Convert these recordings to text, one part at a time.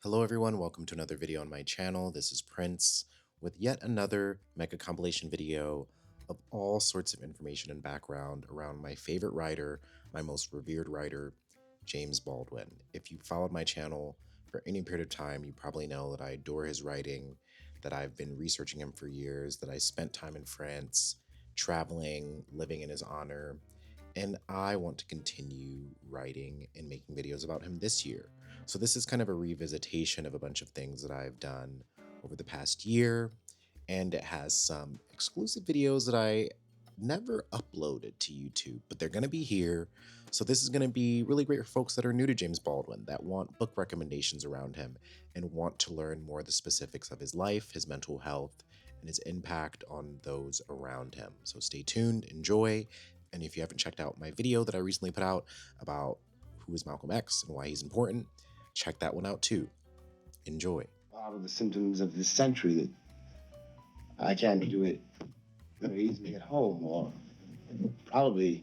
Hello everyone, welcome to another video on my channel. This is Prince with yet another mega compilation video of all sorts of information and background around my favorite writer, my most revered writer, James Baldwin. If you followed my channel for any period of time, you probably know that I adore his writing, that I've been researching him for years, that I spent time in France, traveling, living in his honor, and I want to continue writing and making videos about him this year. So this is kind of a revisitation of a bunch of things that I've done over the past year, and it has some exclusive videos that I never uploaded to YouTube, but they're going to be here. So this is going to be really great for folks that are new to James Baldwin, that want book recommendations around him and want to learn more of the specifics of his life, his mental health, and his impact on those around him. So stay tuned, enjoy, and if you haven't checked out my video that I recently put out about who is Malcolm X and why he's important, check that one out too. Enjoy. A lot of the symptoms of this century that I can't do it very easily at home, or probably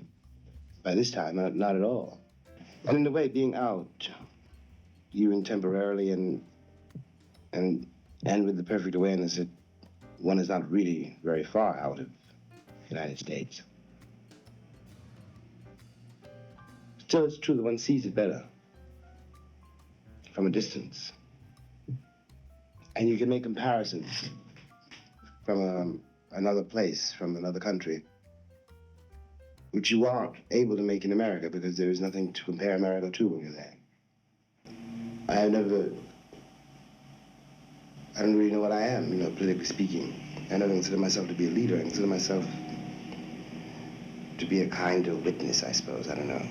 by this time, not at all. And in a way, being out, even temporarily and with the perfect awareness that one is not really very far out of the United States. Still, it's true that one sees it better from a distance. And you can make comparisons from another place, from another country, which you aren't able to make in America because there is nothing to compare America to when you're there. I don't really know what I am, politically speaking. I don't consider myself to be a leader. I consider myself to be a kind of witness, I suppose. I don't know.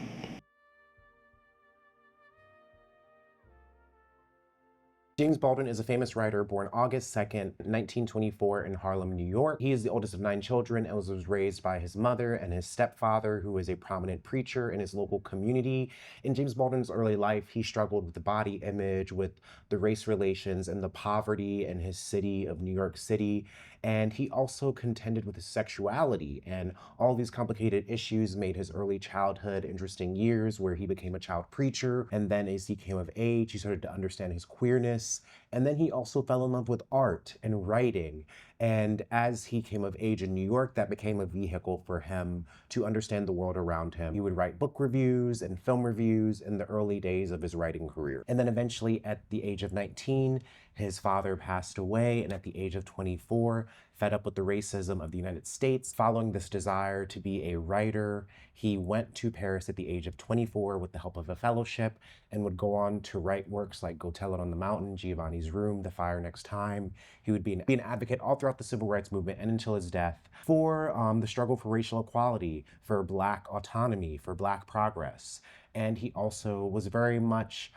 James Baldwin is a famous writer born August 2nd, 1924 in Harlem, New York. He is the oldest of 9 children and was raised by his mother and his stepfather, who is a prominent preacher in his local community. In James Baldwin's early life, he struggled with the body image, with the race relations, and the poverty in his city of New York City. And he also contended with his sexuality, and all these complicated issues made his early childhood interesting years, where he became a child preacher. And then as he came of age, he started to understand his queerness. And then he also fell in love with art and writing. And as he came of age in New York, that became a vehicle for him to understand the world around him. He would write book reviews and film reviews in the early days of his writing career. And then eventually at the age of 19, his father passed away. And at the age of 24, fed up with the racism of the United States, following this desire to be a writer, he went to Paris at the age of 24 with the help of a fellowship and would go on to write works like Go Tell It on the Mountain, Giovanni's Room, The Fire Next Time. He would be an advocate all throughout the civil rights movement and until his death for the struggle for racial equality, for Black autonomy, for Black progress. And he also was very much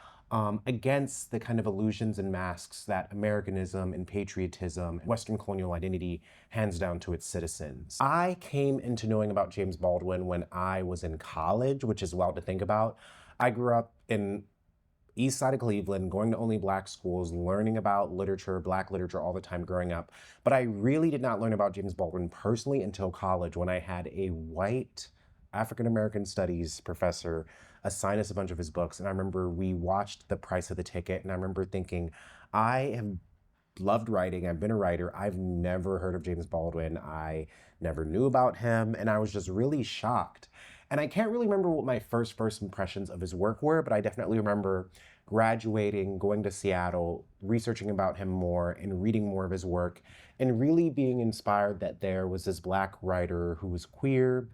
against the kind of illusions and masks that Americanism and patriotism, Western colonial identity hands down to its citizens. I came into knowing about James Baldwin when I was in college, which is wild to think about. I grew up in East side of Cleveland, going to only Black schools, learning about literature, Black literature all the time growing up. But I really did not learn about James Baldwin personally until college, when I had a white African-American studies professor assign us a bunch of his books. And I remember we watched The Price of the Ticket, and I remember thinking, I have loved writing. I've been a writer. I've never heard of James Baldwin. I never knew about him, and I was just really shocked. And I can't really remember what my first impressions of his work were, but I definitely remember graduating, going to Seattle, researching about him more and reading more of his work, and really being inspired that there was this Black writer who was queer,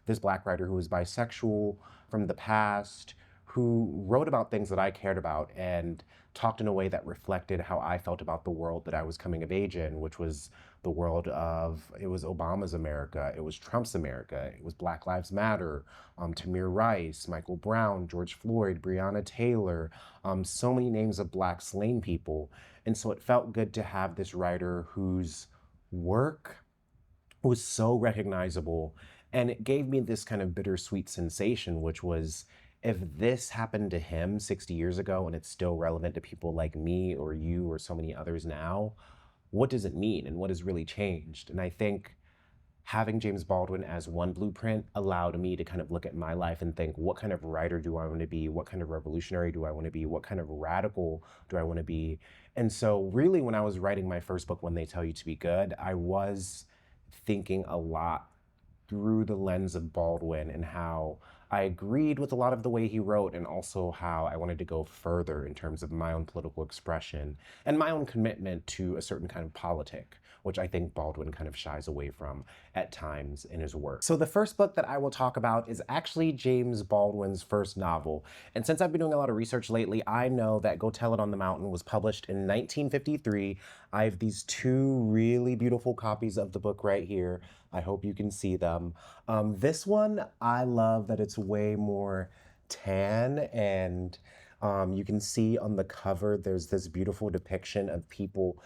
this Black writer who was bisexual from the past, who wrote about things that I cared about and talked in a way that reflected how I felt about the world that I was coming of age in, which was the world of, it was Obama's America, it was Trump's America, it was Black Lives Matter, Tamir Rice, Michael Brown, George Floyd, Breonna Taylor, so many names of Black slain people. And so it felt good to have this writer whose work was so recognizable. And it gave me this kind of bittersweet sensation, which was, if this happened to him 60 years ago and it's still relevant to people like me or you or so many others now, what does it mean and what has really changed? And I think having James Baldwin as one blueprint allowed me to kind of look at my life and think, what kind of writer do I want to be? What kind of revolutionary do I want to be? What kind of radical do I want to be? And so really when I was writing my first book, When They Tell You to Be Good, I was thinking a lot through the lens of Baldwin and how I agreed with a lot of the way he wrote, and also how I wanted to go further in terms of my own political expression and my own commitment to a certain kind of politic, which I think Baldwin kind of shies away from at times in his work. So the first book that I will talk about is actually James Baldwin's first novel. And since I've been doing a lot of research lately, I know that Go Tell It on the Mountain was published in 1953. I have these two really beautiful copies of the book right here. I hope you can see them. This one, I love that it's way more tan, and you can see on the cover, there's this beautiful depiction of people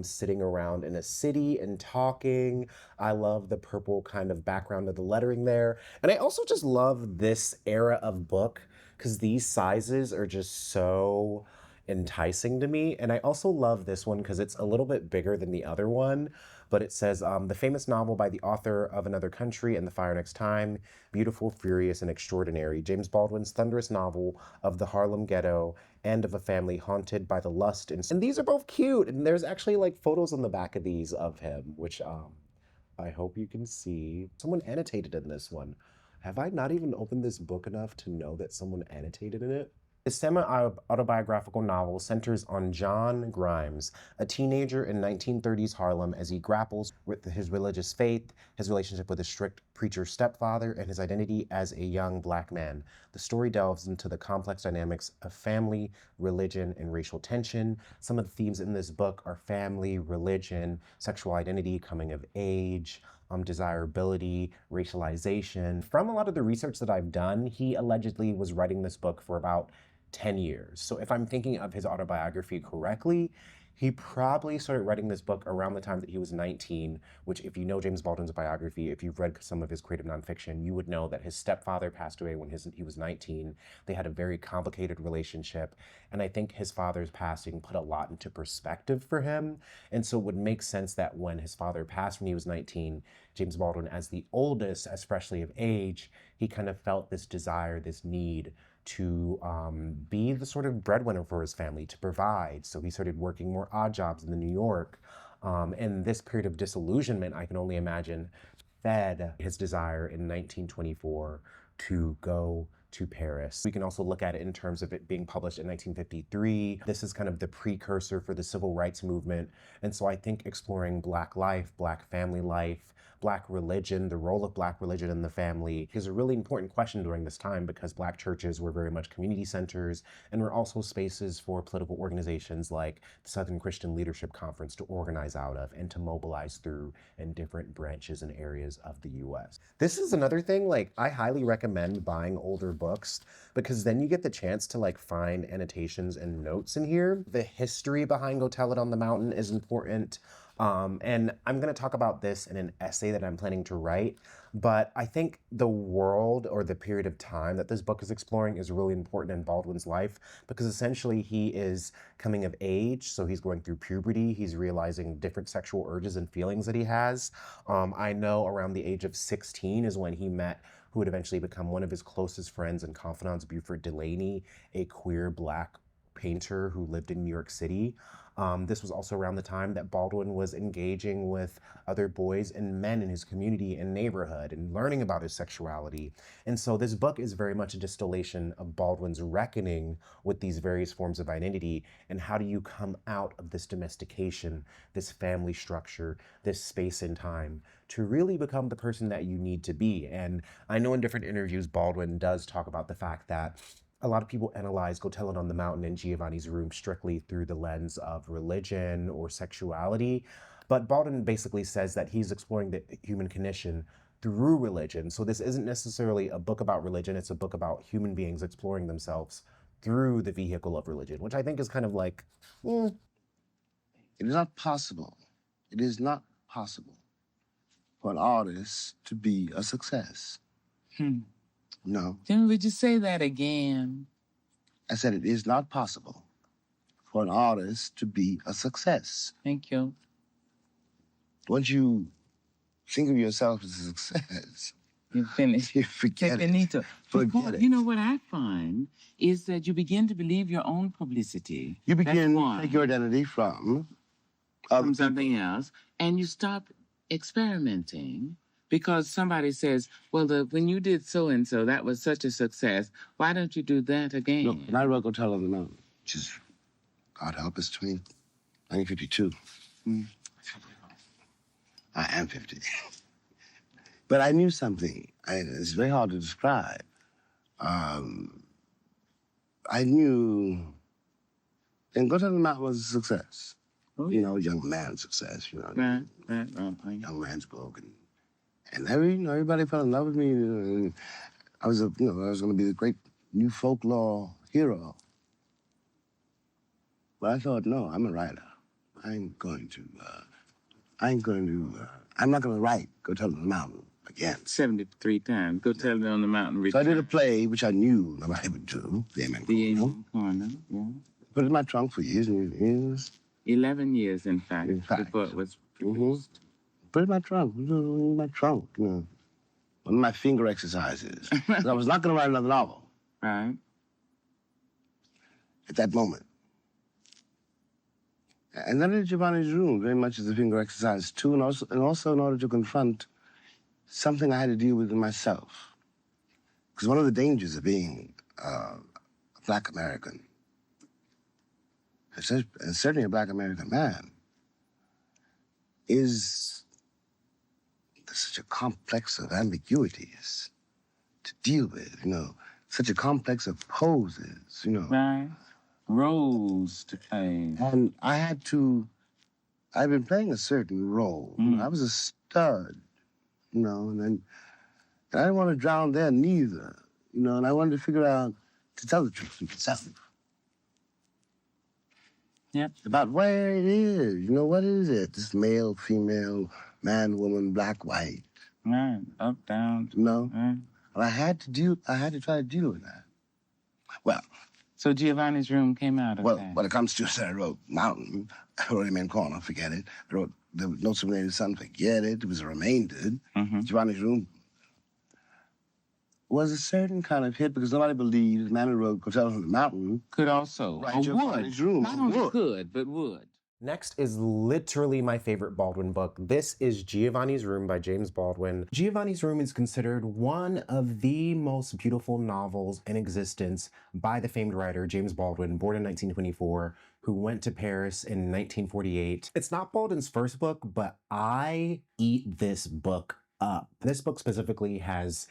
sitting around in a city and talking. I love the purple kind of background of the lettering there. And I also just love this era of book because these sizes are just so enticing to me. And I also love this one because it's a little bit bigger than the other one, but it says, the famous novel by the author of Another Country and The Fire Next Time, beautiful, furious, and extraordinary. James Baldwin's thunderous novel of the Harlem ghetto and of a family haunted by the lust. And these are both cute. And there's actually like photos on the back of these of him, which I hope you can see. Someone annotated in this one. Have I not even opened this book enough to know that someone annotated in it? The semi-autobiographical novel centers on John Grimes, a teenager in 1930s Harlem, as he grapples with his religious faith, his relationship with his strict preacher stepfather, and his identity as a young Black man. The story delves into the complex dynamics of family, religion, and racial tension. Some of the themes in this book are family, religion, sexual identity, coming of age, desirability, racialization. From a lot of the research that I've done, he allegedly was writing this book for about 10 years. So if I'm thinking of his autobiography correctly, he probably started writing this book around the time that he was 19, which if you know James Baldwin's biography, if you've read some of his creative nonfiction, you would know that his stepfather passed away when he was 19. They had a very complicated relationship. And I think his father's passing put a lot into perspective for him. And so it would make sense that when his father passed when he was 19, James Baldwin, as the oldest, especially of age, he kind of felt this desire, this need to be the sort of breadwinner for his family, to provide. So he started working more odd jobs in New York. And this period of disillusionment, I can only imagine, fed his desire in 1924 to go to Paris. We can also look at it in terms of it being published in 1953. This is kind of the precursor for the civil rights movement. And so I think exploring Black life, Black family life, Black religion, the role of Black religion in the family is a really important question during this time, because Black churches were very much community centers and were also spaces for political organizations like the Southern Christian Leadership Conference to organize out of and to mobilize through in different branches and areas of the US. This is another thing, like, I highly recommend buying older books because then you get the chance to like find annotations and notes in here. The history behind Go Tell It on the Mountain is important. And I'm going to talk about this in an essay that I'm planning to write, but I think the world or the period of time that this book is exploring is really important in Baldwin's life, because essentially he is coming of age, so he's going through puberty, he's realizing different sexual urges and feelings that he has. I know around the age of 16 is when he met who would eventually become one of his closest friends and confidants, Buford Delaney, a queer Black painter who lived in New York City. This was also around the time that Baldwin was engaging with other boys and men in his community and neighborhood and learning about his sexuality. And so this book is very much a distillation of Baldwin's reckoning with these various forms of identity, and how do you come out of this domestication, this family structure, this space and time, to really become the person that you need to be. And I know in different interviews, Baldwin does talk about the fact that a lot of people analyze Go Tell It on the Mountain and Giovanni's Room strictly through the lens of religion or sexuality. But Baldwin basically says that he's exploring the human condition through religion. So this isn't necessarily a book about religion, it's a book about human beings exploring themselves through the vehicle of religion, which I think is kind of like, It is not possible. It is not possible for an artist to be a success. No. Then would you say that again? I said it is not possible for an artist to be a success. Thank you. Once you think of yourself as a success. You finish. You forget it. Finito. Forget Because, it. you know what I find is that you begin to believe your own publicity. You begin That's to one. take your identity from other From people. something else, and you stop experimenting because somebody says, well, when you did so and so, that was such a success. Why don't you do that again? Look, when I wrote Go Tell on the Mountain, which is, God help us, 1952. I am 50. But I knew something. It's very hard to describe. I knew, and Go Tell on the Mountain was a success. Oh, You know, young man's success, you know. Right. Young man's book. And everybody fell in love with me. And I was going to be the great new folklore hero. But I thought, no, I'm a writer. I'm not going to write Go Tell It on the Mountain again. 73 times. Go Tell It on the Mountain. So I did a play, which I knew nobody would do, The Amen Corner. Yeah. Put it in my trunk for years and years. 11 years, in fact, before it was produced. Put it in my trunk. You know. One of my finger exercises. I was not going to write another novel. Right. At that moment. And then in Giovanni's Room, very much as a finger exercise too, and also in order to confront something I had to deal with in myself. Because one of the dangers of being a Black American, and certainly a Black American man, is there's such a complex of ambiguities to deal with, you know, such a complex of poses, you know. Right. Roles to play. And I've been playing a certain role. You know, I was a stud, you know, and I didn't want to drown there neither, you know, and I wanted to figure out, to tell the truth to myself. Yep. About where it is, you know, what is it? This male, female, man, woman, black, white. Right. Up, down. You know? Right. And I had to try to deal with that. Well, so Giovanni's Room came out of that. Well, when it comes to it, I wrote Mountain, I wrote Amen Corner, forget it. I wrote The Notes of a Native Son, forget it. It was a remainder. Giovanni's Room was a certain kind of hit because nobody believed the man who wrote Go Tell It on the Mountain could also. write Or Giovanni's would. Room. Not only Would. could, but would. Next is literally my favorite Baldwin book. This is Giovanni's Room by James Baldwin. Giovanni's Room is considered one of the most beautiful novels in existence by the famed writer James Baldwin, born in 1924, who went to Paris in 1948. It's not Baldwin's first book, but I eat this book up. This book specifically has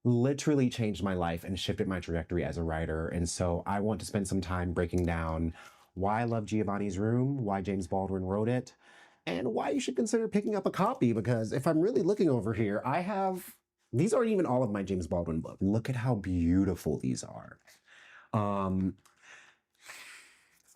literally changed my life and shifted my trajectory as a writer. And so I want to spend some time breaking down why I love Giovanni's Room, why James Baldwin wrote it, and why you should consider picking up a copy, because if I'm really looking over here, these aren't even all of my James Baldwin books. Look at how beautiful these are.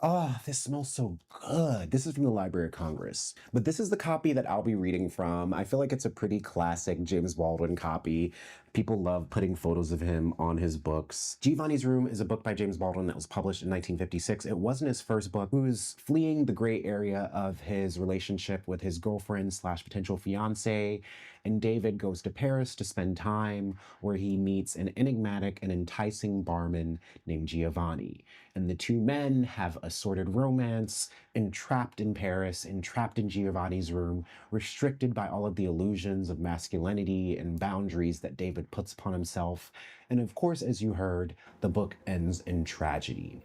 Oh, this smells so good. This is from the Library of Congress. But this is the copy that I'll be reading from. I feel like it's a pretty classic James Baldwin copy. People love putting photos of him on his books. Giovanni's Room is a book by James Baldwin that was published in 1956. It wasn't his first book. He was fleeing the gray area of his relationship with his girlfriend slash potential fiance, and David goes to Paris to spend time where he meets an enigmatic and enticing barman named Giovanni. And the two men have a sordid romance, entrapped in Paris, entrapped in Giovanni's room, restricted by all of the illusions of masculinity and boundaries that David puts upon himself. And of course, as you heard, the book ends in tragedy.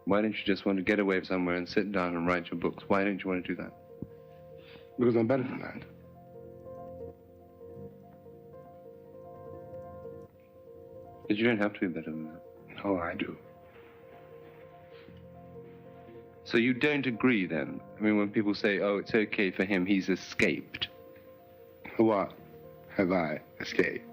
Why don't you just want to get away somewhere and sit down and write your books? Why don't you want to do that? Because I'm better than that. But you don't have to be better than that. Oh, I do. So you don't agree then? I mean, when people say, oh, it's okay for him, he's escaped. What have I escaped?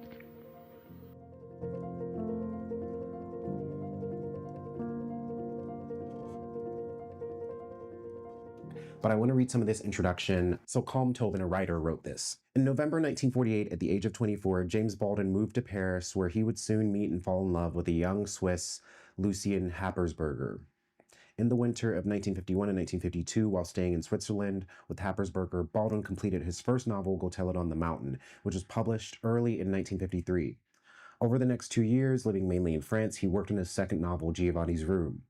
But I want to read some of this introduction. So Colm Tobin, a writer, wrote this. In November 1948, at the age of 24, James Baldwin moved to Paris, where he would soon meet and fall in love with a young Swiss, Lucien Happersberger. In the winter of 1951 and 1952, while staying in Switzerland with Happersberger, Baldwin completed his first novel, Go Tell It on the Mountain, which was published early in 1953. Over the next 2 years, living mainly in France, he worked on his second novel, Giovanni's Room.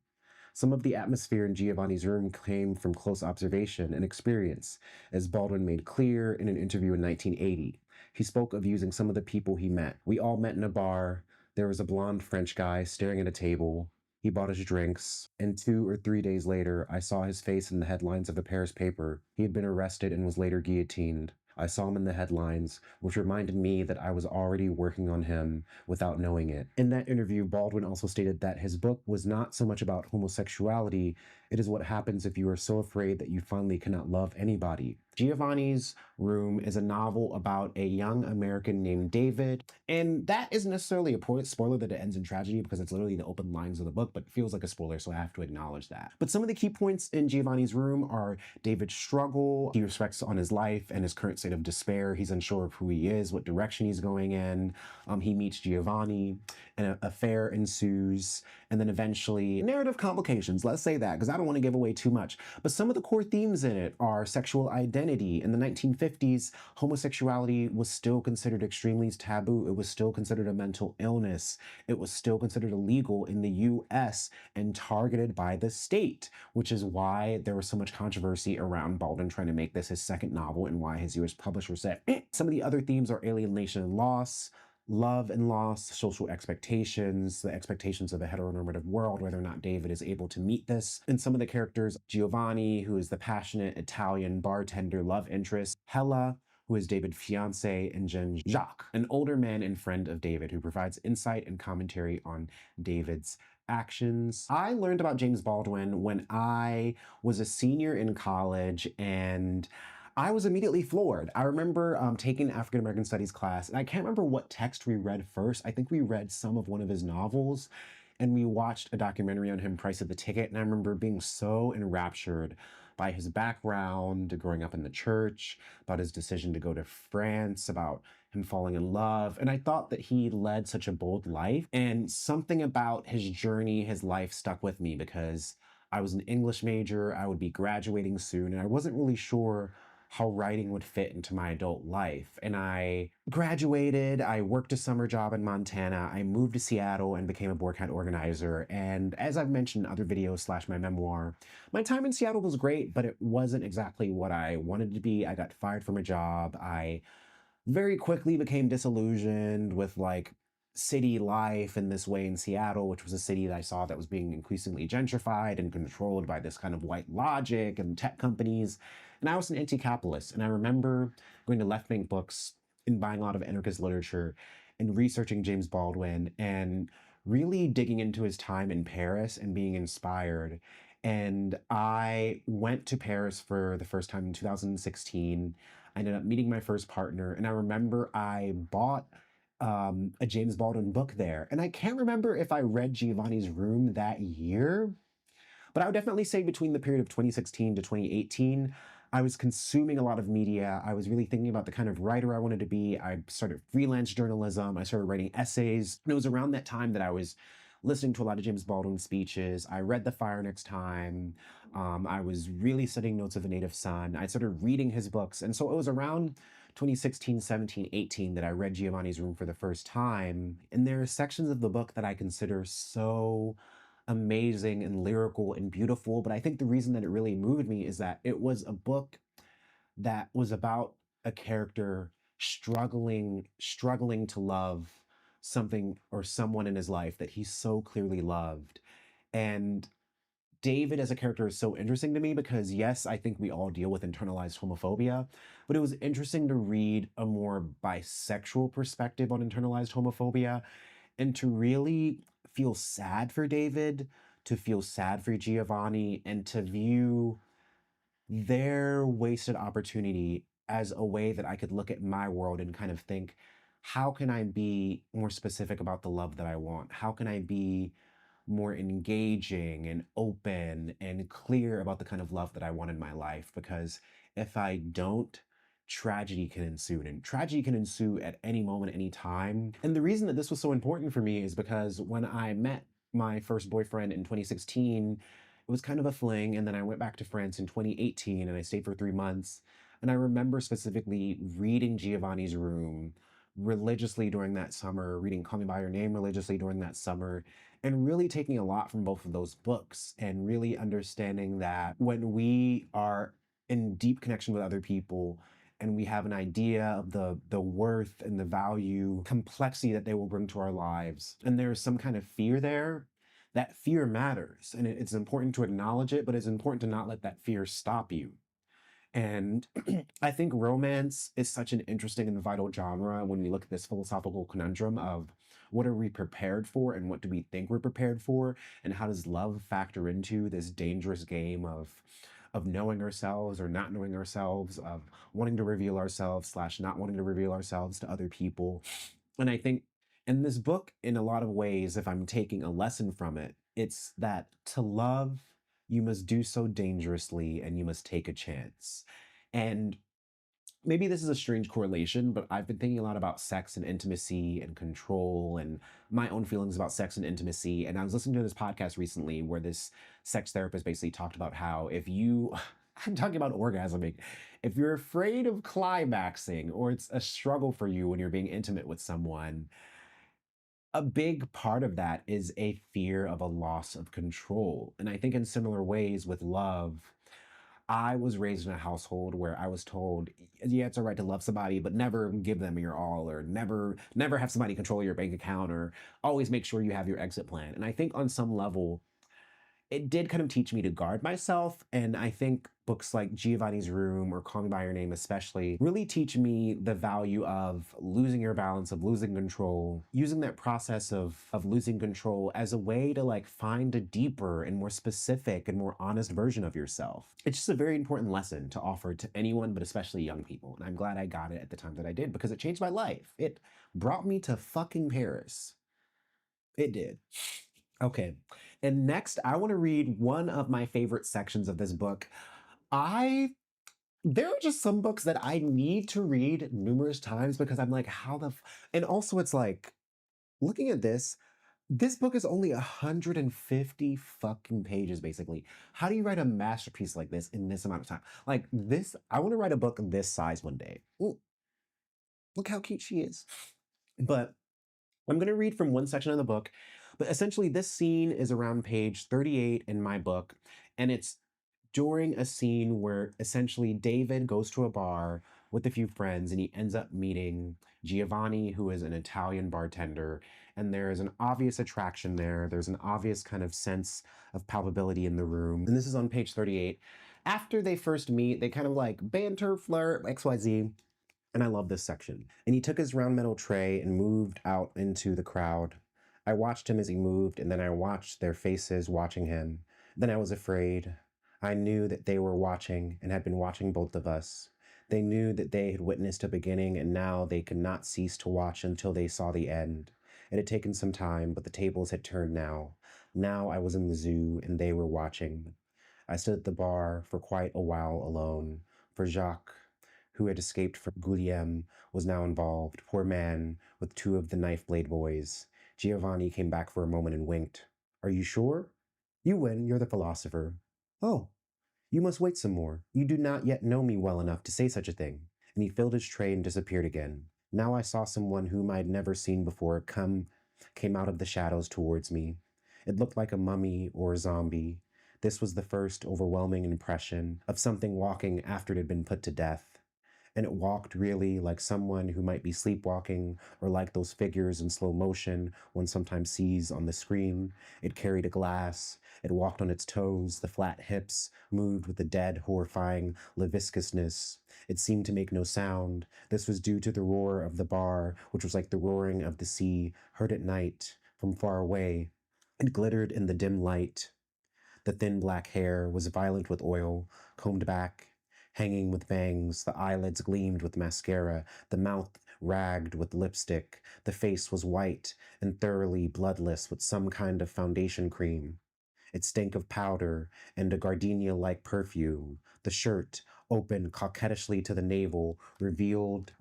Some of the atmosphere in Giovanni's Room came from close observation and experience, as Baldwin made clear in an interview in 1980. He spoke of using some of the people he met. We all met in a bar. There was a blonde French guy staring at a table. He bought us drinks, and 2 or 3 days later, I saw his face in the headlines of a Paris paper. He had been arrested and was later guillotined. I saw him in the headlines, which reminded me that I was already working on him without knowing it. In that interview, Baldwin also stated that his book was not so much about homosexuality, it is what happens if you are so afraid that you finally cannot love anybody. Giovanni's Room is a novel about a young American named David, and that isn't necessarily a spoiler that it ends in tragedy because it's literally the open lines of the book, but it feels like a spoiler, so I have to acknowledge that. But some of the key points in Giovanni's Room are David's struggle. He reflects on his life and his current state of despair. He's unsure of who he is, what direction he's going in. He meets Giovanni, and an affair ensues, and then eventually narrative complications, let's say that, because I don't want to give away too much. But some of the core themes in it are sexual identity. In the 1950s, homosexuality was still considered extremely taboo. It was still considered a mental illness. It was still considered illegal in the US and targeted by the state, which is why there was so much controversy around Baldwin trying to make this his second novel and why his US publisher said, Some of the other themes are alienation and loss, love and loss, social expectations, the expectations of a heteronormative world, whether or not David is able to meet this. And some of the characters, Giovanni, who is the passionate Italian bartender love interest, Hella, who is David's fiance, and Jean-Jacques, an older man and friend of David who provides insight and commentary on David's actions. I learned about James Baldwin when I was a senior in college, and I was immediately floored. I remember taking African American Studies class, and I can't remember what text we read first. I think we read some of one of his novels, and we watched a documentary on him, Price of the Ticket, and I remember being so enraptured by his background, growing up in the church, about his decision to go to France, about him falling in love. And I thought that he led such a bold life, and something about his journey, his life stuck with me because I was an English major, I would be graduating soon, and I wasn't really sure how writing would fit into my adult life. And I graduated, I worked a summer job in Montana, I moved to Seattle and became a board organizer. And as I've mentioned in other videos / my memoir, my time in Seattle was great, but it wasn't exactly what I wanted to be. I got fired from a job. I very quickly became disillusioned with city life in this way in Seattle, which was a city that I saw that was being increasingly gentrified and controlled by this kind of white logic and tech companies. And I was an anti-capitalist. And I remember going to left-wing books and buying a lot of anarchist literature and researching James Baldwin and really digging into his time in Paris and being inspired. And I went to Paris for the first time in 2016. I ended up meeting my first partner. And I remember I bought a James Baldwin book there. And I can't remember if I read Giovanni's Room that year, but I would definitely say between the period of 2016 to 2018, I was consuming a lot of media. I was really thinking about the kind of writer I wanted to be. I started freelance journalism. I started writing essays. And it was around that time that I was listening to a lot of James Baldwin speeches. I read The Fire Next Time. I was really studying Notes of a Native Son. I started reading his books. And so it was around 2016, 17, 18 that I read Giovanni's Room for the first time. And there are sections of the book that I consider so amazing and lyrical and beautiful. But I think the reason that it really moved me is that it was a book that was about a character struggling to love something or someone in his life that he so clearly loved. And David as a character is so interesting to me because, yes, I think we all deal with internalized homophobia, but it was interesting to read a more bisexual perspective on internalized homophobia and to really feel sad for David, to feel sad for Giovanni, and to view their wasted opportunity as a way that I could look at my world and kind of think, how can I be more specific about the love that I want? How can I be more engaging and open and clear about the kind of love that I want in my life? Because if I don't, tragedy can ensue, and tragedy can ensue at any moment, any time. And the reason that this was so important for me is because when I met my first boyfriend in 2016, It was kind of a fling, and then I went back to France in 2018, and I stayed for 3 months, and I remember specifically reading Giovanni's Room religiously during that summer, reading Call Me By Your Name religiously during that summer, and really taking a lot from both of those books, and really understanding that when we are in deep connection with other people, and we have an idea of the worth and the value, complexity that they will bring to our lives, and there's some kind of fear there, that fear matters, and it's important to acknowledge it, but it's important to not let that fear stop you. And I think romance is such an interesting and vital genre when we look at this philosophical conundrum of what are we prepared for and what do we think we're prepared for, and how does love factor into this dangerous game of knowing ourselves or not knowing ourselves, of wanting to reveal ourselves slash not wanting to reveal ourselves to other people. And I think in this book, in a lot of ways, if I'm taking a lesson from it, it's that to love, you must do so dangerously and you must take a chance. And maybe this is a strange correlation, but I've been thinking a lot about sex and intimacy and control and my own feelings about sex and intimacy. And I was listening to this podcast recently where this sex therapist basically talked about how if you, I'm talking about orgasming, if you're afraid of climaxing or it's a struggle for you when you're being intimate with someone, a big part of that is a fear of a loss of control. And I think in similar ways with love, I was raised in a household where I was told, yeah, it's all right to love somebody, but never give them your all, or never have somebody control your bank account, or always make sure you have your exit plan. And I think on some level, it did kind of teach me to guard myself. And I think books like Giovanni's Room or Call Me By Your Name especially really teach me the value of losing your balance, of losing control, using that process of losing control as a way to like find a deeper and more specific and more honest version of yourself. It's just a very important lesson to offer to anyone, but especially young people. And I'm glad I got it at the time that I did because it changed my life. It brought me to fucking Paris. It did. Okay. And next, I want to read one of my favorite sections of this book. There are just some books that I need to read numerous times because I'm like, and also it's like, looking at this book is only 150 fucking pages, basically. How do you write a masterpiece like this in this amount of time? Like this, I want to write a book this size one day. Ooh, look how cute she is. But I'm going to read from one section of the book, but essentially this scene is around page 38 in my book, and it's during a scene where essentially David goes to a bar with a few friends and he ends up meeting Giovanni, who is an Italian bartender, and there is an obvious attraction there. There's an obvious kind of sense of palpability in the room. And this is on page 38. After they first meet, they kind of like banter, flirt, XYZ. And I love this section. And he took his round metal tray and moved out into the crowd. I watched him as he moved, and then I watched their faces watching him. Then I was afraid. I knew that they were watching and had been watching both of us. They knew that they had witnessed a beginning, and now they could not cease to watch until they saw the end. It had taken some time, but the tables had turned now. Now I was in the zoo, and they were watching. I stood at the bar for quite a while alone, for Jacques, who had escaped from Guillaume, was now involved, poor man, with two of the knife blade boys. Giovanni came back for a moment and winked. Are you sure? You win, you're the philosopher. Oh, you must wait some more. You do not yet know me well enough to say such a thing. And he filled his tray and disappeared again. Now I saw someone whom I had never seen before came out of the shadows towards me. It looked like a mummy or a zombie. This was the first overwhelming impression of something walking after it had been put to death. And it walked really like someone who might be sleepwalking, or like those figures in slow motion one sometimes sees on the screen. It carried a glass. It walked on its toes. The flat hips moved with a dead, horrifying lasciviousness. It seemed to make no sound. This was due to the roar of the bar, which was like the roaring of the sea, heard at night, from far away. It glittered in the dim light. The thin black hair was violent with oil, combed back, hanging with bangs. The eyelids gleamed with mascara, the mouth ragged with lipstick. The face was white and thoroughly bloodless with some kind of foundation cream. It stank of powder and a gardenia-like perfume. The shirt, open coquettishly to the navel, revealed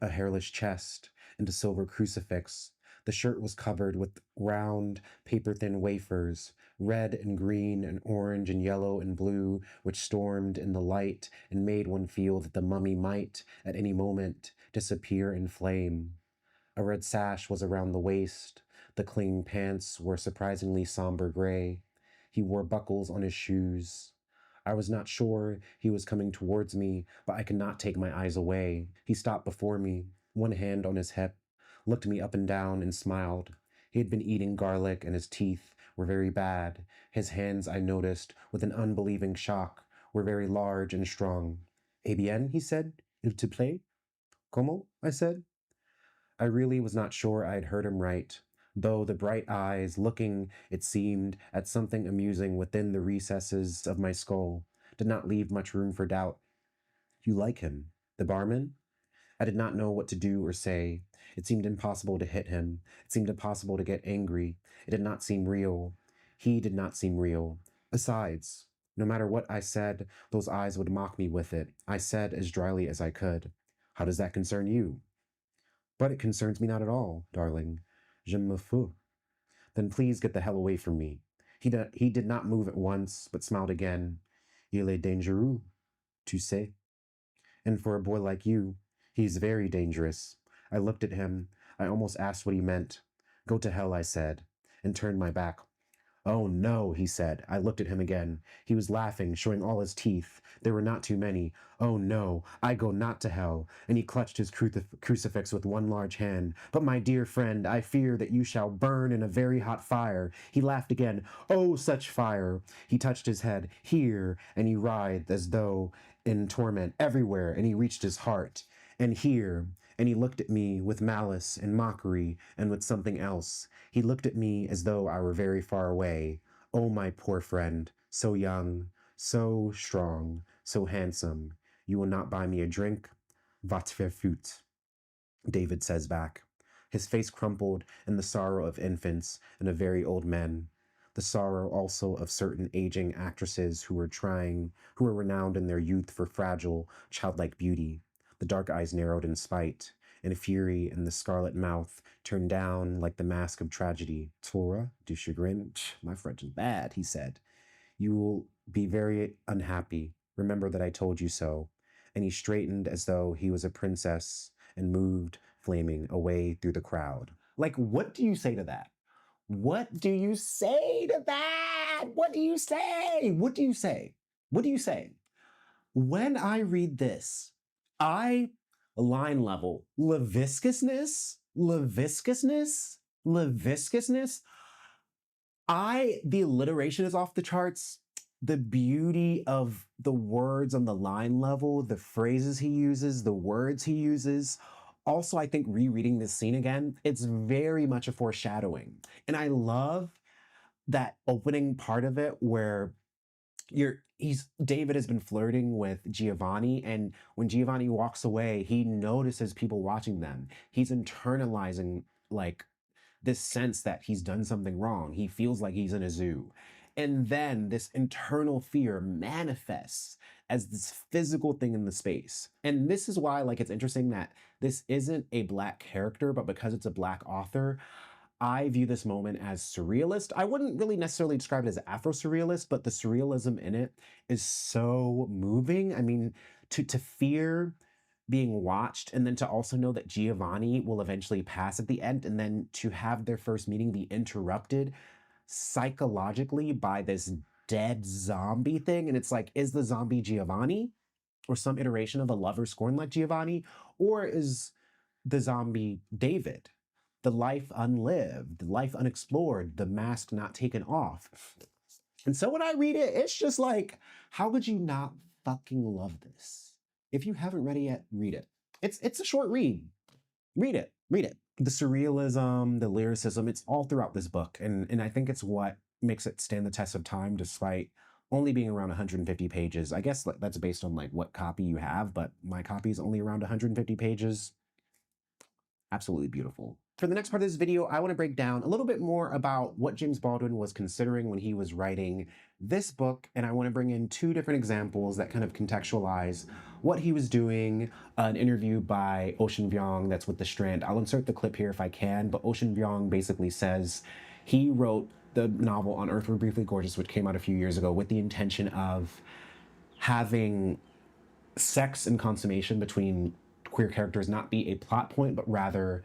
a hairless chest and a silver crucifix. The shirt was covered with round, paper-thin wafers, red and green and orange and yellow and blue, which stormed in the light and made one feel that the mummy might, at any moment, disappear in flame. A red sash was around the waist. The clinging pants were surprisingly somber gray. He wore buckles on his shoes. I was not sure he was coming towards me, but I could not take my eyes away. He stopped before me, one hand on his hip, looked me up and down, and smiled. He had been eating garlic, and his teeth were very bad. His hands, I noticed, with an unbelieving shock, were very large and strong. "Eh bien," he said. "Il te plaît?" "Comment?" I said. I really was not sure I had heard him right, though the bright eyes, looking, it seemed, at something amusing within the recesses of my skull, did not leave much room for doubt. "You like him? The barman?" I did not know what to do or say. It seemed impossible to hit him. It seemed impossible to get angry. It did not seem real. He did not seem real. Besides, no matter what I said, those eyes would mock me with it. I said as dryly as I could, "How does that concern you?" "But it concerns me not at all, darling. Je me fous." "Then please get the hell away from me." He did not move at once, but smiled again. "Il est dangereux, tu sais. And for a boy like you, he's very dangerous." I looked at him. I almost asked what he meant. "Go to hell," I said, and turned my back. "Oh, no," he said. I looked at him again. He was laughing, showing all his teeth. There were not too many. "Oh, no, I go not to hell." And he clutched his crucifix with one large hand. "But, my dear friend, I fear that you shall burn in a very hot fire." He laughed again. "Oh, such fire." He touched his head. "Here," and he writhed as though in torment. "Everywhere," and he reached his heart. "And here," and he looked at me with malice and mockery and with something else. He looked at me as though I were very far away. "Oh, my poor friend, so young, so strong, so handsome. You will not buy me a drink? Va te faire foutre," David says back. His face crumpled in the sorrow of infants and of very old men. The sorrow also of certain aging actresses who were renowned in their youth for fragile, childlike beauty. The dark eyes narrowed in spite, in fury, and the scarlet mouth turned down like the mask of tragedy. "Tora du chagrin." My French is bad, he said. "You will be very unhappy. Remember that I told you so." And he straightened as though he was a princess and moved, flaming, away through the crowd. Like, what do you say to that? What do you say to that? What do you say? What do you say? What do you say? When I read this, line level, Leviscousness. The alliteration is off the charts. The beauty of the words on the line level, the phrases he uses, the words he uses. Also, I think rereading this scene again, it's very much a foreshadowing. And I love that opening part of it where David has been flirting with Giovanni, and when Giovanni walks away, he notices people watching them. He's internalizing like this sense that he's done something wrong. He feels like he's in a zoo. And then this internal fear manifests as this physical thing in the space. And this is why, like, it's interesting that this isn't a Black character, but because it's a Black author, I view this moment as surrealist. I wouldn't really necessarily describe it as Afro-surrealist, but the surrealism in it is so moving. I mean, to fear being watched, and then to also know that Giovanni will eventually pass at the end, and then to have their first meeting be interrupted psychologically by this dead zombie thing. And it's like, is the zombie Giovanni, or some iteration of a lover scorned like Giovanni? Or is the zombie David? The life unlived, the life unexplored, the mask not taken off. And so when I read it, it's just like, how could you not fucking love this? If you haven't read it yet, read it. It's a short read. Read it. The surrealism, the lyricism, it's all throughout this book. And I think it's what makes it stand the test of time despite only being around 150 pages. I guess that's based on like what copy you have, but my copy is only around 150 pages. Absolutely beautiful. For the next part of this video, I want to break down a little bit more about what James Baldwin was considering when he was writing this book, and I want to bring in two different examples that kind of contextualize what he was doing. An interview by Ocean Vuong that's with The Strand. I'll insert the clip here if I can, but Ocean Vuong basically says he wrote the novel On Earth We're Briefly Gorgeous, which came out a few years ago, with the intention of having sex and consummation between queer characters not be a plot point, but rather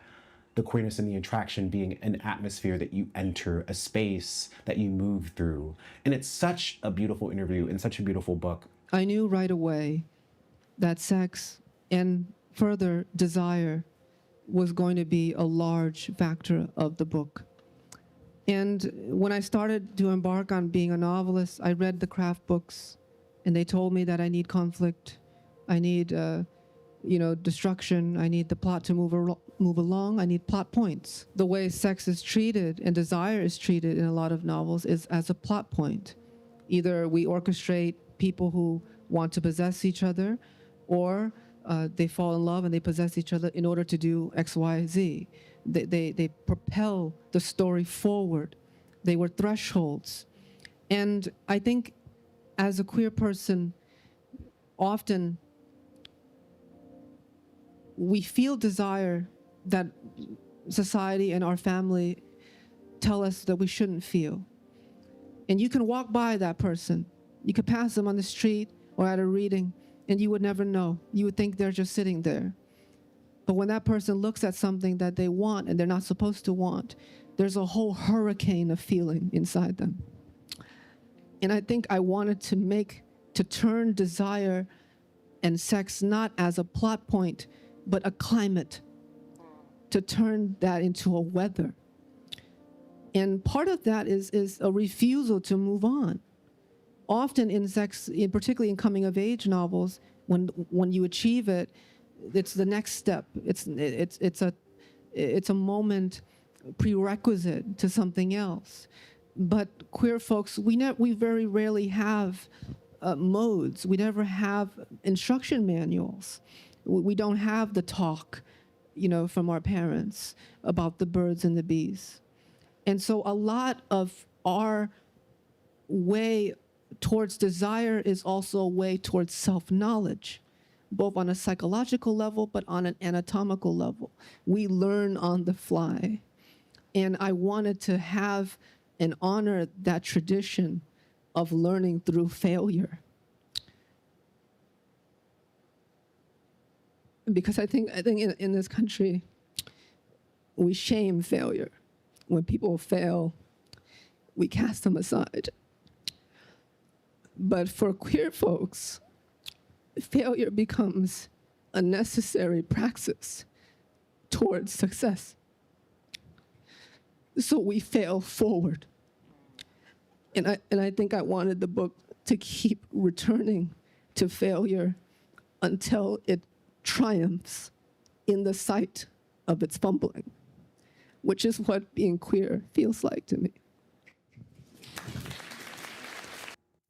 the queerness and the attraction being an atmosphere that you enter, a space that you move through. And it's such a beautiful interview and such a beautiful book. I knew right away that sex and further desire was going to be a large factor of the book. And when I started to embark on being a novelist, I read the craft books, and they told me that I need conflict, I need destruction, I need the plot to move along, I need plot points. The way sex is treated and desire is treated in a lot of novels is as a plot point. Either we orchestrate people who want to possess each other, or they fall in love and they possess each other in order to do X, Y, Z. They propel the story forward. They were thresholds. And I think as a queer person, often we feel desire that society and our family tell us that we shouldn't feel. And you can walk by that person. You could pass them on the street or at a reading, and you would never know. You would think they're just sitting there. But when that person looks at something that they want and they're not supposed to want, there's a whole hurricane of feeling inside them. And I think I wanted to turn desire and sex not as a plot point, but a climate, to turn that into a weather. And part of that is a refusal to move on. Often in sex, particularly in coming of age novels, when you achieve it, it's the next step. It's a moment prerequisite to something else. But queer folks, we very rarely have modes. We never have instruction manuals. We don't have the talk, from our parents about the birds and the bees. And so a lot of our way towards desire is also a way towards self-knowledge, both on a psychological level, but on an anatomical level. We learn on the fly. And I wanted to have and honor that tradition of learning through failure. Because I think in this country, we shame failure. When people fail, we cast them aside. But for queer folks, failure becomes a necessary praxis towards success. So we fail forward. And I think I wanted the book to keep returning to failure until it triumphs in the sight of its fumbling, which is what being queer feels like to me.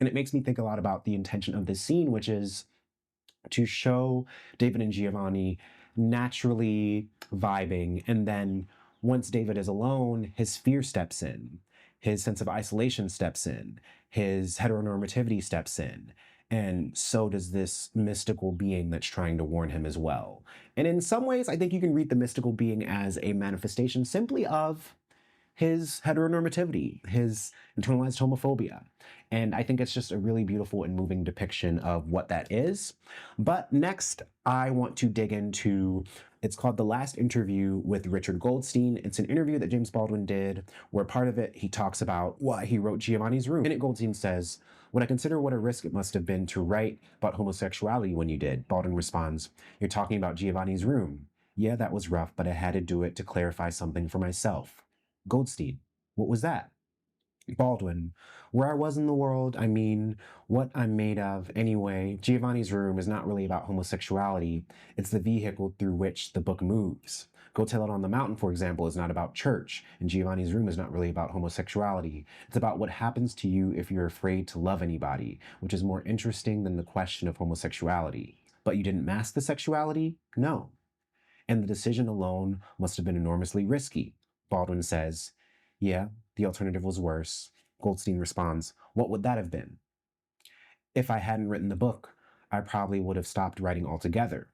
And it makes me think a lot about the intention of this scene, which is to show David and Giovanni naturally vibing. And then once David is alone, his fear steps in, his sense of isolation steps in, his heteronormativity steps in. And so does this mystical being that's trying to warn him as well. And in some ways, I think you can read the mystical being as a manifestation simply of his heteronormativity, his internalized homophobia. And I think it's just a really beautiful and moving depiction of what that is. But next, I want to dig into, it's called The Last Interview with Richard Goldstein. It's an interview that James Baldwin did, where part of it, he talks about why he wrote Giovanni's Room. In it, Goldstein says, "When I consider what a risk it must have been to write about homosexuality when you did," Baldwin responds, "You're talking about Giovanni's Room. Yeah, that was rough, but I had to do it to clarify something for myself." Goldstein, "What was that?" Baldwin, "Where I was in the world, I mean, what I'm made of. Anyway, Giovanni's Room is not really about homosexuality. It's the vehicle through which the book moves. Go Tell It on the Mountain, for example, is not about church, and Giovanni's Room is not really about homosexuality. It's about what happens to you if you're afraid to love anybody, which is more interesting than the question of homosexuality. But you didn't mask the sexuality? No. And the decision alone must have been enormously risky." Baldwin says, "Yeah, the alternative was worse." Goldstein responds, "What would that have been?" "If I hadn't written the book, I probably would have stopped writing altogether."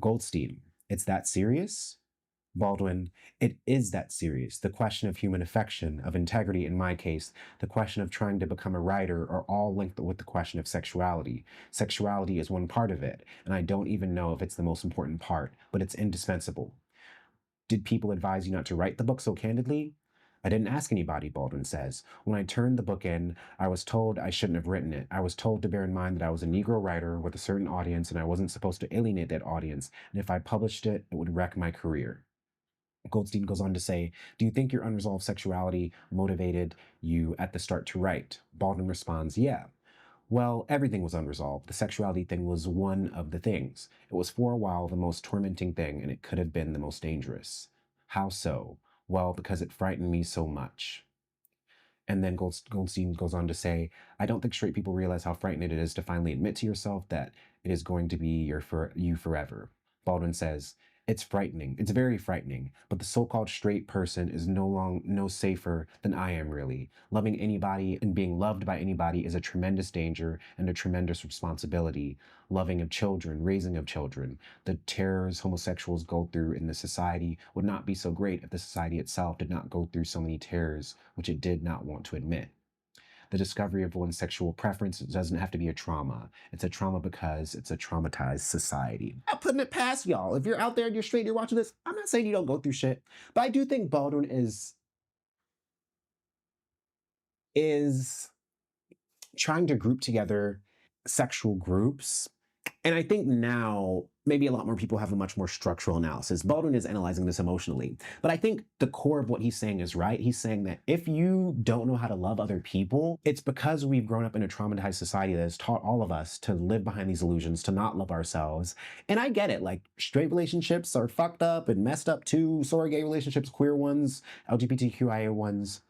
Goldstein, "It's that serious?" Baldwin, it is that serious. The question of human affection, of integrity in my case, the question of trying to become a writer are all linked with the question of sexuality. Sexuality is one part of it, and I don't even know if it's the most important part, but it's indispensable. Did people advise you not to write the book so candidly? I didn't ask anybody, Baldwin says. When I turned the book in, I was told I shouldn't have written it. I was told to bear in mind that I was a Negro writer with a certain audience and I wasn't supposed to alienate that audience, and if I published it, it would wreck my career. Goldstein goes on to say, do you think your unresolved sexuality motivated you at the start to write? Baldwin responds, yeah. Well, everything was unresolved. The sexuality thing was one of the things. It was for a while the most tormenting thing, and it could have been the most dangerous. How so? Well, because it frightened me so much. And then Goldstein goes on to say, I don't think straight people realize how frightening it is to finally admit to yourself that it is going to be you forever. Baldwin says, it's frightening. It's very frightening. But the so-called straight person is no safer than I am, really. Loving anybody and being loved by anybody is a tremendous danger and a tremendous responsibility. Loving of children, raising of children, the terrors homosexuals go through in the society would not be so great if the society itself did not go through so many terrors, which it did not want to admit. The discovery of one's sexual preference doesn't have to be a trauma. It's a trauma because it's a traumatized society. I'm putting it past y'all. If you're out there and you're straight, you're watching this, I'm not saying you don't go through shit, but I do think Baldwin is trying to group together sexual groups. And I think now maybe a lot more people have a much more structural analysis. Baldwin is analyzing this emotionally. But I think the core of what he's saying is right. He's saying that if you don't know how to love other people, it's because we've grown up in a traumatized society that has taught all of us to live behind these illusions, to not love ourselves. And I get it. Like, straight relationships are fucked up and messed up too. So are gay relationships, queer ones, LGBTQIA ones.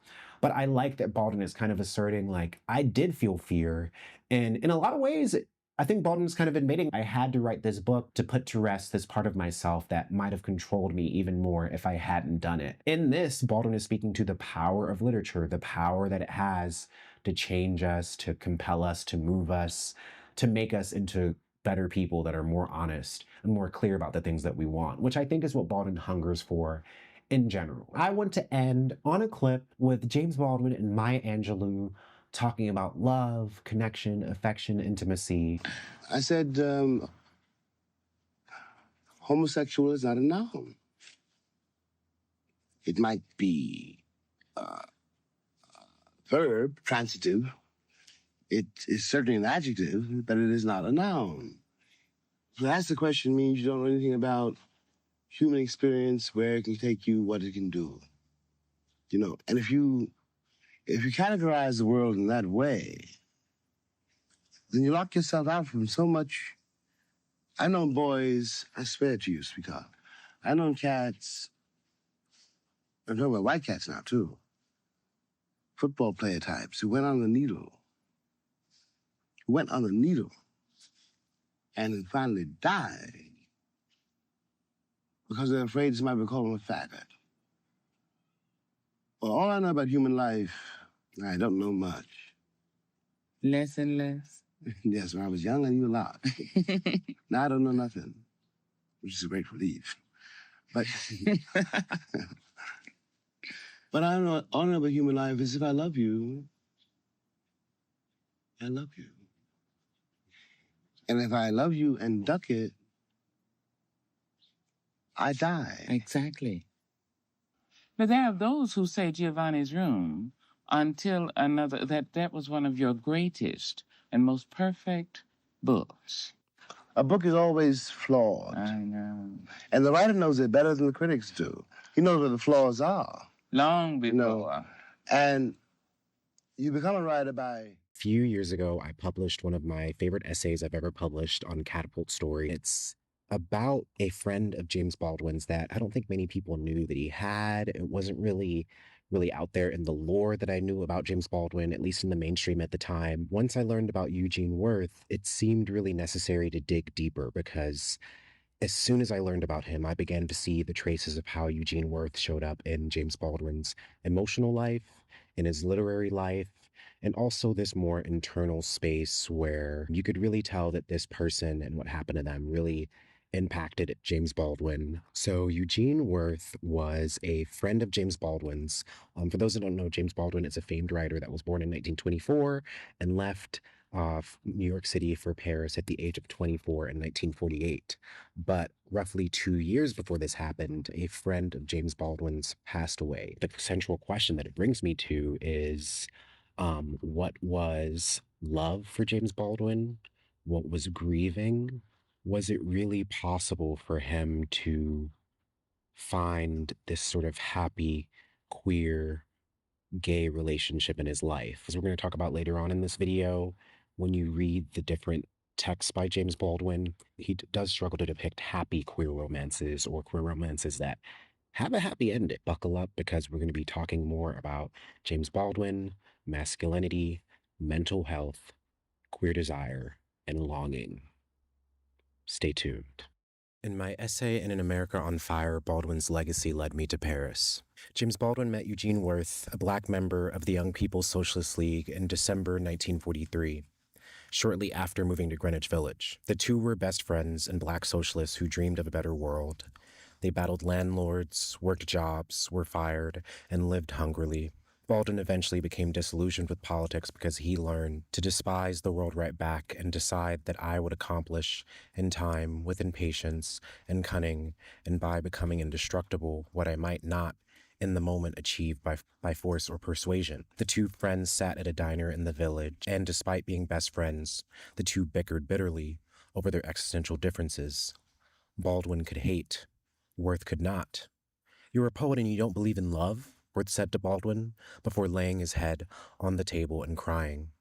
But I like that Baldwin is kind of asserting, like, I did feel fear. And in a lot of ways, I think Baldwin's kind of admitting I had to write this book to put to rest this part of myself that might have controlled me even more if I hadn't done it. In this, Baldwin is speaking to the power of literature, the power that it has to change us, to compel us, to move us, to make us into better people that are more honest and more clear about the things that we want, which I think is what Baldwin hungers for in general. I want to end on a clip with James Baldwin and Maya Angelou talking about love, connection, affection, intimacy. I said, homosexual is not a noun. It might be a verb, transitive. It is certainly an adjective, but it is not a noun. So that's the question means you don't know anything about human experience, where it can take you, what it can do. You know, and if you categorize the world in that way, then you lock yourself out from so much. I know boys, I swear to you, sweetheart, I know cats, I'm talking about white cats now, too, football player types who went on the needle, and then finally died because they're afraid somebody will call them a faggot. Well, all I know about human life, I don't know much. Less and less. Yes, when I was young, I knew a lot. Now I don't know nothing, which is a great relief. But, but all I know about human life is if I love you, I love you. And if I love you and duck it, I die. Exactly. But there are those who say Giovanni's Room until another, that was one of your greatest and most perfect books. A book is always flawed. I know. And the writer knows it better than the critics do. He knows where the flaws are. Long before. You know, and you become a writer by... A few years ago, I published one of my favorite essays I've ever published on Catapult Story. It's about a friend of James Baldwin's that I don't think many people knew that he had. It wasn't really out there in the lore that I knew about James Baldwin, at least in the mainstream at the time. Once I learned about Eugene Wirth, it seemed really necessary to dig deeper because as soon as I learned about him, I began to see the traces of how Eugene Wirth showed up in James Baldwin's emotional life, in his literary life, and also this more internal space where you could really tell that this person and what happened to them really impacted James Baldwin. So Eugene Worth was a friend of James Baldwin's. For those that don't know, James Baldwin is a famed writer that was born in 1924 and left New York City for Paris at the age of 24 in 1948. But roughly 2 years before this happened, a friend of James Baldwin's passed away. The central question that it brings me to is what was love for James Baldwin? What was grieving? Was it really possible for him to find this sort of happy, queer, gay relationship in his life? As we're going to talk about later on in this video, when you read the different texts by James Baldwin, he does struggle to depict happy queer romances or queer romances that have a happy ending. Buckle up because we're going to be talking more about James Baldwin, masculinity, mental health, queer desire, and longing. Stay tuned. In my essay in An America on Fire, Baldwin's Legacy Led Me to Paris, James Baldwin met Eugene Worth, a Black member of the Young People's Socialist League, in December 1943, shortly after moving to Greenwich Village. The two were best friends and Black socialists who dreamed of a better world. They battled landlords, worked jobs, were fired, and lived hungrily. Baldwin eventually became disillusioned with politics because he learned to despise the world right back and decide that I would accomplish in time, with patience and cunning, and by becoming indestructible what I might not in the moment achieve by force or persuasion. The two friends sat at a diner in the village, and despite being best friends, the two bickered bitterly over their existential differences. Baldwin could hate. Worth could not. "You're a poet and you don't believe in love?" Worth said to Baldwin, before laying his head on the table and crying.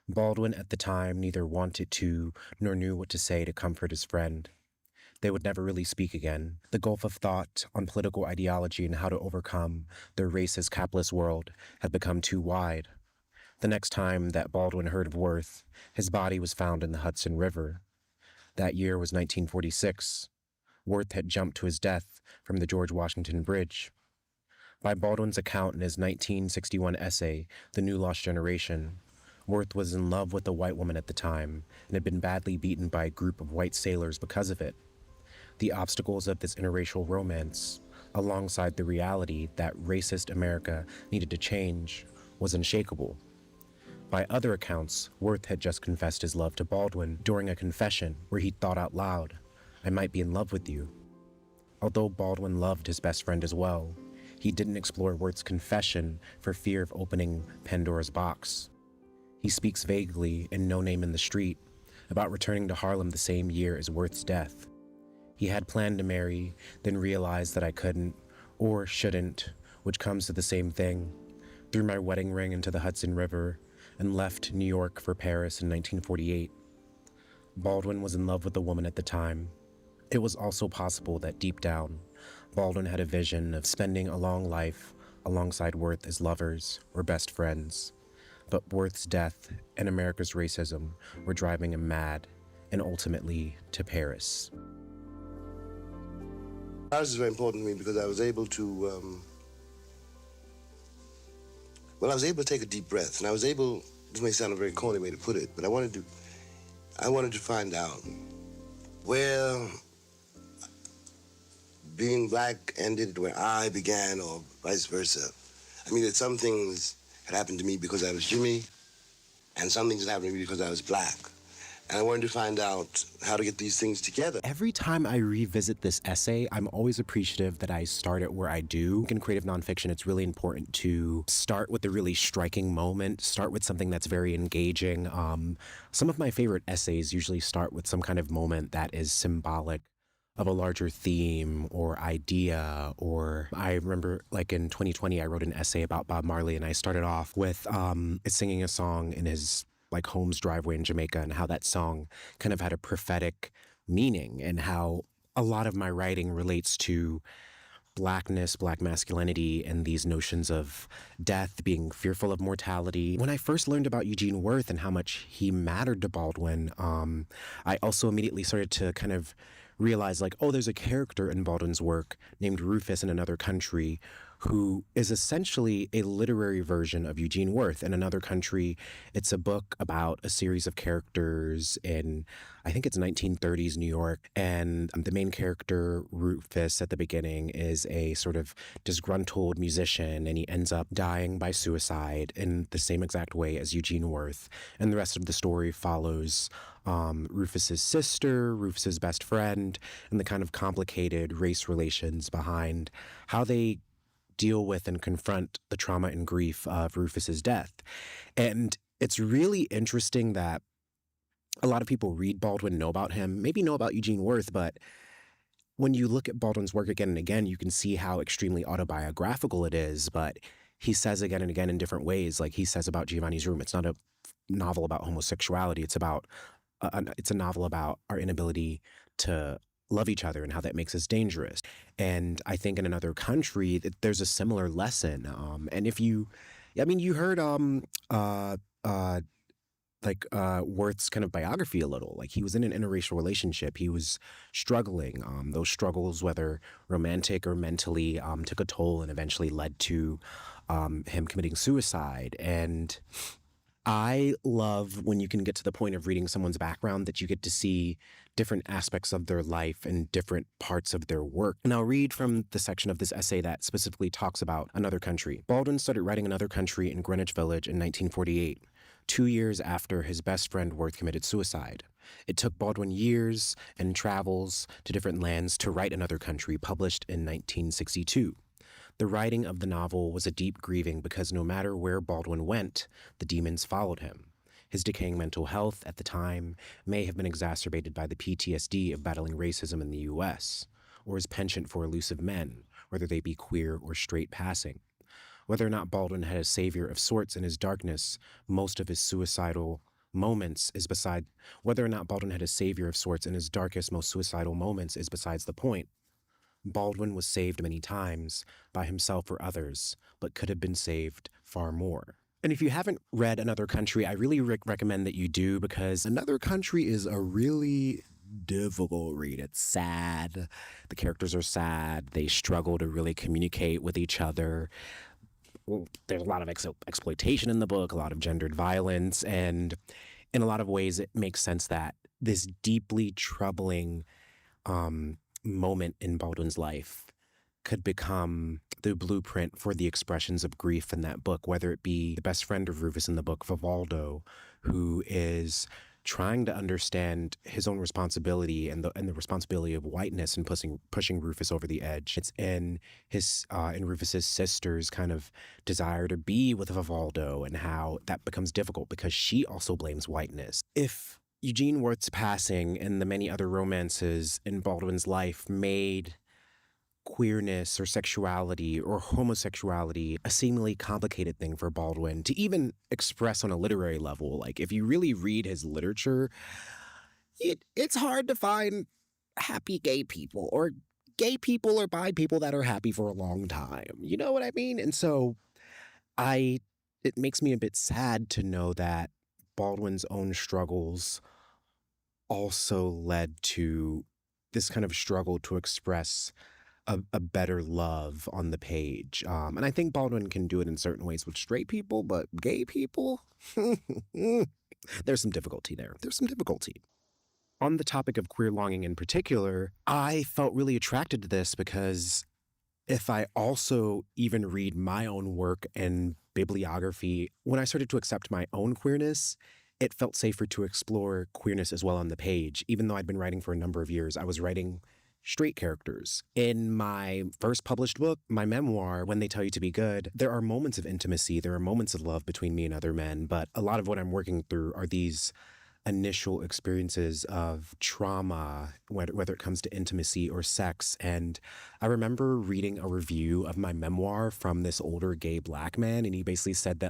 Baldwin at the time neither wanted to nor knew what to say to comfort his friend. They would never really speak again. The gulf of thought on political ideology and how to overcome their racist, capitalist world had become too wide. The next time that Baldwin heard of Worth, his body was found in the Hudson River. That year was 1946. Worth had jumped to his death from the George Washington Bridge. By Baldwin's account in his 1961 essay, The New Lost Generation, Worth was in love with a white woman at the time and had been badly beaten by a group of white sailors because of it. The obstacles of this interracial romance, alongside the reality that racist America needed to change, was unshakable. By other accounts, Worth had just confessed his love to Baldwin during a confession where he thought out loud, "I might be in love with you." Although Baldwin loved his best friend as well, he didn't explore Worth's confession for fear of opening Pandora's box. He speaks vaguely in No Name in the Street about returning to Harlem the same year as Worth's death. He had planned to marry, then realized that I couldn't, or shouldn't, which comes to the same thing, threw my wedding ring into the Hudson River, and left New York for Paris in 1948. Baldwin was in love with a woman at the time. It was also possible that deep down, Baldwin had a vision of spending a long life alongside Worth as lovers or best friends. But Worth's death and America's racism were driving him mad, and ultimately to Paris. Paris is very important to me because I was able to, I was able to take a deep breath, and I was able, this may sound a very corny way to put it, but I wanted to find out where being Black ended, where I began, or vice versa. I mean, that some things had happened to me because I was Jimmy, and some things had happened to me because I was Black. And I wanted to find out how to get these things together. Every time I revisit this essay, I'm always appreciative that I start it where I do. In creative nonfiction, it's really important to start with a really striking moment, start with something that's very engaging. Some of my favorite essays usually start with some kind of moment that is symbolic of a larger theme or idea. Or I remember, like in 2020, I wrote an essay about Bob Marley, and I started off with singing a song in his home's driveway in Jamaica, and how that song kind of had a prophetic meaning, and how a lot of my writing relates to Blackness, Black masculinity, and these notions of death, being fearful of mortality. When I first learned about Eugene Worth and how much he mattered to Baldwin, I also immediately started to kind of realize, like, oh, there's a character in Baldwin's work named Rufus in another country who is essentially a literary version of Eugene Worth. In Another Country, it's a book about a series of characters in, I think it's 1930s New York. And the main character, Rufus, at the beginning is a sort of disgruntled musician, and he ends up dying by suicide in the same exact way as Eugene Worth. And the rest of the story follows Rufus's sister, Rufus's best friend, and the kind of complicated race relations behind how they deal with and confront the trauma and grief of Rufus's death. And it's really interesting that a lot of people read Baldwin, know about him, maybe know about Eugene Worth, but when you look at Baldwin's work again and again, you can see how extremely autobiographical it is, but he says again and again in different ways, like he says about Giovanni's Room, it's not a novel about homosexuality, it's a novel about our inability to love each other and how that makes us dangerous. And I think in Another Country that there's a similar lesson. And if you, I mean, you heard Worth's kind of biography a little. Like, he was in an interracial relationship. He was struggling. Those struggles, whether romantic or mentally, took a toll and eventually led to him committing suicide. And I love when you can get to the point of reading someone's background that you get to see different aspects of their life and different parts of their work. And I'll read from the section of this essay that specifically talks about Another Country. Baldwin started writing Another Country in Greenwich Village in 1948, 2 years after his best friend Worth committed suicide. It took Baldwin years and travels to different lands to write Another Country, published in 1962. The writing of the novel was a deep grieving because no matter where Baldwin went, the demons followed him. His decaying mental health at the time may have been exacerbated by the PTSD of battling racism in the U.S., or his penchant for elusive men, whether they be queer or straight passing. Whether or not Baldwin had a savior of sorts in his darkness, most of his suicidal moments is beside whether or not Baldwin had a savior of sorts in his darkest, most suicidal moments is besides the point. Baldwin was saved many times by himself or others, but could have been saved far more. And if you haven't read Another Country, I really recommend that you do, because Another Country is a really difficult read. It's sad. The characters are sad. They struggle to really communicate with each other. There's a lot of exploitation in the book, a lot of gendered violence, and in a lot of ways it makes sense that this deeply troubling moment in Baldwin's life could become the blueprint for the expressions of grief in that book, whether it be the best friend of Rufus in the book, Vivaldo, who is trying to understand his own responsibility and the responsibility of whiteness and pushing Rufus over the edge. It's in Rufus's sister's kind of desire to be with Vivaldo and how that becomes difficult because she also blames whiteness. If Eugene Worth's passing and the many other romances in Baldwin's life made queerness or sexuality or homosexuality a seemingly complicated thing for Baldwin to even express on a literary level. Like, if you really read his literature, it's hard to find happy gay people or bi people that are happy for a long time. You know what I mean? And so it makes me a bit sad to know that Baldwin's own struggles also led to this kind of struggle to express a better love on the page. And I think Baldwin can do it in certain ways with straight people, but gay people, there's some difficulty there. There's some difficulty. On the topic of queer longing in particular, I felt really attracted to this because if I also even read my own work and bibliography, when I started to accept my own queerness, it felt safer to explore queerness as well on the page. Even though I'd been writing for a number of years, I was writing straight characters. In my first published book, my memoir, When They Tell You to Be Good, there are moments of intimacy, there are moments of love between me and other men, but a lot of what I'm working through are these initial experiences of trauma, whether it comes to intimacy or sex. And I remember reading a review of my memoir from this older gay Black man, and he basically said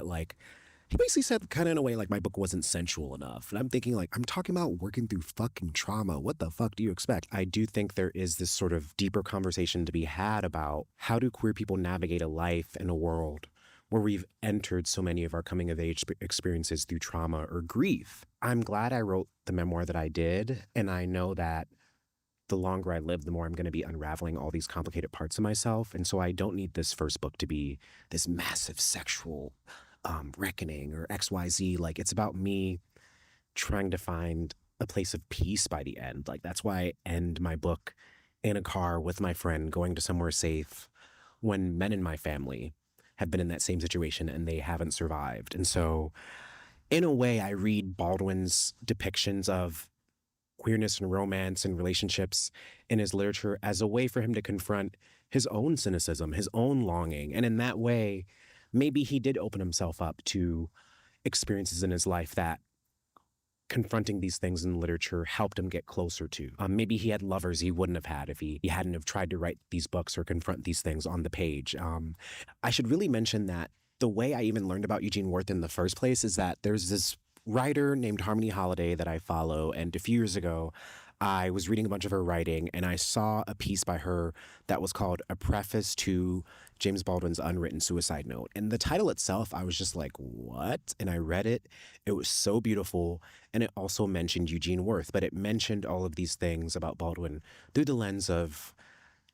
kind of in a way like my book wasn't sensual enough. And I'm thinking, like, I'm talking about working through fucking trauma. What the fuck do you expect? I do think there is this sort of deeper conversation to be had about how do queer people navigate a life in a world where we've entered so many of our coming of age experiences through trauma or grief. I'm glad I wrote the memoir that I did. And I know that the longer I live, the more I'm going to be unraveling all these complicated parts of myself. And so I don't need this first book to be this massive sexual reckoning or XYZ. Like, it's about me trying to find a place of peace by the end. Like, that's why I end my book in a car with my friend going to somewhere safe when men in my family have been in that same situation and they haven't survived. And so, in a way, I read Baldwin's depictions of queerness and romance and relationships in his literature as a way for him to confront his own cynicism, his own longing. And in that way, maybe he did open himself up to experiences in his life that confronting these things in literature helped him get closer to. Maybe he had lovers he wouldn't have had if he hadn't have tried to write these books or confront these things on the page. I should really mention that the way I even learned about Eugene Worth in the first place is that there's this writer named Harmony Holiday that I follow, and a few years ago, I was reading a bunch of her writing, and I saw a piece by her that was called A Preface to James Baldwin's Unwritten Suicide Note. And the title itself, I was just like, what? And I read it. It was so beautiful. And it also mentioned Eugene Worth, but it mentioned all of these things about Baldwin through the lens of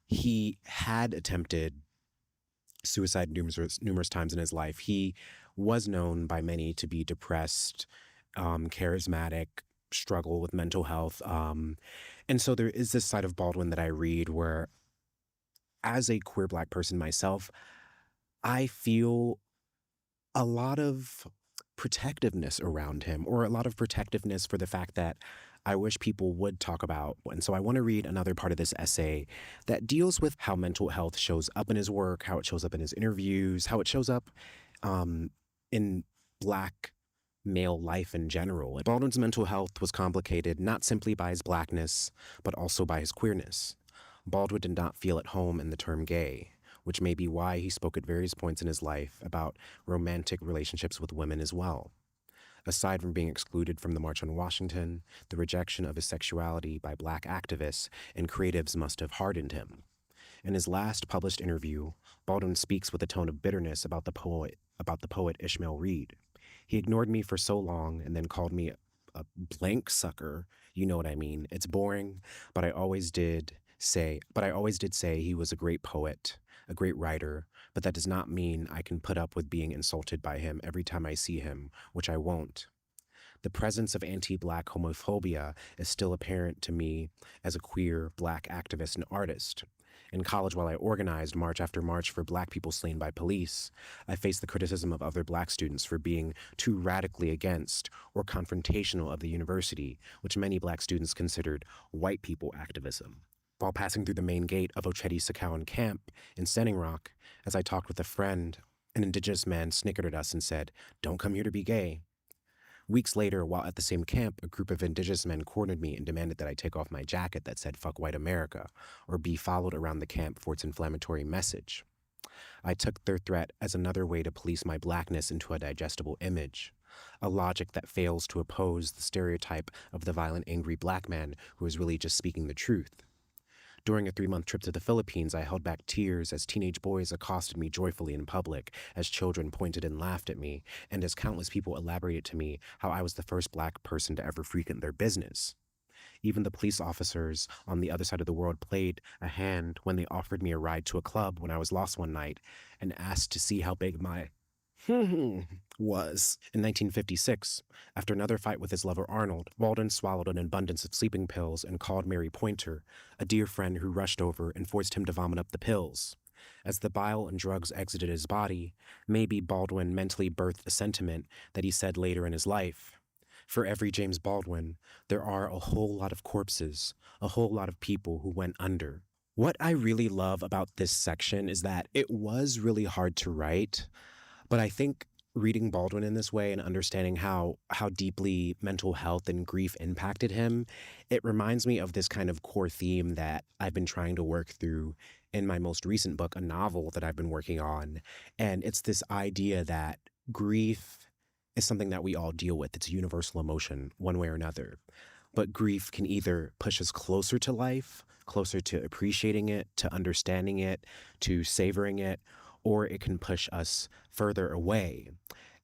he had attempted suicide numerous times in his life. He was known by many to be depressed, charismatic, struggle with mental health. And so there is this side of Baldwin that I read where, as a queer Black person myself, I feel a lot of protectiveness around him, or a lot of protectiveness for the fact that I wish people would talk about. And so I want to read another part of this essay that deals with how mental health shows up in his work, how it shows up in his interviews, how it shows up in Black male life in general. Baldwin's mental health was complicated not simply by his Blackness, but also by his queerness. Baldwin did not feel at home in the term gay, which may be why he spoke at various points in his life about romantic relationships with women as well. Aside from being excluded from the March on Washington, the rejection of his sexuality by Black activists and creatives must have hardened him. In his last published interview, Baldwin speaks with a tone of bitterness about the poet Ishmael Reed. He ignored me for so long and then called me a blank sucker. You know what I mean. It's boring, but I always did say he was a great poet, a great writer, but that does not mean I can put up with being insulted by him every time I see him, which I won't. The presence of anti-Black homophobia is still apparent to me as a queer Black activist and artist. In college, while I organized march after march for Black people slain by police, I faced the criticism of other Black students for being too radically against or confrontational of the university, which many Black students considered white people activism. While passing through the main gate of Ochedi-Sakowin Camp in Standing Rock, as I talked with a friend, an Indigenous man snickered at us and said, "Don't come here to be gay." Weeks later, while at the same camp, a group of Indigenous men cornered me and demanded that I take off my jacket that said "Fuck White America," or be followed around the camp for its inflammatory message. I took their threat as another way to police my Blackness into a digestible image, a logic that fails to oppose the stereotype of the violent, angry Black man who is really just speaking the truth. During a 3-month trip to the Philippines, I held back tears as teenage boys accosted me joyfully in public, as children pointed and laughed at me, and as countless people elaborated to me how I was the first Black person to ever frequent their business. Even the police officers on the other side of the world played a hand when they offered me a ride to a club when I was lost one night and asked to see how big my was. In 1956, after another fight with his lover Arnold, Baldwin swallowed an abundance of sleeping pills and called Mary Pointer, a dear friend who rushed over and forced him to vomit up the pills. As the bile and drugs exited his body, maybe Baldwin mentally birthed a sentiment that he said later in his life. For every James Baldwin, there are a whole lot of corpses, a whole lot of people who went under. What I really love about this section is that it was really hard to write, but I think reading Baldwin in this way and understanding how deeply mental health and grief impacted him, it reminds me of this kind of core theme that I've been trying to work through in my most recent book, a novel that I've been working on. And it's this idea that grief is something that we all deal with. It's a universal emotion, one way or another. But grief can either push us closer to life, closer to appreciating it, to understanding it, to savoring it, or it can push us further away.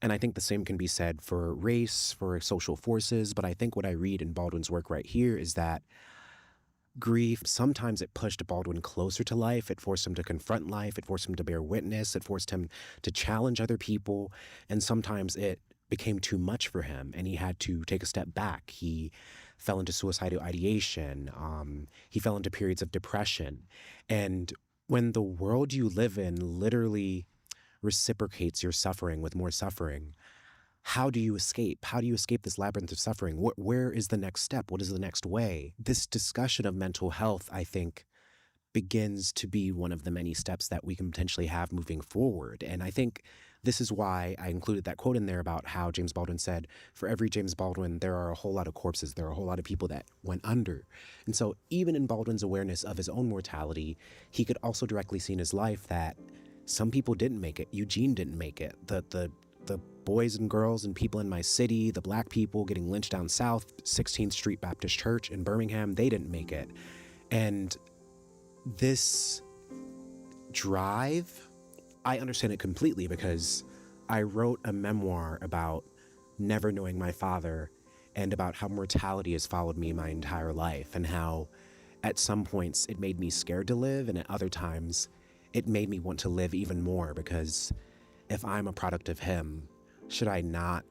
And I think the same can be said for race, for social forces, but I think what I read in Baldwin's work right here is that grief. Sometimes it pushed Baldwin closer to life. It forced him to confront life. It forced him to bear witness. It forced him to challenge other people. And sometimes it became too much for him and he had to take a step back. He fell into suicidal ideation. He fell into periods of depression. And when the world you live in literally reciprocates your suffering with more suffering, how do you escape? How do you escape this labyrinth of suffering? Where is the next step? What is the next way? This discussion of mental health, I think, begins to be one of the many steps that we can potentially have moving forward. And I think this is why I included that quote in there about how James Baldwin said, for every James Baldwin, there are a whole lot of corpses. There are a whole lot of people that went under. And so even in Baldwin's awareness of his own mortality, he could also directly see in his life that some people didn't make it. Eugene didn't make it. The boys and girls and people in my city, the black people getting lynched down south, 16th Street Baptist Church in Birmingham, they didn't make it. And this drive, I understand it completely because I wrote a memoir about never knowing my father and about how mortality has followed me my entire life and how at some points it made me scared to live and at other times it made me want to live even more because if I'm a product of him, should I not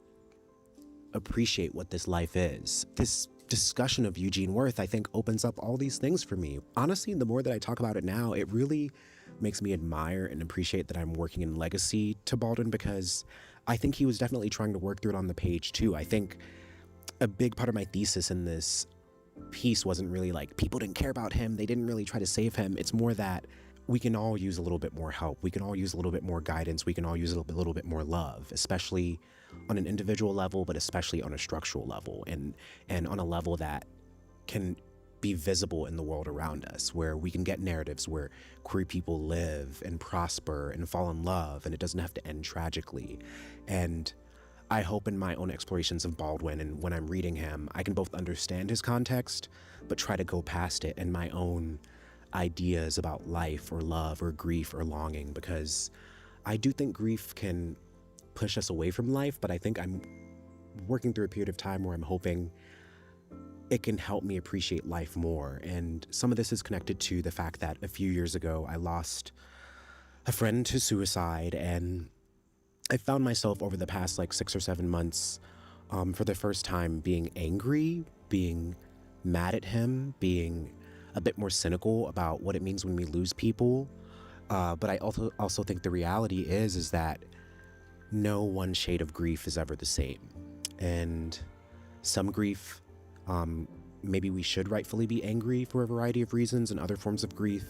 appreciate what this life is? This discussion of Eugene Worth, I think, opens up all these things for me. Honestly, the more that I talk about it now, it really makes me admire and appreciate that I'm working in legacy to Baldwin because I think he was definitely trying to work through it on the page too. I think a big part of my thesis in this piece wasn't really like people didn't care about him, they didn't really try to save him. It's more that we can all use a little bit more help. We can all use a little bit more guidance. We can all use a little bit more love, especially on an individual level, but especially on a structural level and on a level that can be visible in the world around us, where we can get narratives where queer people live and prosper and fall in love, and it doesn't have to end tragically. And I hope in my own explorations of Baldwin and when I'm reading him, I can both understand his context, but try to go past it in my own ideas about life or love or grief or longing, because I do think grief can push us away from life, but I think I'm working through a period of time where I'm hoping it can help me appreciate life more. And some of this is connected to the fact that a few years ago, I lost a friend to suicide, and I found myself over the past 6 or 7 months, for the first time, being angry, being mad at him, being a bit more cynical about what it means when we lose people. But I also think the reality is that no one shade of grief is ever the same. And some grief, maybe we should rightfully be angry for a variety of reasons, and other forms of grief,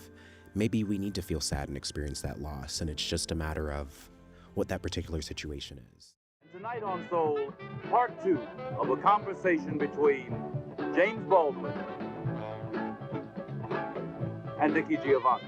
maybe we need to feel sad and experience that loss. And it's just a matter of what that particular situation is. Tonight on Soul, part 2 of a conversation between James Baldwin and Nikki Giovanni.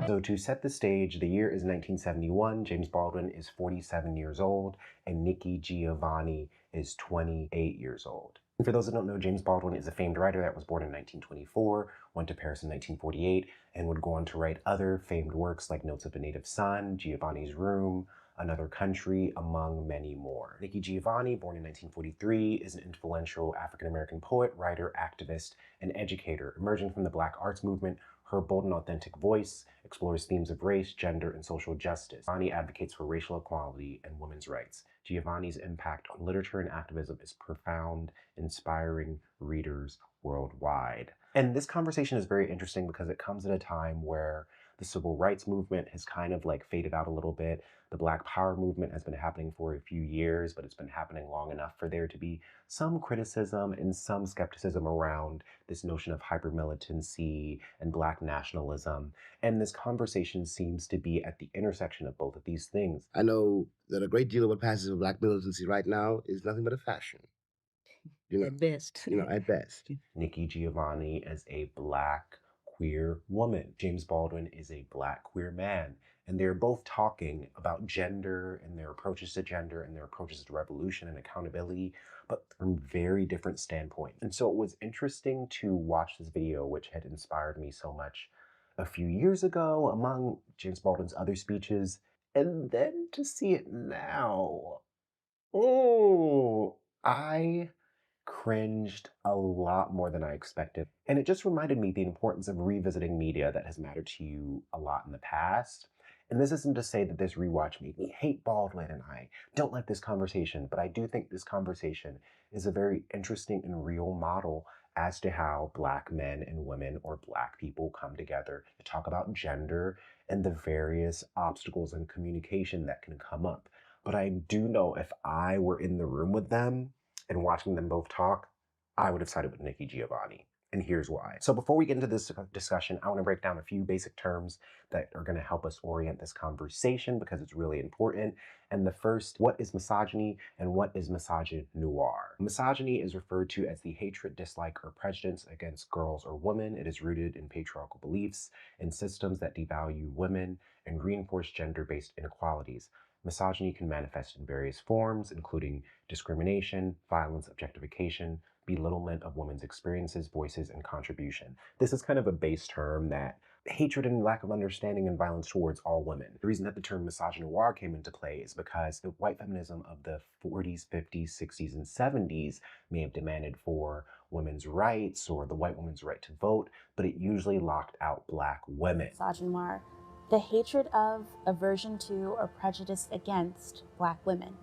So to set the stage, the year is 1971, James Baldwin is 47 years old, and Nikki Giovanni is 28 years old. And for those that don't know, James Baldwin is a famed writer that was born in 1924, went to Paris in 1948, and would go on to write other famed works like Notes of a Native Son, Giovanni's Room, Another Country, among many more. Nikki Giovanni, born in 1943, is an influential African-American poet, writer, activist, and educator. Emerging from the Black arts movement, her bold and authentic voice explores themes of race, gender, and social justice. Giovanni advocates for racial equality and women's rights. Giovanni's impact on literature and activism is profound, inspiring readers worldwide. And this conversation is very interesting because it comes at a time where the civil rights movement has kind of faded out a little bit. The Black Power movement has been happening for a few years, but it's been happening long enough for there to be some criticism and some skepticism around this notion of hypermilitancy and Black nationalism. And this conversation seems to be at the intersection of both of these things. I know that a great deal of what passes for Black militancy right now is nothing but a fashion. At best. At best. Nikki Giovanni is a Black queer woman. James Baldwin is a Black queer man. And they're both talking about gender and their approaches to gender and their approaches to revolution and accountability, but from very different standpoints. And so it was interesting to watch this video, which had inspired me so much a few years ago among James Baldwin's other speeches, and then to see it now. Oh, I cringed a lot more than I expected. And it just reminded me the importance of revisiting media that has mattered to you a lot in the past. And this isn't to say that this rewatch made me hate Baldwin and I don't like this conversation, but I do think this conversation is a very interesting and real model as to how Black men and women or Black people come together to talk about gender and the various obstacles in communication that can come up. But I do know if I were in the room with them and watching them both talk, I would have sided with Nikki Giovanni. And here's why. So before we get into this discussion, I want to break down a few basic terms that are going to help us orient this conversation because it's really important. And the first, what is misogyny and what is misogynoir? Misogyny is referred to as the hatred, dislike, or prejudice against girls or women. It is rooted in patriarchal beliefs and systems that devalue women and reinforce gender-based inequalities. Misogyny can manifest in various forms, including discrimination, violence, objectification, belittlement of women's experiences, voices, and contribution. This is kind of a base term that hatred and lack of understanding and violence towards all women. The reason that the term misogynoir came into play is because the white feminism of the 40s, 50s, 60s, and 70s may have demanded for women's rights or the white woman's right to vote, but it usually locked out Black women. Misogynoir, the hatred of, aversion to, or prejudice against Black women.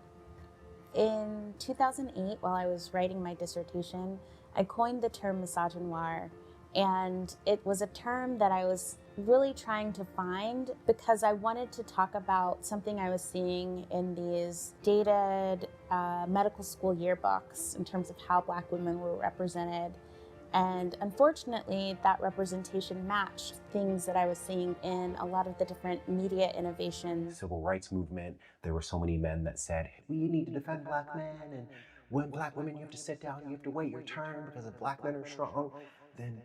In 2008, while I was writing my dissertation, I coined the term misogynoir, and it was a term that I was really trying to find because I wanted to talk about something I was seeing in these dated medical school yearbooks in terms of how Black women were represented. And unfortunately, that representation matched things that I was seeing in a lot of the different media innovations. Civil rights movement, there were so many men that said, we need to defend Black men, and when Black women, you have to sit down, you have to wait your turn, because if Black men are strong, then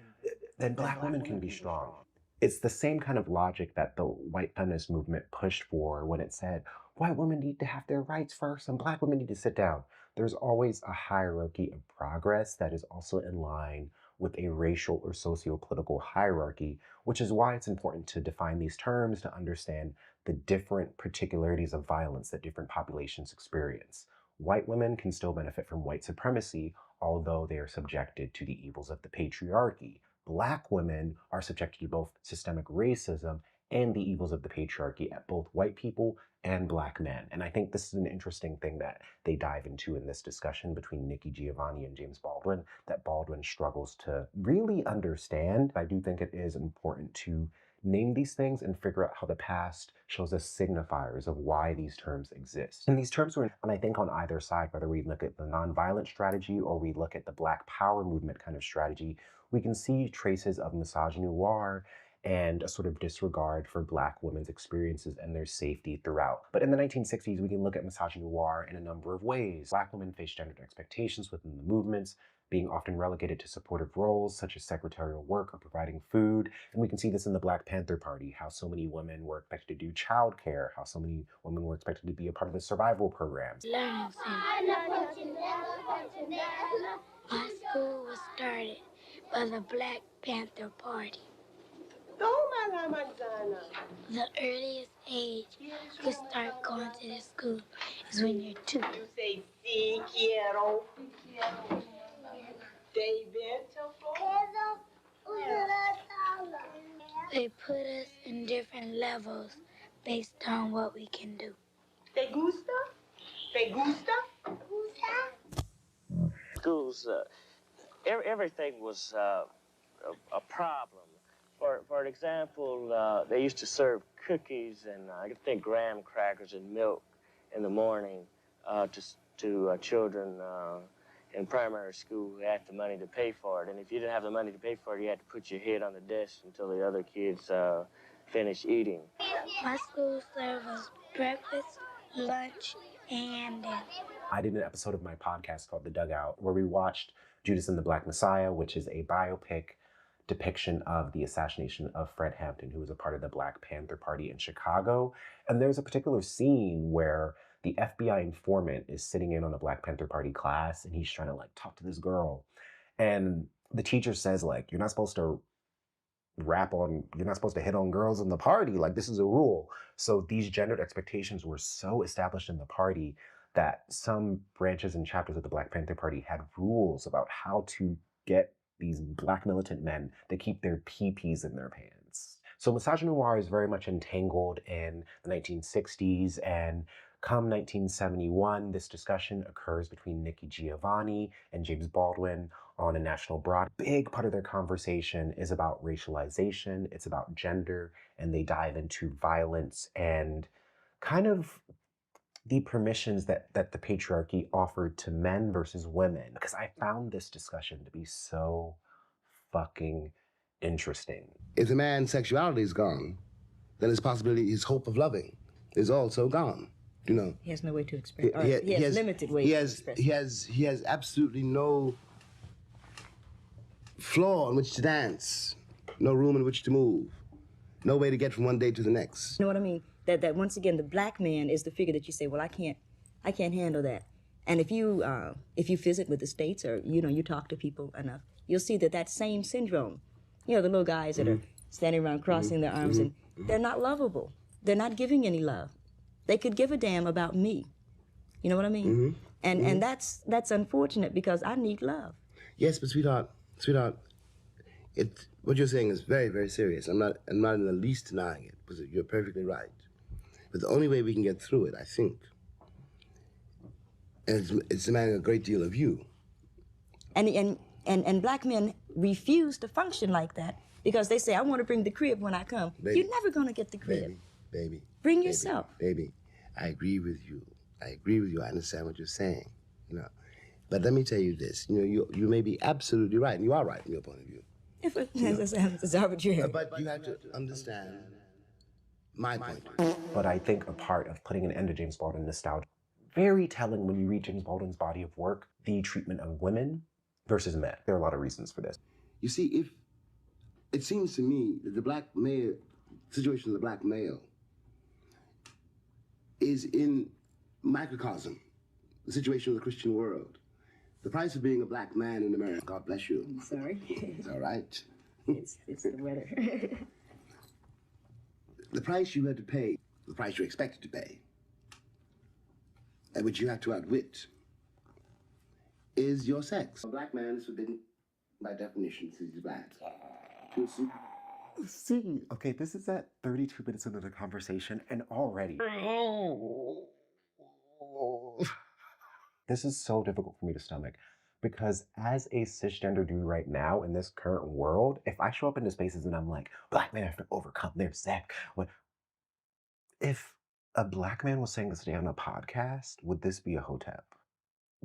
Black women can be strong. It's the same kind of logic that the white feminist movement pushed for when it said, white women need to have their rights first and Black women need to sit down. There's always a hierarchy of progress that is also in line with a racial or socio-political hierarchy, which is why it's important to define these terms to understand the different particularities of violence that different populations experience. White women can still benefit from white supremacy, although they are subjected to the evils of the patriarchy. Black women are subjected to both systemic racism and the evils of the patriarchy at both white people and Black men. And I think this is an interesting thing that they dive into in this discussion between Nikki Giovanni and James Baldwin, that Baldwin struggles to really understand. I do think it is important to name these things and figure out how the past shows us signifiers of why these terms exist. And these terms were, and I think on either side, whether we look at the nonviolent strategy or we look at the Black Power movement kind of strategy, we can see traces of misogynoir and a sort of disregard for Black women's experiences and their safety throughout. But in the 1960s, we can look at misogynoir in a number of ways. Black women faced gendered expectations within the movements, being often relegated to supportive roles such as secretarial work or providing food. And we can see this in the Black Panther Party, how so many women were expected to do childcare, how so many women were expected to be a part of the survival programs. Learning center. My school was started by the Black Panther Party. The earliest age you can start going to this school is when you're 2. You say, si quiero. They put us in different levels based on what we can do. ¿Te gusta? ¿Te gusta? Schools, everything was a problem. For example, they used to serve cookies and I think graham crackers and milk in the morning to children in primary school who had the money to pay for it. And if you didn't have the money to pay for it, you had to put your head on the desk until the other kids finished eating. My school served us breakfast, lunch, and dinner. I did an episode of my podcast called The Dugout where we watched Judas and the Black Messiah, which is a biopic depiction of the assassination of Fred Hampton, who was a part of the Black Panther Party in Chicago. And there's a particular scene where the FBI informant is sitting in on a Black Panther Party class and he's trying to talk to this girl. And the teacher says you're not supposed to you're not supposed to hit on girls in the party. This is a rule. So these gendered expectations were so established in the party that some branches and chapters of the Black Panther Party had rules about how to get these Black militant men to keep their PPs in their pants. So misogynoir is very much entangled in the 1960s, and come 1971, this discussion occurs between Nikki Giovanni and James Baldwin on a national broad. Big part of their conversation is about racialization, it's about gender, and they dive into violence and kind of the permissions that the patriarchy offered to men versus women. Because I found this discussion to be so fucking interesting. If the man's sexuality is gone, then his possibility, his hope of loving is also gone. You know, He has no way to express. He has limited ways to express. He has absolutely no floor on which to dance, no room in which to move, no way to get from one day to the next. You know what I mean? That once again, the black man is the figure that you say, well, I can't handle that. And if you visit with the states, or you talk to people enough, you'll see that same syndrome. The little guys that are standing around crossing their arms, and they're not lovable. They're not giving any love. They could give a damn about me. You know what I mean? And that's unfortunate, because I need love. Yes, but sweetheart, what you're saying is very, very serious. I'm not in the least denying it, because you're perfectly right. But the only way we can get through it, I think, it's demanding a great deal of you. And black men refuse to function like that, because they say, I want to bring the crib when I come. Baby, you're never going to get the crib. Baby. Bring yourself. Baby, I agree with you. I understand what you're saying, But let me tell you this, you may be absolutely right, and you are right from your point of view. It's arbitrary. But you have to understand my point. But I think a part of putting an end to James Baldwin nostalgia, very telling when you read James Baldwin's body of work, the treatment of women versus men. There are a lot of reasons for this. You see, if it seems to me that the black male, situation of the black male is in microcosm, the situation of the Christian world. The price of being a black man in America, God bless you. I'm sorry. It's all right. It's the weather. The price you had to pay, the price you're expected to pay, and which you have to outwit, is your sex. A black man is forbidden by definition since he's black. See, okay, this is at 32 minutes into the conversation, and already. This is so difficult for me to stomach, because as a cisgender dude right now in this current world, if I show up into spaces and I'm like, black men have to overcome their sex, if a black man was saying this today on a podcast, would this be a hotep?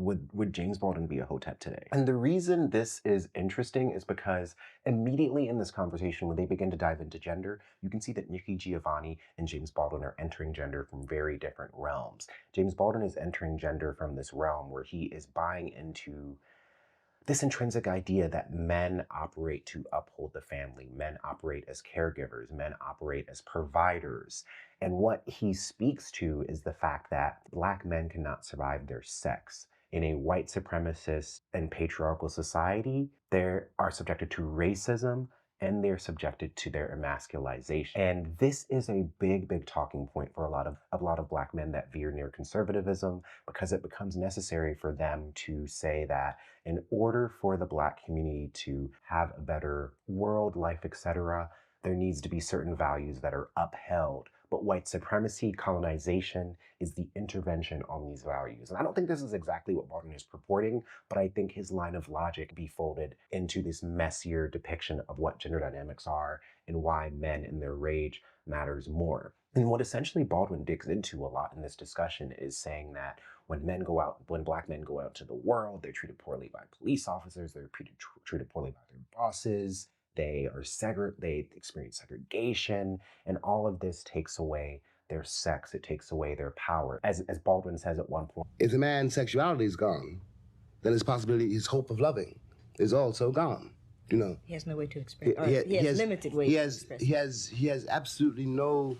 Would James Baldwin be a hotep today? And the reason this is interesting is because immediately in this conversation, when they begin to dive into gender, you can see that Nikki Giovanni and James Baldwin are entering gender from very different realms. James Baldwin is entering gender from this realm where he is buying into this intrinsic idea that men operate to uphold the family, men operate as caregivers, men operate as providers. And what he speaks to is the fact that black men cannot survive their sex. In a white supremacist and patriarchal society, they are subjected to racism and they're subjected to their emasculization. And this is a big, big talking point for a lot of black men that veer near conservatism, because it becomes necessary for them to say that in order for the black community to have a better world, life, etc., there needs to be certain values that are upheld. But white supremacy, colonization, is the intervention on these values. And I don't think this is exactly what Baldwin is purporting, but I think his line of logic be folded into this messier depiction of what gender dynamics are and why men and their rage matters more. And what essentially Baldwin digs into a lot in this discussion is saying that when black men go out to the world, they're treated poorly by police officers, they're treated poorly by their bosses, they experience segregation, and all of this takes away their sex, it takes away their power. As Baldwin says at one point, if the man's sexuality is gone, then his possibility, his hope of loving is also gone. He has no way to express. He has limited ways to express. He has absolutely no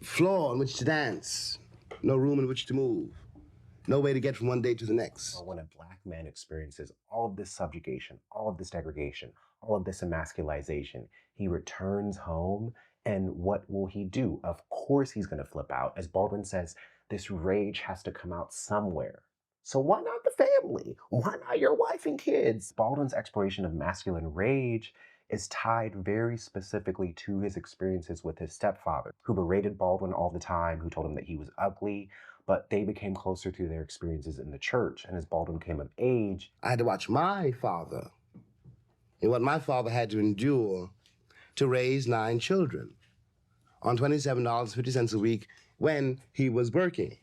floor on which to dance, no room in which to move, no way to get from one day to the next. When a black man experiences all of this subjugation, all of this degradation, all of this emasculization, he returns home, and what will he do? Of course he's going to flip out. As Baldwin says, this rage has to come out somewhere. So why not the family? Why not your wife and kids? Baldwin's exploration of masculine rage is tied very specifically to his experiences with his stepfather, who berated Baldwin all the time, who told him that he was ugly, but they became closer through their experiences in the church. And as Baldwin came of age, I had to watch my father and what my father had to endure to raise 9 children on $27.50 a week when he was working.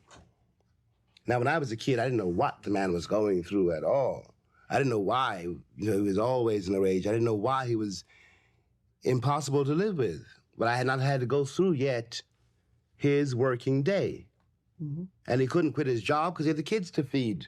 Now, when I was a kid, I didn't know what the man was going through at all. I didn't know why, he was always in a rage. I didn't know why he was impossible to live with. But I had not had to go through yet his working day. And he couldn't quit his job because he had the kids to feed.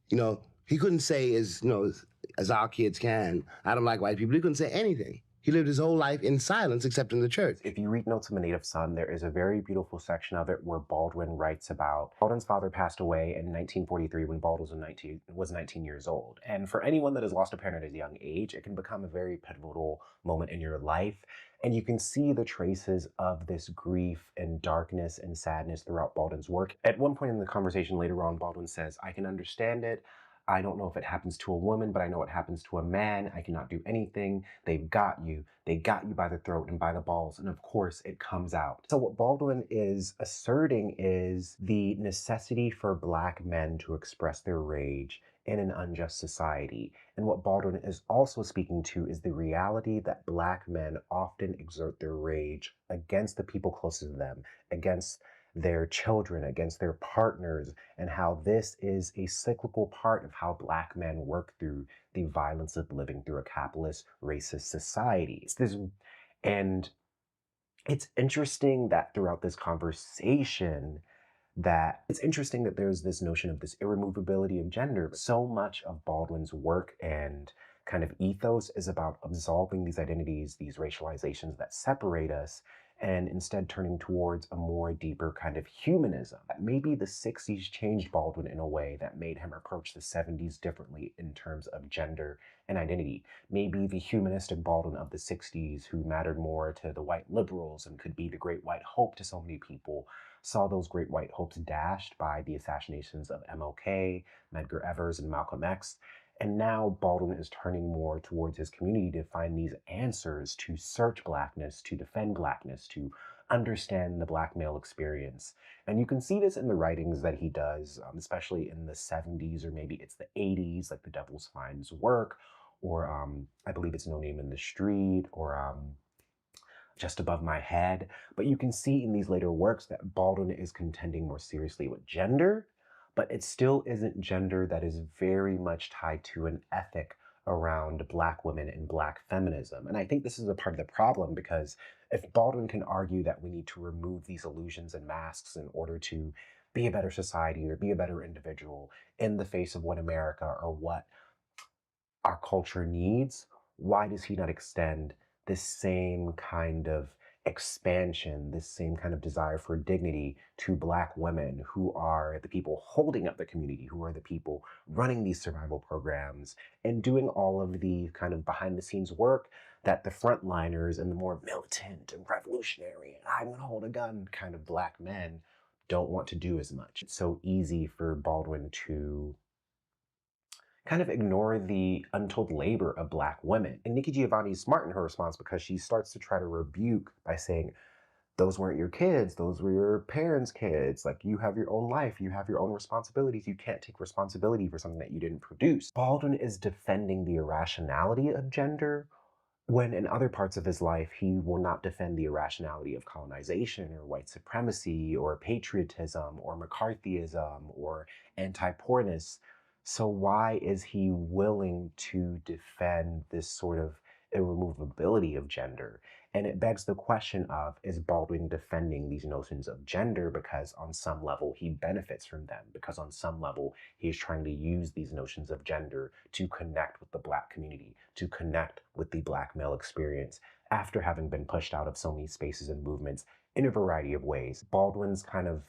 He couldn't say, as our kids can, I don't like white people. He couldn't say anything. He lived his whole life in silence, except in the church. If you read Notes of a Native Son, there is a very beautiful section of it where Baldwin writes about Baldwin's father passed away in 1943 when Baldwin was 19 years old. And for anyone that has lost a parent at a young age, it can become a very pivotal moment in your life. And you can see the traces of this grief and darkness and sadness throughout Baldwin's work. At one point in the conversation later on, Baldwin says, "I can understand it. I don't know if it happens to a woman, but I know it happens to a man. I cannot do anything. They've got you. They got you by the throat and by the balls." And of course, it comes out. So what Baldwin is asserting is the necessity for Black men to express their rage in an unjust society. And what Baldwin is also speaking to is the reality that Black men often exert their rage against the people closest to them, against their children, against their partners, and how this is a cyclical part of how Black men work through the violence of living through a capitalist, racist society. And it's interesting that throughout this conversation, there's this notion of this irremovability of gender. So much of Baldwin's work and kind of ethos is about absolving these identities, these racializations that separate us, and instead turning towards a more deeper kind of humanism. Maybe the 60s changed Baldwin in a way that made him approach the 70s differently in terms of gender and identity. Maybe the humanistic Baldwin of the 60s, who mattered more to the white liberals and could be the great white hope to so many people, saw those great white hopes dashed by the assassinations of MLK, Medgar Evers, and Malcolm X. And now Baldwin is turning more towards his community to find these answers, to search Blackness, to defend Blackness, to understand the Black male experience. And you can see this in the writings that he does, especially in the 70s, or maybe it's the 80s, like The Devil's Fines Work, or I believe it's No Name in the Street, or Just Above My Head. But you can see in these later works that Baldwin is contending more seriously with gender, but it still isn't gender that is very much tied to an ethic around Black women and Black feminism. And I think this is a part of the problem, because if Baldwin can argue that we need to remove these illusions and masks in order to be a better society or be a better individual in the face of what America or what our culture needs, why does he not extend this same kind of expansion, this same kind of desire for dignity to Black women who are the people holding up the community, who are the people running these survival programs and doing all of the kind of behind the scenes work that the frontliners and the more militant and revolutionary, and I'm gonna hold a gun kind of Black men don't want to do as much. It's so easy for Baldwin to kind of ignore the untold labor of Black women. And Nikki Giovanni is smart in her response, because she starts to try to rebuke by saying, those weren't your kids, those were your parents' kids. Like, you have your own life, you have your own responsibilities, you can't take responsibility for something that you didn't produce. Baldwin is defending the irrationality of gender, when in other parts of his life, he will not defend the irrationality of colonization or white supremacy or patriotism or McCarthyism or anti-poorness. So why is he willing to defend this sort of irremovability of gender? And it begs the question of, is Baldwin defending these notions of gender because on some level he benefits from them? Because on some level he's trying to use these notions of gender to connect with the Black community, to connect with the Black male experience after having been pushed out of so many spaces and movements in a variety of ways. Baldwin's kind of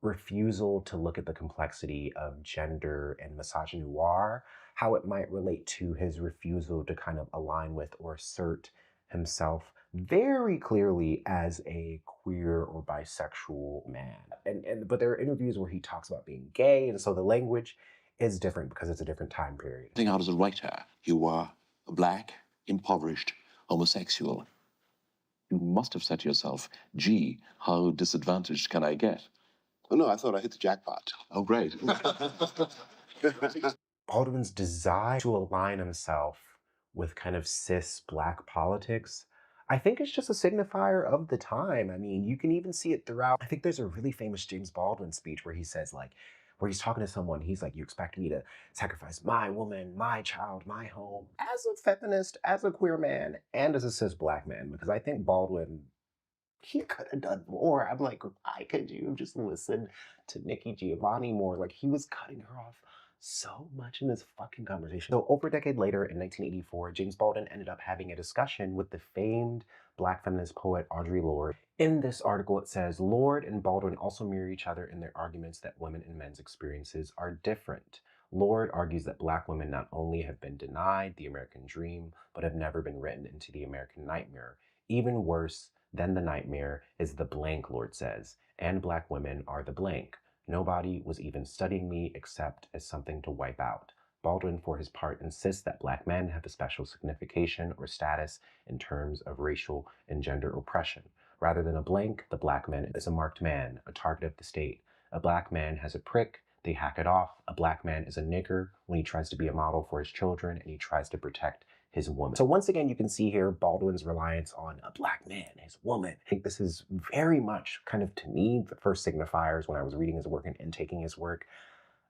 refusal to look at the complexity of gender and misogynoir, how it might relate to his refusal to kind of align with or assert himself very clearly as a queer or bisexual man. But there are interviews where he talks about being gay, and so the language is different because it's a different time period. Starting out as a writer, you were a black, impoverished homosexual. You must have said to yourself, gee, how disadvantaged can I get? Oh, no, I thought I hit the jackpot. Oh, great. Baldwin's desire to align himself with kind of cis black politics, I think it's just a signifier of the time. I mean, you can even see it throughout. I think there's a really famous James Baldwin speech where he says, like, where he's talking to someone, he's like, you expect me to sacrifice my woman, my child, my home, as a feminist, as a queer man, and as a cis black man, because I think Baldwin, he could have done more. I'm like, why could you just listen to Nikki Giovanni more? Like, he was cutting her off so much in this fucking conversation. So over a decade later, in 1984, James Baldwin ended up having a discussion with the famed black feminist poet Audre Lorde. In this article, it says, Lorde and Baldwin also mirror each other in their arguments that women and men's experiences are different. Lorde argues that black women not only have been denied the American dream, but have never been written into the American nightmare. Even worse than the nightmare is the blank, Lorde says, and black women are the blank. Nobody was even studying me except as something to wipe out. Baldwin, for his part, insists that black men have a special signification or status in terms of racial and gender oppression. Rather than a blank, the black man is a marked man, a target of the state. A black man has a prick, they hack it off. A black man is a nigger when he tries to be a model for his children and he tries to protect his woman. So once again, you can see here Baldwin's reliance on a black man, his woman. I think this is very much kind of, to me, the first signifiers when I was reading his work and taking his work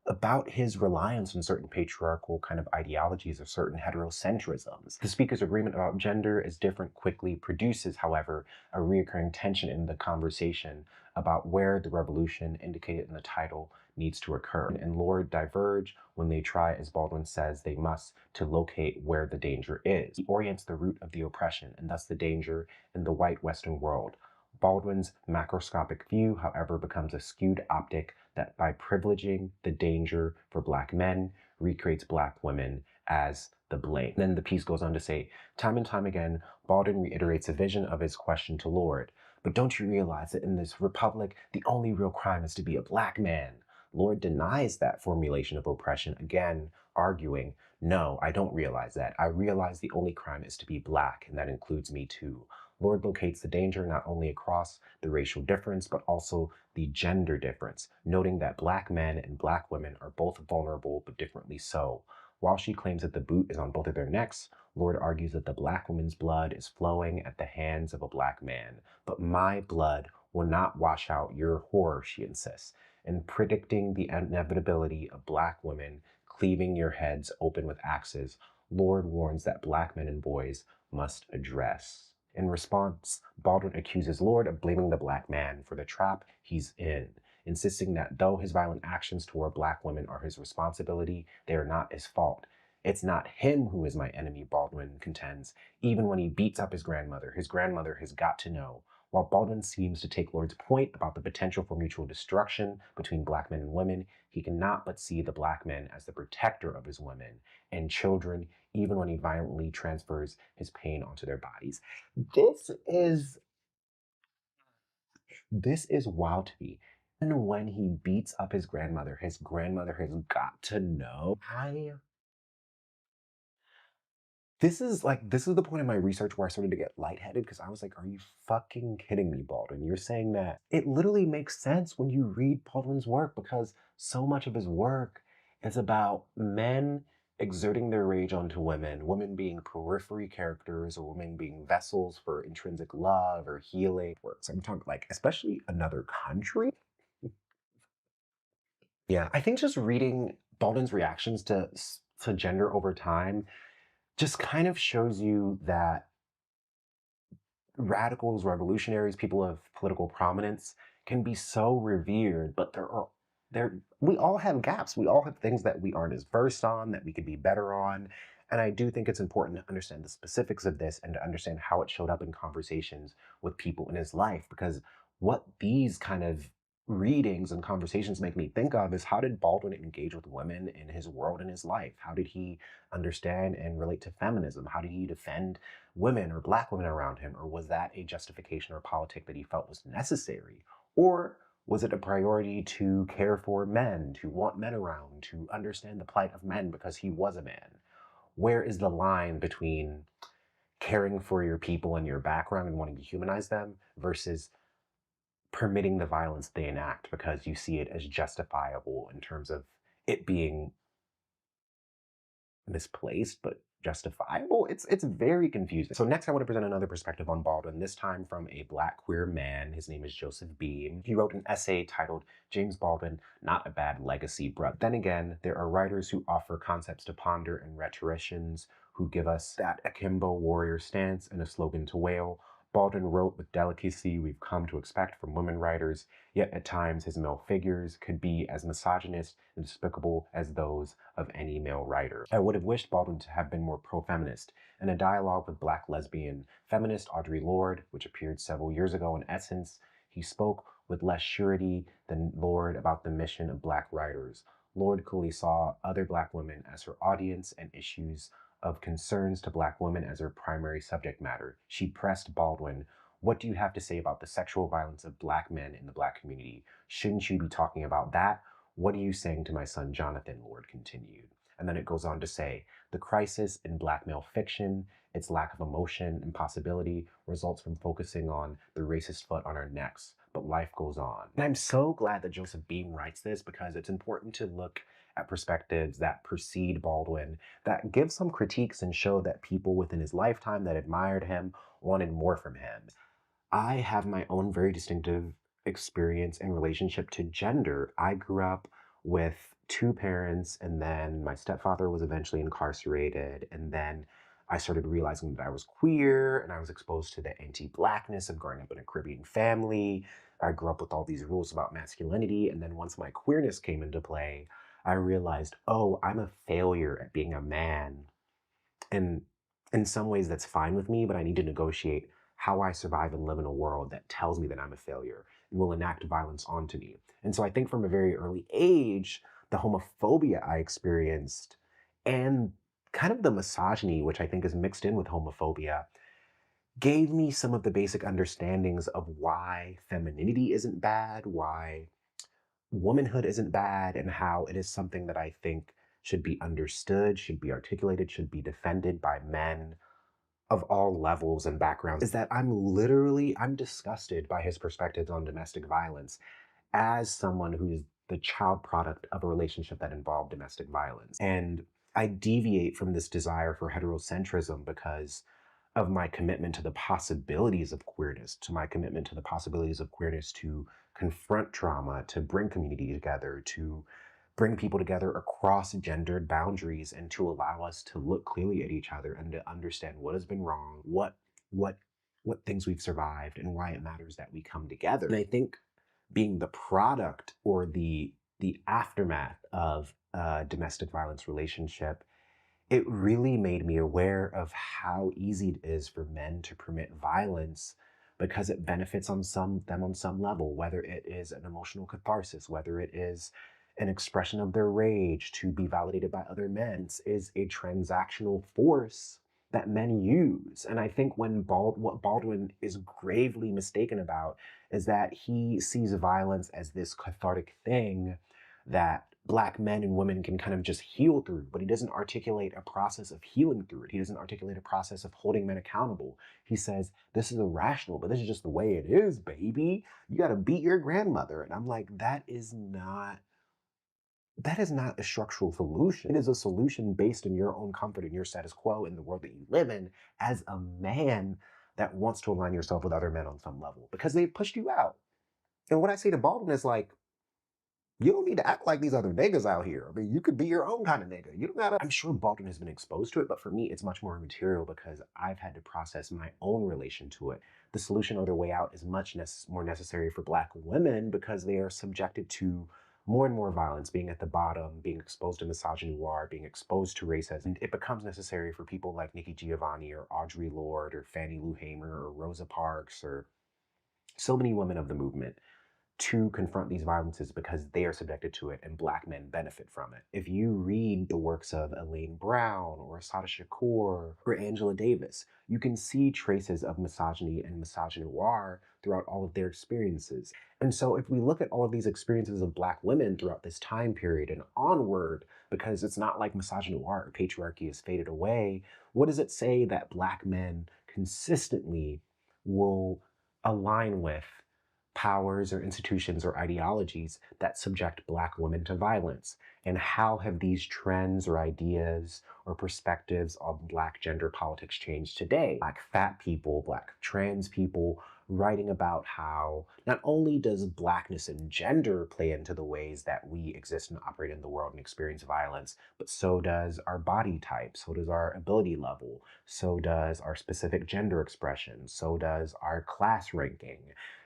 about his reliance on certain patriarchal kind of ideologies or certain heterocentrisms. The speaker's agreement about gender is different quickly produces, however, a reoccurring tension in the conversation about where the revolution indicated in the title needs to occur. And Lorde diverge when they try, as Baldwin says, they must, to locate where the danger is. He orients the root of the oppression and thus the danger in the white Western world. Baldwin's macroscopic view, however, becomes a skewed optic that by privileging the danger for black men, recreates black women as the blame. Then the piece goes on to say, time and time again, Baldwin reiterates a vision of his question to Lorde. But don't you realize that in this republic, the only real crime is to be a black man? Lorde denies that formulation of oppression, again, arguing, no, I don't realize that. I realize the only crime is to be black, and that includes me too. Lorde locates the danger not only across the racial difference, but also the gender difference, noting that black men and black women are both vulnerable, but differently so. While she claims that the boot is on both of their necks, Lorde argues that the black woman's blood is flowing at the hands of a black man. But my blood will not wash out your horror, she insists, in predicting the inevitability of black women cleaving your heads open with axes. Lorde warns that black men and boys must address. In response, Baldwin accuses Lorde of blaming the black man for the trap he's in, insisting that though his violent actions toward black women are his responsibility, they are not his fault. It's not him who is my enemy, Baldwin contends. Even when he beats up his grandmother has got to know. While Baldwin seems to take Lorde's point about the potential for mutual destruction between black men and women, he cannot but see the black man as the protector of his women and children, even when he violently transfers his pain onto their bodies. This is wild to me. And when he beats up his grandmother has got to know. This is the point in my research where I started to get lightheaded because I was like, are you fucking kidding me, Baldwin? You're saying that. It literally makes sense when you read Baldwin's work because so much of his work is about men exerting their rage onto women, women being periphery characters or women being vessels for intrinsic love or healing. So I'm talking like, especially another country. Yeah, I think just reading Baldwin's reactions to gender over time just kind of shows you that radicals, revolutionaries, people of political prominence can be so revered, but we all have gaps. We all have things that we aren't as versed on, that we could be better on. And I do think it's important to understand the specifics of this and to understand how it showed up in conversations with people in his life, because what these kind of readings and conversations make me think of is, how did Baldwin engage with women in his world and his life? How did he understand and relate to feminism? How did he defend women or Black women around him? Or was that a justification or politic that he felt was necessary? Or was it a priority to care for men, to want men around, to understand the plight of men because he was a man? Where is the line between caring for your people and your background and wanting to humanize them versus permitting the violence they enact because you see it as justifiable in terms of it being misplaced but justifiable? It's very confusing. So next I want to present another perspective on Baldwin, this time from a Black queer man. His name is Joseph Beam. He wrote an essay titled James Baldwin, Not a Bad Legacy, Bruh. Then again, there are writers who offer concepts to ponder and rhetoricians who give us that akimbo warrior stance and a slogan to wail. Baldwin wrote with delicacy we've come to expect from women writers, yet at times his male figures could be as misogynist and despicable as those of any male writer. I would have wished Baldwin to have been more pro-feminist. In a dialogue with Black lesbian feminist Audre Lorde, which appeared several years ago in Essence, he spoke with less surety than Lorde about the mission of Black writers. Lorde clearly saw other Black women as her audience and issues of concerns to Black women as her primary subject matter. She pressed Baldwin, what do you have to say about the sexual violence of Black men in the Black community? Shouldn't you be talking about that? What are you saying to my son Jonathan? Lorde continued. And then it goes on to say, the crisis in Black male fiction, its lack of emotion and possibility, results from focusing on the racist foot on our necks. But life goes on. And I'm so glad that Joseph Beam writes this, because it's important to look at perspectives that precede Baldwin, that give some critiques and show that people within his lifetime that admired him wanted more from him. I have my own very distinctive experience and relationship to gender. I grew up with two parents, and then my stepfather was eventually incarcerated, and then I started realizing that I was queer, and I was exposed to the anti-Blackness of growing up in a Caribbean family. I grew up with all these rules about masculinity, and then once my queerness came into play, I realized, oh, I'm a failure at being a man. And in some ways that's fine with me, but I need to negotiate how I survive and live in a world that tells me that I'm a failure and will enact violence onto me. And so I think from a very early age, the homophobia I experienced and kind of the misogyny, which I think is mixed in with homophobia, gave me some of the basic understandings of why femininity isn't bad, why womanhood isn't bad, and how it is something that I think should be understood, should be articulated, should be defended by men of all levels and backgrounds. Is that I'm disgusted by his perspectives on domestic violence as someone who's the child product of a relationship that involved domestic violence. And I deviate from this desire for heterocentrism because of my commitment to the possibilities of queerness, to my commitment to the possibilities of queerness to confront trauma, to bring community together, to bring people together across gendered boundaries, and to allow us to look clearly at each other and to understand what has been wrong, what things we've survived, and why it matters that we come together. And I think being the product or the aftermath of a domestic violence relationship, it really made me aware of how easy it is for men to permit violence because it benefits them on some level, whether it is an emotional catharsis, whether it is an expression of their rage to be validated by other men. Is a transactional force that men use. And I think what Baldwin is gravely mistaken about is that he sees violence as this cathartic thing that Black men and women can kind of just heal through, but he doesn't articulate a process of healing through it. He doesn't articulate a process of holding men accountable. He says, this is irrational, but this is just the way it is, baby. You gotta beat your grandmother. And I'm like, that is not a structural solution. It is a solution based in your own comfort and your status quo in the world that you live in as a man that wants to align yourself with other men on some level because they've pushed you out. And what I say to Baldwin is like, you don't need to act like these other niggas out here. I mean, you could be your own kind of nigga. You don't gotta. I'm sure Baldwin has been exposed to it, but for me, it's much more material because I've had to process my own relation to it. The solution or the way out is much more necessary for Black women because they are subjected to more and more violence, being at the bottom, being exposed to misogynoir, being exposed to racism. And it becomes necessary for people like Nikki Giovanni or Audre Lorde or Fannie Lou Hamer or Rosa Parks or so many women of the movement to confront these violences because they are subjected to it and Black men benefit from it. If you read the works of Elaine Brown or Assata Shakur or Angela Davis, you can see traces of misogyny and misogynoir throughout all of their experiences. And so if we look at all of these experiences of Black women throughout this time period and onward, because it's not like misogynoir or patriarchy has faded away, what does it say that Black men consistently will align with powers or institutions or ideologies that subject Black women to violence? And how have these trends or ideas or perspectives of Black gender politics changed today? Black fat people, Black trans people, writing about how not only does Blackness and gender play into the ways that we exist and operate in the world and experience violence, but so does our body type, so does our ability level, so does our specific gender expression, so does our class ranking.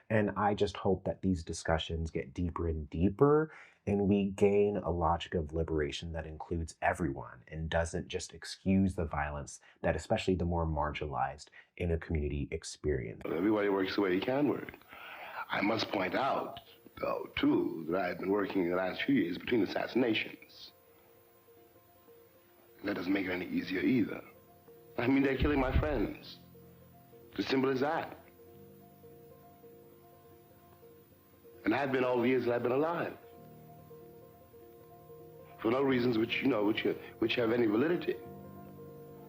And I just hope that these discussions get deeper and deeper and we gain a logic of liberation that includes everyone and doesn't just excuse the violence that especially the more marginalized in a community experience. Everybody works the way he can work. I must point out, though, too, that I've been working the last few years between assassinations. That doesn't make it any easier either. I mean, they're killing my friends. It's as simple as that. And I've been all the years that I've been alive. For no reasons which have any validity.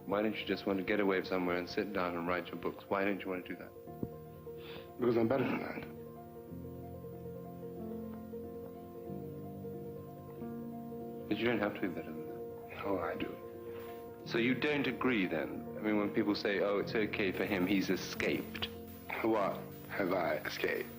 Why don't you just want to get away somewhere and sit down and write your books? Why don't you want to do that? Because I'm better than that. But you don't have to be better than that. Oh, I do. So you don't agree then? I mean, when people say, oh, it's okay for him, he's escaped. What have I escaped?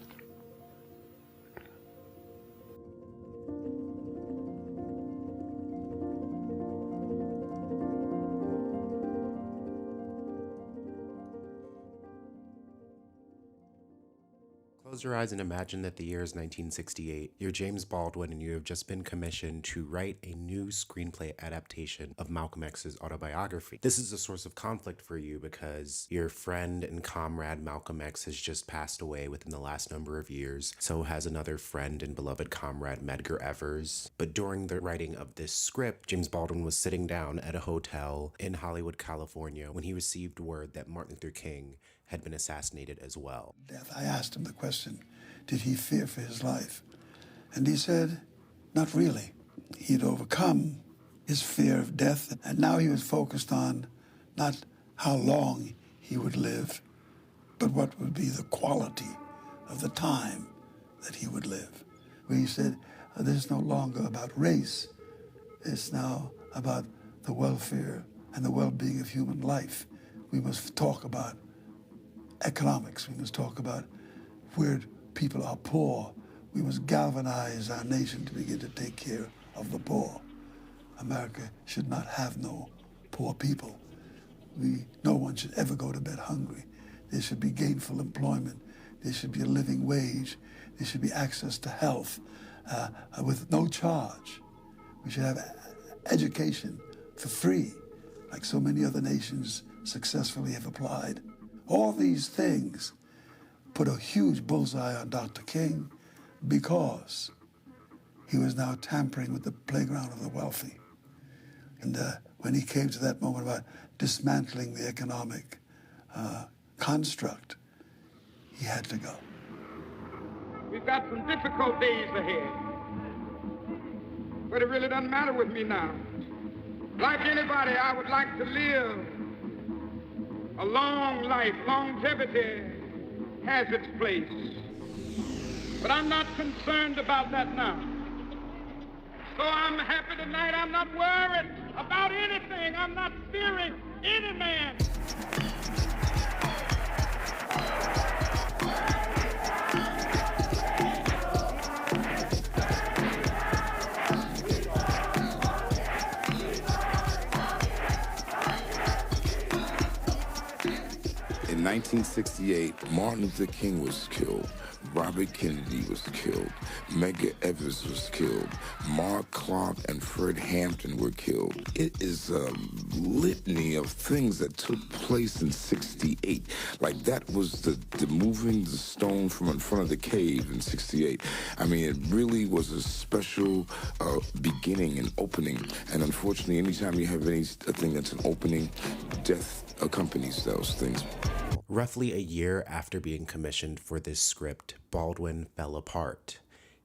Close your eyes and imagine that the year is 1968. You're James Baldwin and you have just been commissioned to write a new screenplay adaptation of Malcolm X's autobiography. This is a source of conflict for you because your friend and comrade Malcolm X has just passed away within the last number of years. So has another friend and beloved comrade Medgar Evers. But during the writing of this script, James Baldwin was sitting down at a hotel in Hollywood, California when he received word that Martin Luther King had been assassinated as well. I asked him the question, did he fear for his life? And he said, not really. He had overcome his fear of death, and now he was focused on not how long he would live, but what would be the quality of the time that he would live. Where he said, this is no longer about race, it's now about the welfare and the well-being of human life. We must talk about economics. We must talk about where people are poor. We must galvanize our nation to begin to take care of the poor. America should not have no poor people. No one should ever go to bed hungry. There should be gainful employment. There should be a living wage. There should be access to health with no charge. We should have education for free, like so many other nations successfully have applied. All these things put a huge bullseye on Dr. King because he was now tampering with the playground of the wealthy. And when he came to that moment about dismantling the economic construct, he had to go. We've got some difficult days ahead, but it really doesn't matter with me now. Like anybody, I would like to live a long life. Longevity has its place. But I'm not concerned about that now. So I'm happy tonight. I'm not worried about anything. I'm not fearing any man. In 1968, Martin Luther King was killed Robert Kennedy was killed. Medgar Evers was killed. Mark Clark and Fred Hampton were killed. It is a litany of things that took place in 68. Like that was the moving the stone from in front of the cave in 68. I mean, it really was a special beginning and opening. And unfortunately, anytime you have anything that's an opening, death accompanies those things. Roughly a year after being commissioned for this script, Baldwin fell apart.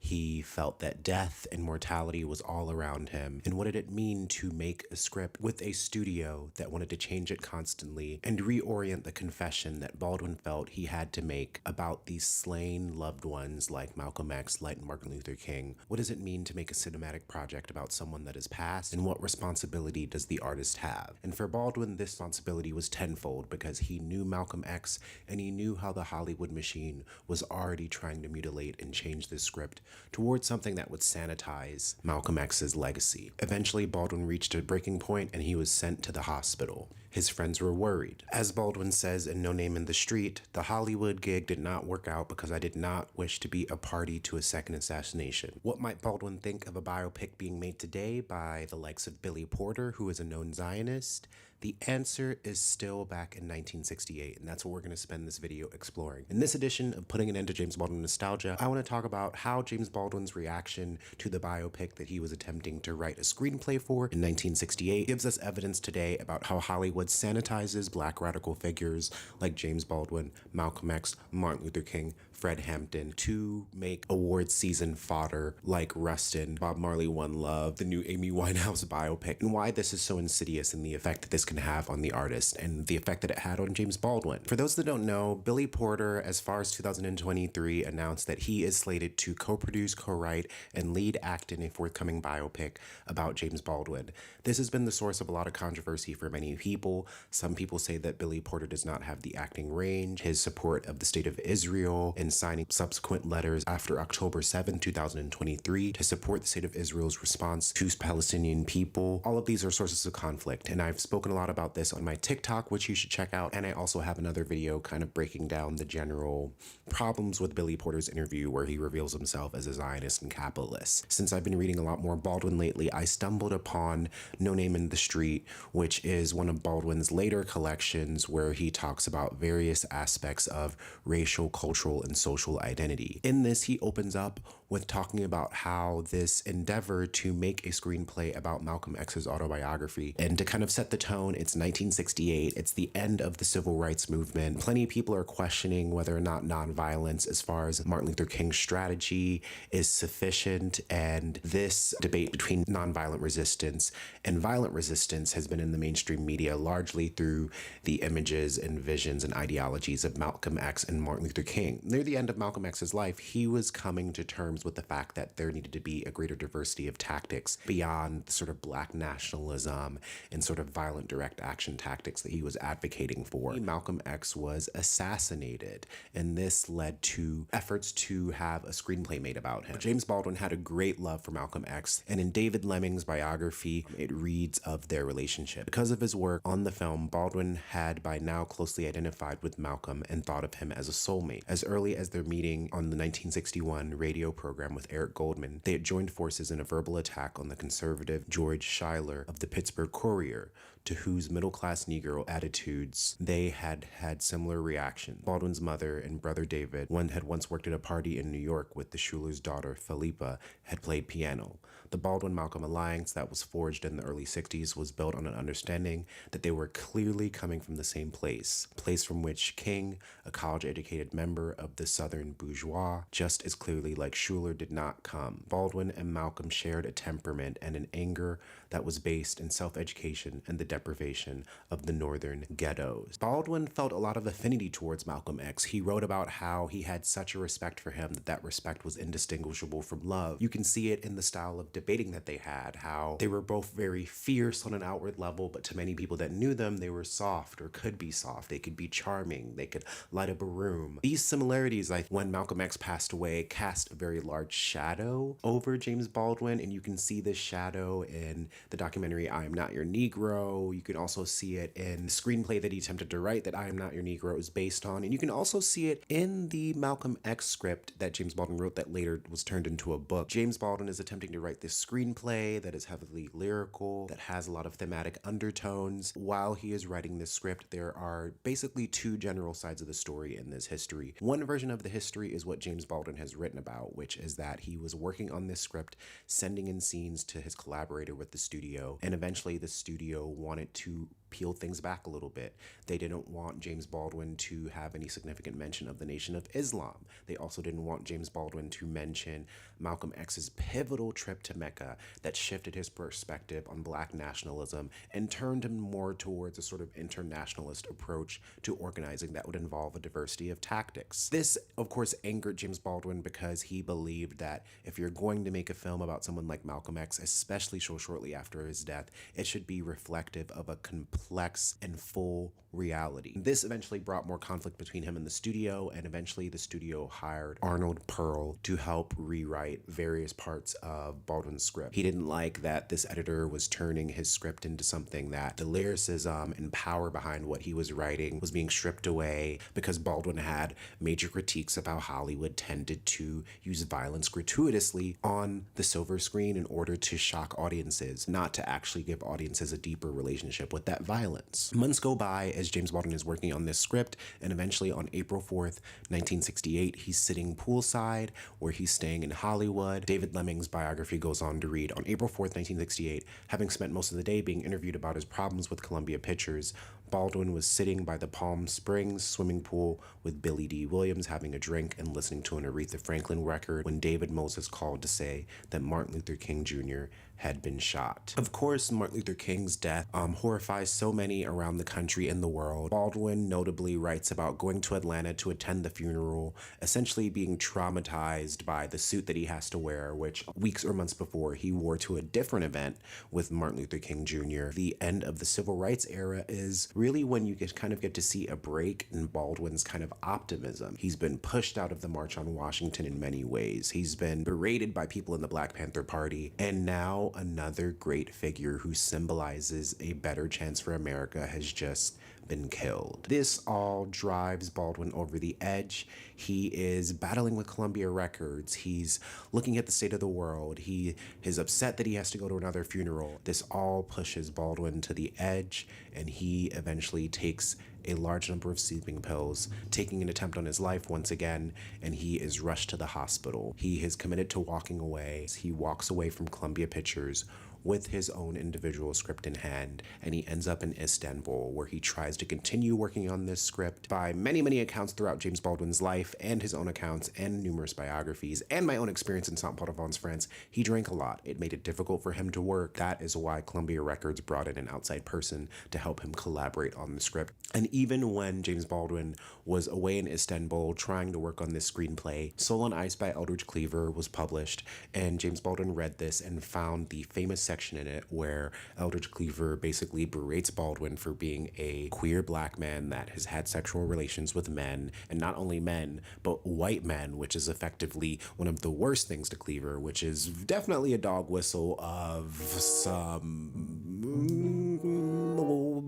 He felt that death and mortality was all around him. And what did it mean to make a script with a studio that wanted to change it constantly and reorient the confession that Baldwin felt he had to make about these slain loved ones like Malcolm X, like Martin Luther King? What does it mean to make a cinematic project about someone that is passed? And what responsibility does the artist have? And for Baldwin, this responsibility was tenfold because he knew Malcolm X and he knew how the Hollywood machine was already trying to mutilate and change this script towards something that would sanitize Malcolm X's legacy. Eventually, Baldwin reached a breaking point and he was sent to the hospital. His friends were worried. As Baldwin says in No Name in the Street, the Hollywood gig did not work out because I did not wish to be a party to a second assassination. What might Baldwin think of a biopic being made today by the likes of Billy Porter, who is a known Zionist? The answer is still back in 1968, and that's what we're going to spend this video exploring. In this edition of Putting an End to James Baldwin Nostalgia, I want to talk about how James Baldwin's reaction to the biopic that he was attempting to write a screenplay for in 1968 gives us evidence today about how Hollywood sanitizes Black radical figures like James Baldwin, Malcolm X, Martin Luther King, Fred Hampton to make award season fodder like Rustin, Bob Marley One Love, the new Amy Winehouse biopic, and why this is so insidious and the effect that this can have on the artist and the effect that it had on James Baldwin. For those that don't know, Billy Porter, as far as 2023, announced that he is slated to co-produce, co-write, and lead act in a forthcoming biopic about James Baldwin. This has been the source of a lot of controversy for many people. Some people say that Billy Porter does not have the acting range, his support of the state of Israel, and signing subsequent letters after October 7, 2023 to support the state of Israel's response to Palestinian people. All of these are sources of conflict, and I've spoken a lot about this on my TikTok, which you should check out, and I also have another video kind of breaking down the general problems with Billy Porter's interview where he reveals himself as a Zionist and capitalist. Since I've been reading a lot more Baldwin lately, I stumbled upon No Name in the Street, which is one of Baldwin's later collections where he talks about various aspects of racial, cultural, and social identity. In this, he opens up with talking about how this endeavor to make a screenplay about Malcolm X's autobiography, and to kind of set the tone, it's 1968, it's the end of the civil rights movement. Plenty of people are questioning whether or not nonviolence as far as Martin Luther King's strategy is sufficient, and this debate between nonviolent resistance and violent resistance has been in the mainstream media largely through the images and visions and ideologies of Malcolm X and Martin Luther King. Near the end of Malcolm X's life, he was coming to terms with the fact that there needed to be a greater diversity of tactics beyond the sort of Black nationalism and sort of violent direct action tactics that he was advocating for. Malcolm X was assassinated, and this led to efforts to have a screenplay made about him. James Baldwin had a great love for Malcolm X, and in David Lemming's biography, it reads of their relationship. Because of his work on the film, Baldwin had by now closely identified with Malcolm and thought of him as a soulmate. As early as their meeting on the 1961 radio program with Eric Goldman, they had joined forces in a verbal attack on the conservative George Schuyler of the Pittsburgh Courier, to whose middle-class Negro attitudes they had had similar reactions. Baldwin's mother and brother David, one had once worked at a party in New York with the Schuyler's daughter, Philippa, had played piano. The Baldwin-Malcolm alliance that was forged in the early 60s was built on an understanding that they were clearly coming from the same place from which King, a college-educated member of the Southern bourgeois, just as clearly like Schuyler did not come. Baldwin and Malcolm shared a temperament and an anger that was based in self-education and the deprivation of the northern ghettos. Baldwin felt a lot of affinity towards Malcolm X. He wrote about how he had such a respect for him that that respect was indistinguishable from love. You can see it in the style of debating that they had, how they were both very fierce on an outward level, but to many people that knew them, they were soft or could be soft. They could be charming. They could light up a room. These similarities, when Malcolm X passed away, cast a very large shadow over James Baldwin, and you can see this shadow in the documentary I Am Not Your Negro. You can also see it in the screenplay that he attempted to write that I Am Not Your Negro is based on, and you can also see it in the Malcolm X script that James Baldwin wrote that later was turned into a book. James Baldwin is attempting to write this screenplay that is heavily lyrical, that has a lot of thematic undertones. While he is writing this script, there are basically two general sides of the story in this history. One version of the history is what James Baldwin has written about, which is that he was working on this script, sending in scenes to his collaborator with the studio, and eventually the studio wanted to peel things back a little bit. They didn't want James Baldwin to have any significant mention of the Nation of Islam. They also didn't want James Baldwin to mention Malcolm X's pivotal trip to Mecca that shifted his perspective on Black nationalism and turned him more towards a sort of internationalist approach to organizing that would involve a diversity of tactics. This, of course, angered James Baldwin because he believed that if you're going to make a film about someone like Malcolm X, especially so shortly after his death, it should be reflective of a complex and full reality. This eventually brought more conflict between him and the studio, and eventually the studio hired Arnold Pearl to help rewrite various parts of Baldwin's script. He didn't like that this editor was turning his script into something that the lyricism and power behind what he was writing was being stripped away, because Baldwin had major critiques of how Hollywood tended to use violence gratuitously on the silver screen in order to shock audiences, not to actually give audiences a deeper relationship with that violence. Months go by as James Baldwin is working on this script, and eventually on April 4th, 1968, he's sitting poolside where he's staying in Hollywood. David Lemming's biography goes on to read, on April 4th, 1968, having spent most of the day being interviewed about his problems with Columbia Pictures, Baldwin was sitting by the Palm Springs swimming pool with Billy D. Williams having a drink and listening to an Aretha Franklin record when David Moses called to say that Martin Luther King Jr. had been shot. Of course, Martin Luther King's death horrifies so many around the country and the world. Baldwin notably writes about going to Atlanta to attend the funeral, essentially being traumatized by the suit that he has to wear, which weeks or months before he wore to a different event with Martin Luther King Jr. The end of the civil rights era is really when you kind of get to see a break in Baldwin's kind of optimism. He's been pushed out of the March on Washington in many ways. He's been berated by people in the Black Panther Party, and now another great figure who symbolizes a better chance for America has just been killed. This all drives Baldwin over the edge. He is battling with Columbia Records. He's looking at the state of the world. He is upset that he has to go to another funeral. This all pushes Baldwin to the edge, and he eventually takes a large number of sleeping pills, taking an attempt on his life once again, and he is rushed to the hospital. He is committed to walking away. He walks away from Columbia Pictures with his own individual script in hand, and he ends up in Istanbul, where he tries to continue working on this script. By many, many accounts throughout James Baldwin's life, and his own accounts, and numerous biographies, and my own experience in Saint-Paul-de-Vence, France, he drank a lot. It made it difficult for him to work. That is why Columbia Records brought in an outside person to help him collaborate on the script. And even when James Baldwin was away in Istanbul trying to work on this screenplay, Soul on Ice by Eldridge Cleaver was published, and James Baldwin read this and found the famous section in it where Eldridge Cleaver basically berates Baldwin for being a queer Black man that has had sexual relations with men, and not only men, but white men, which is effectively one of the worst things to Cleaver, which is definitely a dog whistle of some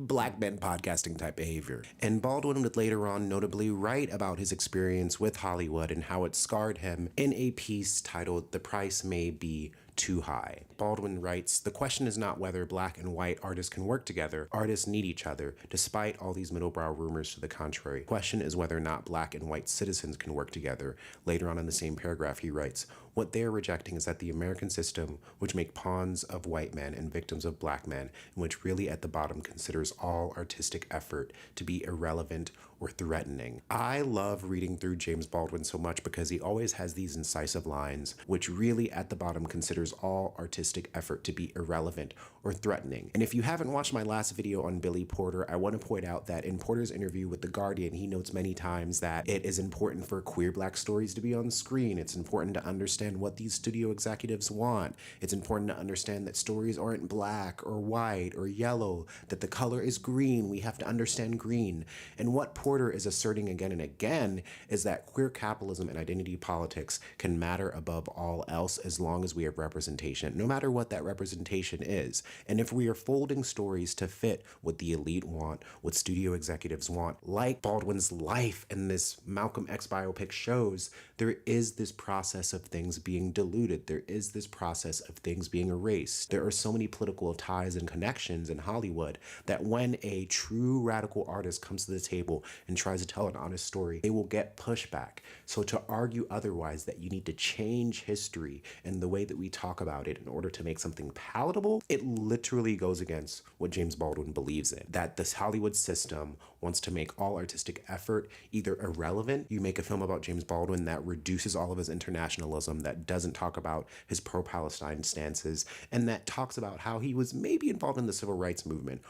Black men podcasting type behavior. And Baldwin would later on notably write about his experience with Hollywood and how it scarred him in a piece titled "The Price May Be Too High." Baldwin writes, "The question is not whether Black and white artists can work together. Artists need each other, despite all these middlebrow rumors to the contrary. The question is whether or not Black and white citizens can work together." Later on in the same paragraph, he writes, "What they are rejecting is that the American system, which make pawns of white men and victims of Black men, and which really at the bottom considers all artistic effort to be irrelevant or threatening." I love reading through James Baldwin so much because he always has these incisive lines, which really at the bottom considers all artistic effort to be irrelevant or threatening. And if you haven't watched my last video on Billy Porter, I want to point out that in Porter's interview with The Guardian, he notes many times that it is important for queer Black stories to be on screen. It's important to understand understand what these studio executives want. It's important to understand that stories aren't black or white or yellow, that the color is green. We have to understand green. And what Porter is asserting again and again is that queer capitalism and identity politics can matter above all else as long as we have representation, no matter what that representation is. And if we are folding stories to fit what the elite want, what studio executives want, like Baldwin's life in this Malcolm X biopic shows, there is this process of things being diluted. There is this process of things being erased. There are so many political ties and connections in Hollywood that when a true radical artist comes to the table and tries to tell an honest story, they will get pushback. So to argue otherwise, that you need to change history and the way that we talk about it in order to make something palatable, it literally goes against what James Baldwin believes in. That this Hollywood system wants to make all artistic effort either irrelevant. You make a film about James Baldwin that reduces all of his internationalism, that doesn't talk about his pro-Palestine stances, and that talks about how he was maybe involved in the civil rights movement.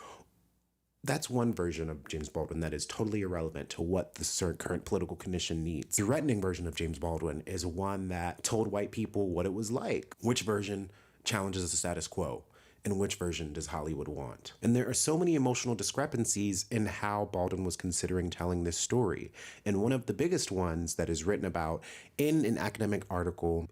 That's one version of James Baldwin that is totally irrelevant to what the current political condition needs. The threatening version of James Baldwin is one that told white people what it was like. Which version challenges the status quo? And which version does Hollywood want? And there are so many emotional discrepancies in how Baldwin was considering telling this story. And one of the biggest ones that is written about in an academic article,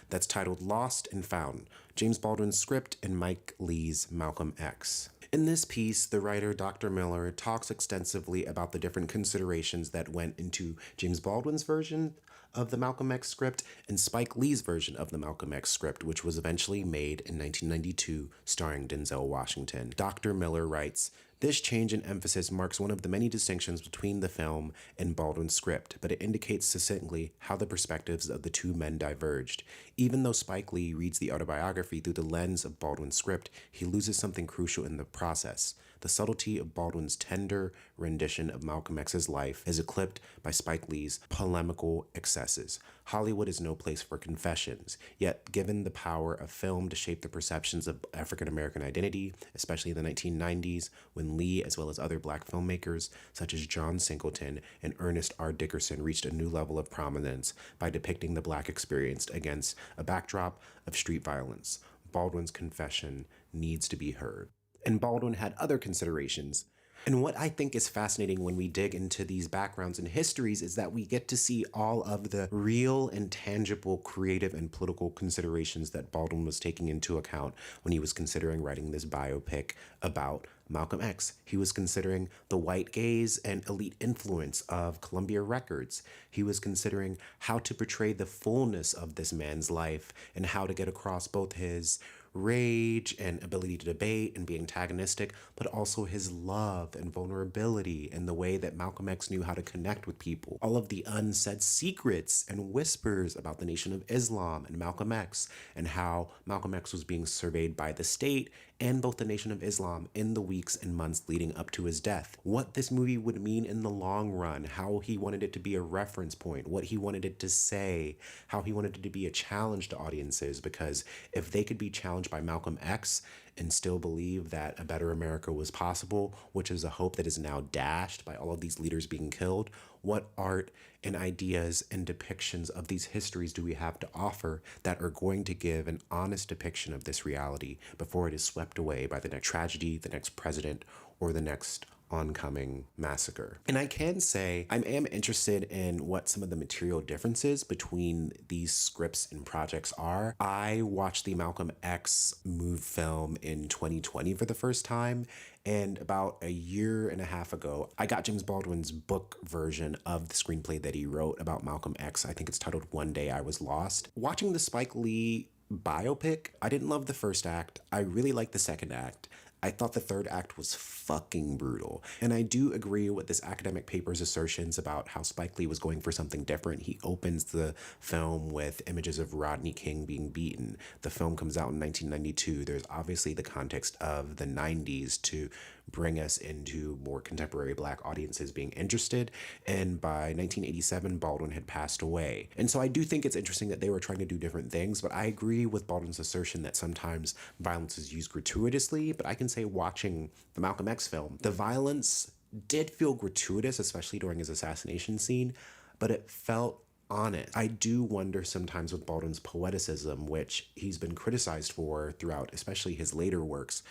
that's titled Lost and Found, James Baldwin's script and Mike Lee's Malcolm X. In this piece, the writer Dr. Miller talks extensively about the different considerations that went into James Baldwin's version of the Malcolm X script and Spike Lee's version of the Malcolm X script, which was eventually made in 1992, starring Denzel Washington. Dr. Miller writes, "This change in emphasis marks one of the many distinctions between the film and Baldwin's script, but it indicates succinctly how the perspectives of the two men diverged. Even though Spike Lee reads the autobiography through the lens of Baldwin's script, he loses something crucial in the process. The subtlety of Baldwin's tender rendition of Malcolm X's life is eclipsed by Spike Lee's polemical excesses. Hollywood is no place for confessions, yet given the power of film to shape the perceptions of African-American identity, especially in the 1990s, when Lee, as well as other black filmmakers, such as John Singleton and Ernest R. Dickerson, reached a new level of prominence by depicting the black experience against a backdrop of street violence. Baldwin's confession needs to be heard." And Baldwin had other considerations. And what I think is fascinating when we dig into these backgrounds and histories is that we get to see all of the real and tangible creative and political considerations that Baldwin was taking into account when he was considering writing this biopic about Malcolm X. He was considering the white gaze and elite influence of Columbia Records. He was considering how to portray the fullness of this man's life and how to get across both his rage and ability to debate and be antagonistic, but also his love and vulnerability and the way that Malcolm X knew how to connect with people. All of the unsaid secrets and whispers about the Nation of Islam and Malcolm X, and how Malcolm X was being surveyed by the state and both the Nation of Islam in the weeks and months leading up to his death. What this movie would mean in the long run, how he wanted it to be a reference point, what he wanted it to say, how he wanted it to be a challenge to audiences, because if they could be challenged by Malcolm X and still believe that a better America was possible, which is a hope that is now dashed by all of these leaders being killed, what art and ideas and depictions of these histories do we have to offer that are going to give an honest depiction of this reality before it is swept away by the next tragedy, the next president, or the next oncoming massacre? And I can say I am interested in what some of the material differences between these scripts and projects are. I watched the Malcolm X film in 2020 for the first time, and about a year and a half ago, I got James Baldwin's book version of the screenplay that he wrote about Malcolm X. I think it's titled One Day I Was Lost. Watching the Spike Lee biopic, I didn't love the first act. I really liked the second act. I thought the third act was fucking brutal. And I do agree with this academic paper's assertions about how Spike Lee was going for something different. He opens the film with images of Rodney King being beaten. The film comes out in 1992. There's obviously the context of the 90s to bring us into more contemporary black audiences being interested. And by 1987, Baldwin had passed away. And so I do think it's interesting that they were trying to do different things, but I agree with Baldwin's assertion that sometimes violence is used gratuitously. But I can say watching the Malcolm X film, the violence did feel gratuitous, especially during his assassination scene, but it felt honest. I do wonder sometimes with Baldwin's poeticism, which he's been criticized for throughout, especially his later works,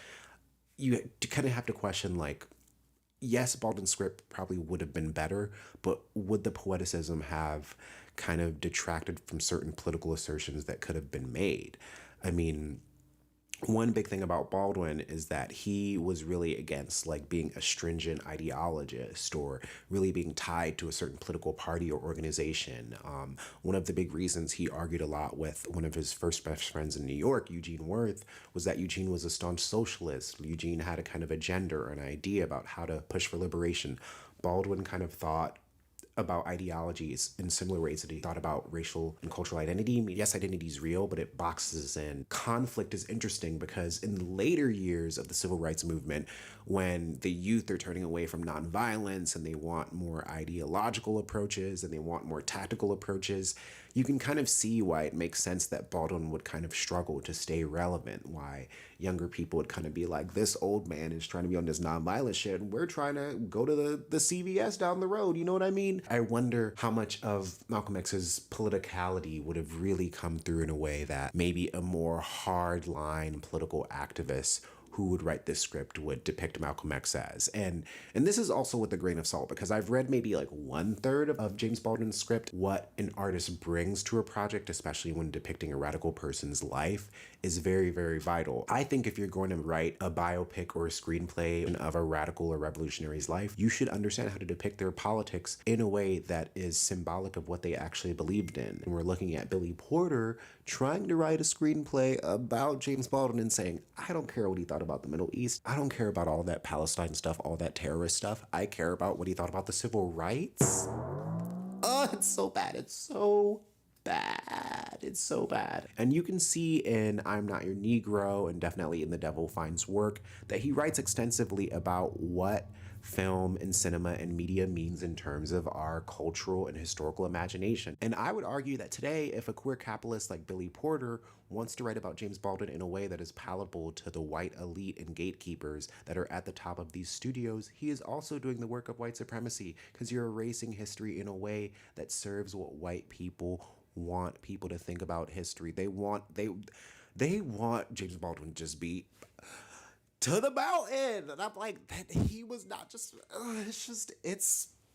you kind of have to question, like, yes, Baldwin's script probably would have been better, but would the poeticism have kind of detracted from certain political assertions that could have been made? I mean, one big thing about Baldwin is that he was really against like being a stringent ideologist or really being tied to a certain political party or organization. One of the big reasons he argued a lot with one of his first best friends in New York, Eugene Worth, was that Eugene was a staunch socialist. Eugene had a kind of agenda or an idea about how to push for liberation. Baldwin kind of thought about ideologies in similar ways that he thought about racial and cultural identity. I mean, yes, identity is real, but it boxes in. Conflict is interesting because in the later years of the civil rights movement, when the youth are turning away from nonviolence and they want more ideological approaches and they want more tactical approaches, you can kind of see why it makes sense that Baldwin would kind of struggle to stay relevant, why younger people would kind of be like, this old man is trying to be on this nonviolent shit and we're trying to go to the CVS down the road, you know what I mean? I wonder how much of Malcolm X's politicality would have really come through in a way that maybe a more hardline political activist who would write this script would depict Malcolm X as. And this is also with a grain of salt, because I've read maybe like 1/3 of James Baldwin's script. What an artist brings to a project, especially when depicting a radical person's life, is very, very vital. I think if you're going to write a biopic or a screenplay of a radical or revolutionary's life, you should understand how to depict their politics in a way that is symbolic of what they actually believed in. And we're looking at Billy Porter trying to write a screenplay about James Baldwin and saying, I don't care what he thought about the Middle East. I don't care about all that Palestine stuff, all that terrorist stuff. I care about what he thought about the civil rights. Oh, it's so bad. It's so bad. It's so bad. And you can see in I'm Not Your Negro and definitely in The Devil Finds Work that he writes extensively about what film and cinema and media means in terms of our cultural and historical imagination. And I would argue that today, if a queer capitalist like Billy Porter wants to write about James Baldwin in a way that is palatable to the white elite and gatekeepers that are at the top of these studios, he is also doing the work of white supremacy, because you're erasing history in a way that serves what white people want people to think about history. They want James Baldwin to just be to the mountain. And I'm like, that he was not just,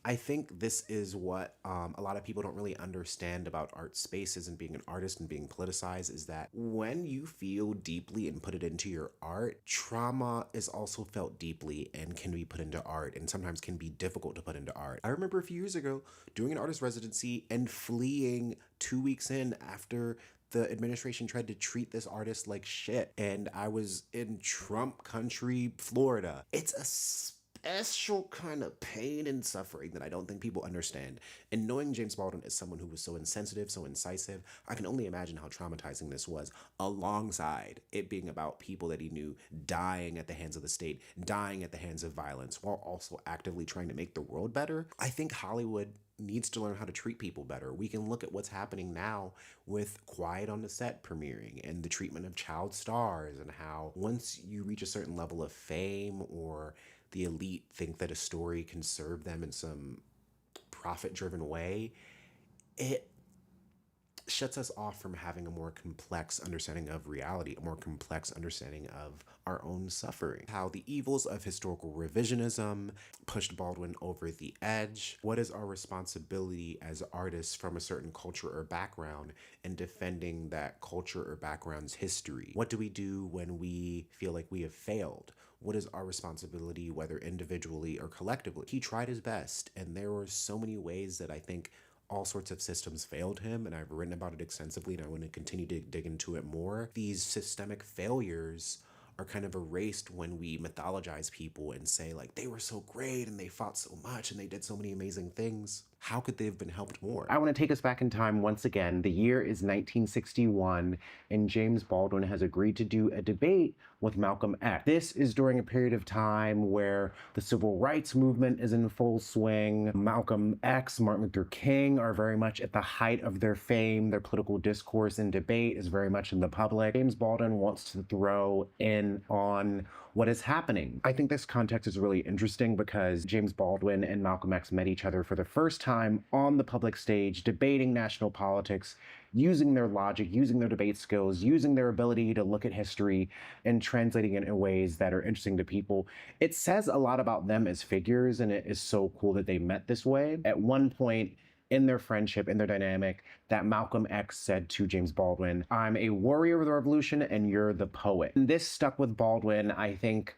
I think this is what a lot of people don't really understand about art spaces and being an artist and being politicized, is that when you feel deeply and put it into your art, trauma is also felt deeply and can be put into art, and sometimes can be difficult to put into art. I remember a few years ago doing an artist residency and fleeing 2 weeks in after the administration tried to treat this artist like shit, and I was in Trump country, Florida. It's a special kind of pain and suffering that I don't think people understand. And knowing James Baldwin is someone who was so insensitive, so incisive, I can only imagine how traumatizing this was, alongside it being about people that he knew dying at the hands of the state, dying at the hands of violence, while also actively trying to make the world better. I think Hollywood needs to learn how to treat people better. We can look at what's happening now with Quiet on the Set premiering and the treatment of child stars, and how once you reach a certain level of fame, or the elite think that a story can serve them in some profit-driven way, it shuts us off from having a more complex understanding of reality, a more complex understanding of our own suffering. How the evils of historical revisionism pushed Baldwin over the edge. What is our responsibility as artists from a certain culture or background in defending that culture or background's history? What do we do when we feel like we have failed? What is our responsibility, whether individually or collectively? He tried his best, and there were so many ways that I think all sorts of systems failed him, and I've written about it extensively, and I want to continue to dig into it more. These systemic failures are kind of erased when we mythologize people and say, like, they were so great and they fought so much and they did so many amazing things. How could they have been helped more? I want to take us back in time once again. The year is 1961, and James Baldwin has agreed to do a debate with Malcolm X. This is during a period of time where the civil rights movement is in full swing. Malcolm X, Martin Luther King are very much at the height of their fame. Their political discourse and debate is very much in the public. James Baldwin wants to throw in on what is happening. I think this context is really interesting because James Baldwin and Malcolm X met each other for the first time on the public stage, debating national politics, using their logic, using their debate skills, using their ability to look at history and translating it in ways that are interesting to people. It says a lot about them as figures, and it is so cool that they met this way. At one point in their friendship, in their dynamic, that Malcolm X said to James Baldwin, "I'm a warrior of the revolution and you're the poet." And this stuck with Baldwin, I think.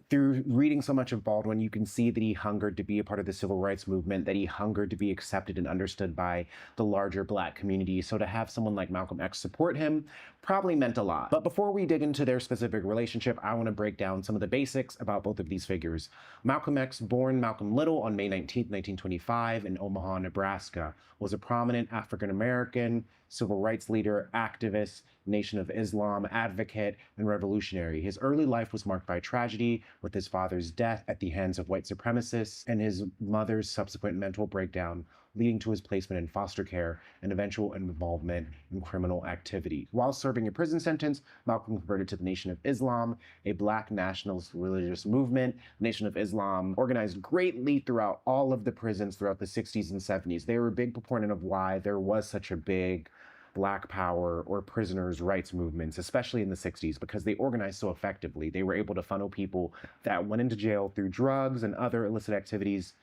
Through reading so much of Baldwin, you can see that he hungered to be a part of the civil rights movement, that he hungered to be accepted and understood by the larger Black community. So to have someone like Malcolm X support him probably meant a lot. But before we dig into their specific relationship, I want to break down some of the basics about both of these figures. Malcolm X, born Malcolm Little on May 19, 1925 in Omaha, Nebraska, was a prominent African-American civil rights leader, activist, Nation of Islam advocate, and revolutionary. His early life was marked by tragedy, with his father's death at the hands of white supremacists and his mother's subsequent mental breakdown, leading to his placement in foster care and eventual involvement in criminal activity. While serving a prison sentence, Malcolm converted to the Nation of Islam, a Black nationalist religious movement. The Nation of Islam organized greatly throughout all of the prisons throughout the 60s and 70s. They were a big proponent of why there was such a big Black power or prisoners' rights movements, especially in the 60s, because they organized so effectively. They were able to funnel people that went into jail through drugs and other illicit activities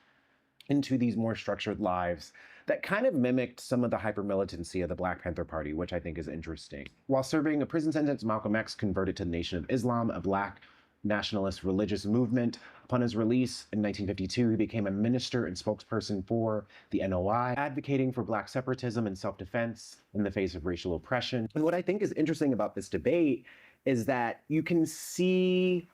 into these more structured lives that kind of mimicked some of the hyper-militancy of the Black Panther Party, which I think is interesting. While serving a prison sentence, Malcolm X converted to the Nation of Islam, a Black nationalist religious movement. Upon his release in 1952, he became a minister and spokesperson for the NOI, advocating for Black separatism and self-defense in the face of racial oppression. And what I think is interesting about this debate is that you can see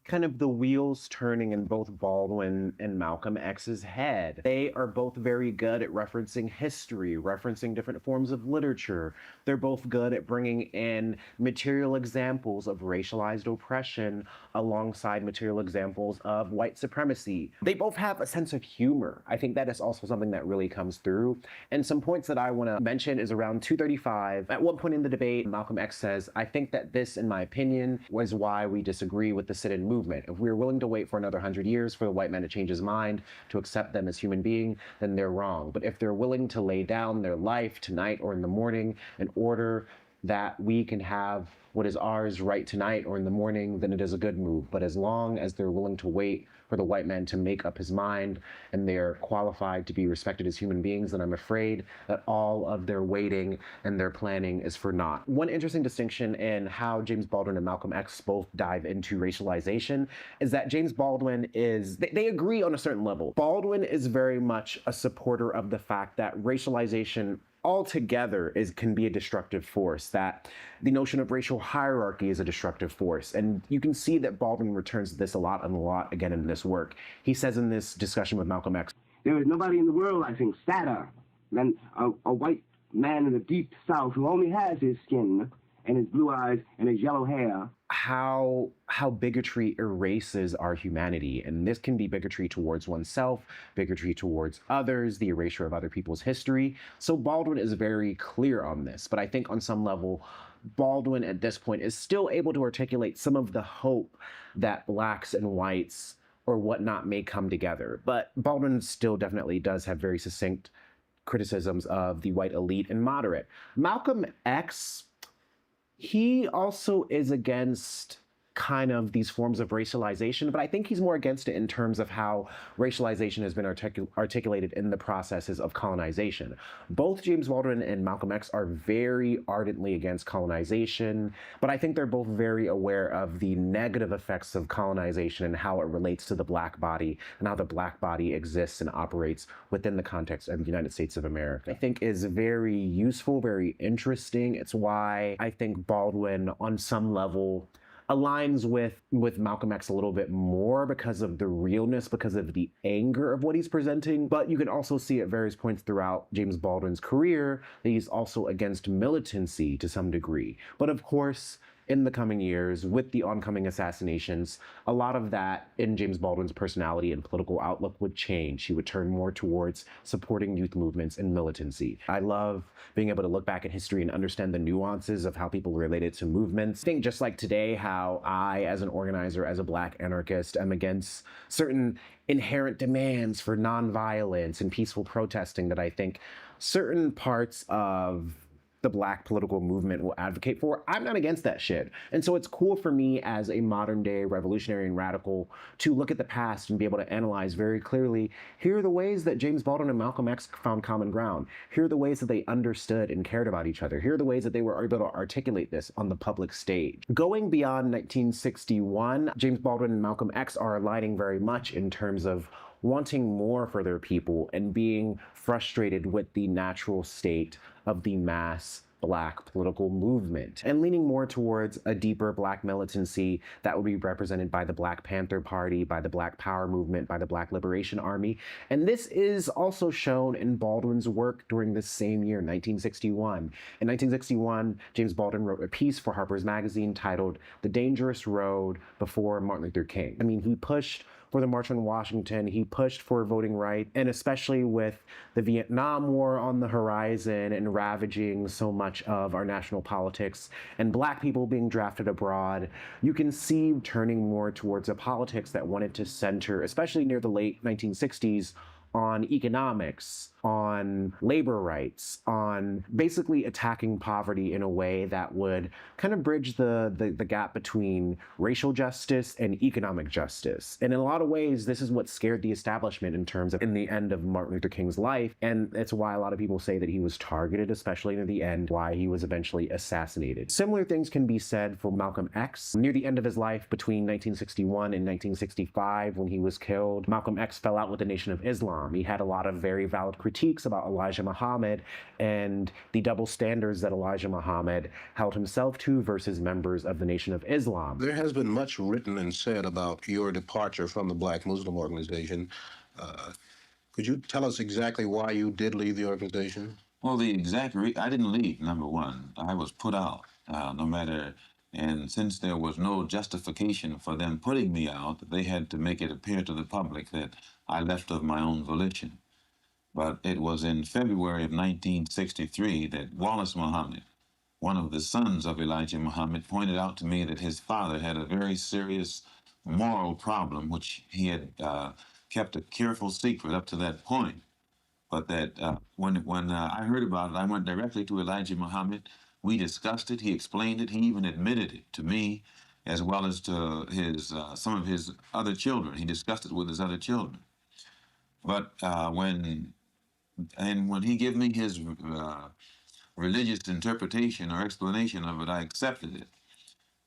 kind of the wheels turning in both Baldwin and Malcolm X's head. They are both very good at referencing history, referencing different forms of literature. They're both good at bringing in material examples of racialized oppression alongside material examples of white supremacy. They both have a sense of humor. I think that is also something that really comes through. And some points that I want to mention is around 235. At one point in the debate, Malcolm X says, "I think that this, in my opinion, was why we disagree with the sit-in movement. If we're willing to wait for another 100 years for the white man to change his mind, to accept them as human beings, then they're wrong. But if they're willing to lay down their life tonight or in the morning in order that we can have what is ours right tonight or in the morning, then it is a good move. But as long as they're willing to wait for the white man to make up his mind and they're qualified to be respected as human beings, then I'm afraid that all of their waiting and their planning is for naught." One interesting distinction in how James Baldwin and Malcolm X both dive into racialization is that James Baldwin they agree on a certain level. Baldwin is very much a supporter of the fact that racialization altogether can be a destructive force, that the notion of racial hierarchy is a destructive force. And you can see that Baldwin returns to this a lot and a lot again in this work. He says in this discussion with Malcolm X, "There is nobody in the world, I think, sadder than a white man in the deep South who only has his skin and his blue eyes and his yellow hair." How bigotry erases our humanity. And this can be bigotry towards oneself, bigotry towards others, the erasure of other people's history. So Baldwin is very clear on this. But I think on some level, Baldwin at this point is still able to articulate some of the hope that Blacks and whites or whatnot may come together. But Baldwin still definitely does have very succinct criticisms of the white elite and moderate. Malcolm X, he also is against kind of these forms of racialization, but I think he's more against it in terms of how racialization has been articulated in the processes of colonization. Both James Baldwin and Malcolm X are very ardently against colonization, but I think they're both very aware of the negative effects of colonization and how it relates to the Black body and how the Black body exists and operates within the context of the United States of America. I think is very useful, very interesting. It's why I think Baldwin, on some level, aligns with Malcolm X a little bit more because of the realness, because of the anger of what he's presenting. But you can also see at various points throughout James Baldwin's career that he's also against militancy to some degree. But of course, in the coming years, with the oncoming assassinations, a lot of that in James Baldwin's personality and political outlook would change. He would turn more towards supporting youth movements and militancy. I love being able to look back at history and understand the nuances of how people related to movements. I think just like today, how I, as an organizer, as a Black anarchist, am against certain inherent demands for nonviolence and peaceful protesting that I think certain parts of the Black political movement will advocate for. I'm not against that shit. And so it's cool for me as a modern day revolutionary and radical to look at the past and be able to analyze very clearly, here are the ways that James Baldwin and Malcolm X found common ground. Here are the ways that they understood and cared about each other. Here are the ways that they were able to articulate this on the public stage. Going beyond 1961, James Baldwin and Malcolm X are aligning very much in terms of wanting more for their people and being frustrated with the natural state of the mass Black political movement, and leaning more towards a deeper Black militancy that would be represented by the Black Panther Party, by the Black Power movement, by the Black Liberation Army. And this is also shown in Baldwin's work during this same year, 1961. In 1961, James Baldwin wrote a piece for Harper's Magazine titled "The Dangerous Road Before Martin Luther King." I mean, he pushed for the March on Washington, he pushed for voting rights, and especially with the Vietnam War on the horizon and ravaging so much of our national politics and Black people being drafted abroad, you can see turning more towards a politics that wanted to center, especially near the late 1960s, on economics, on labor rights, on basically attacking poverty in a way that would kind of bridge the gap between racial justice and economic justice. And in a lot of ways, this is what scared the establishment in terms of in the end of Martin Luther King's life. And that's why a lot of people say that he was targeted, especially near the end, why he was eventually assassinated. Similar things can be said for Malcolm X. Near the end of his life, between 1961 and 1965, when he was killed, Malcolm X fell out with the Nation of Islam. He had a lot of very valid critiques about Elijah Muhammad and the double standards that Elijah Muhammad held himself to versus members of the Nation of Islam. There has been much written and said about your departure from the Black Muslim organization. Could you tell us exactly why you did leave the organization? Well, the exact I didn't leave, number one. I was put out, no matter, and since there was no justification for them putting me out, they had to make it appear to the public that I left of my own volition. But it was in February of 1963 that Wallace Muhammad, one of the sons of Elijah Muhammad, pointed out to me that his father had a very serious moral problem, which he had kept a careful secret up to that point. But that when I heard about it, I went directly to Elijah Muhammad. We discussed it. He explained it. He even admitted it to me, as well as to his some of his other children. He discussed it with his other children. But when he gave me his religious interpretation or explanation of it, I accepted it.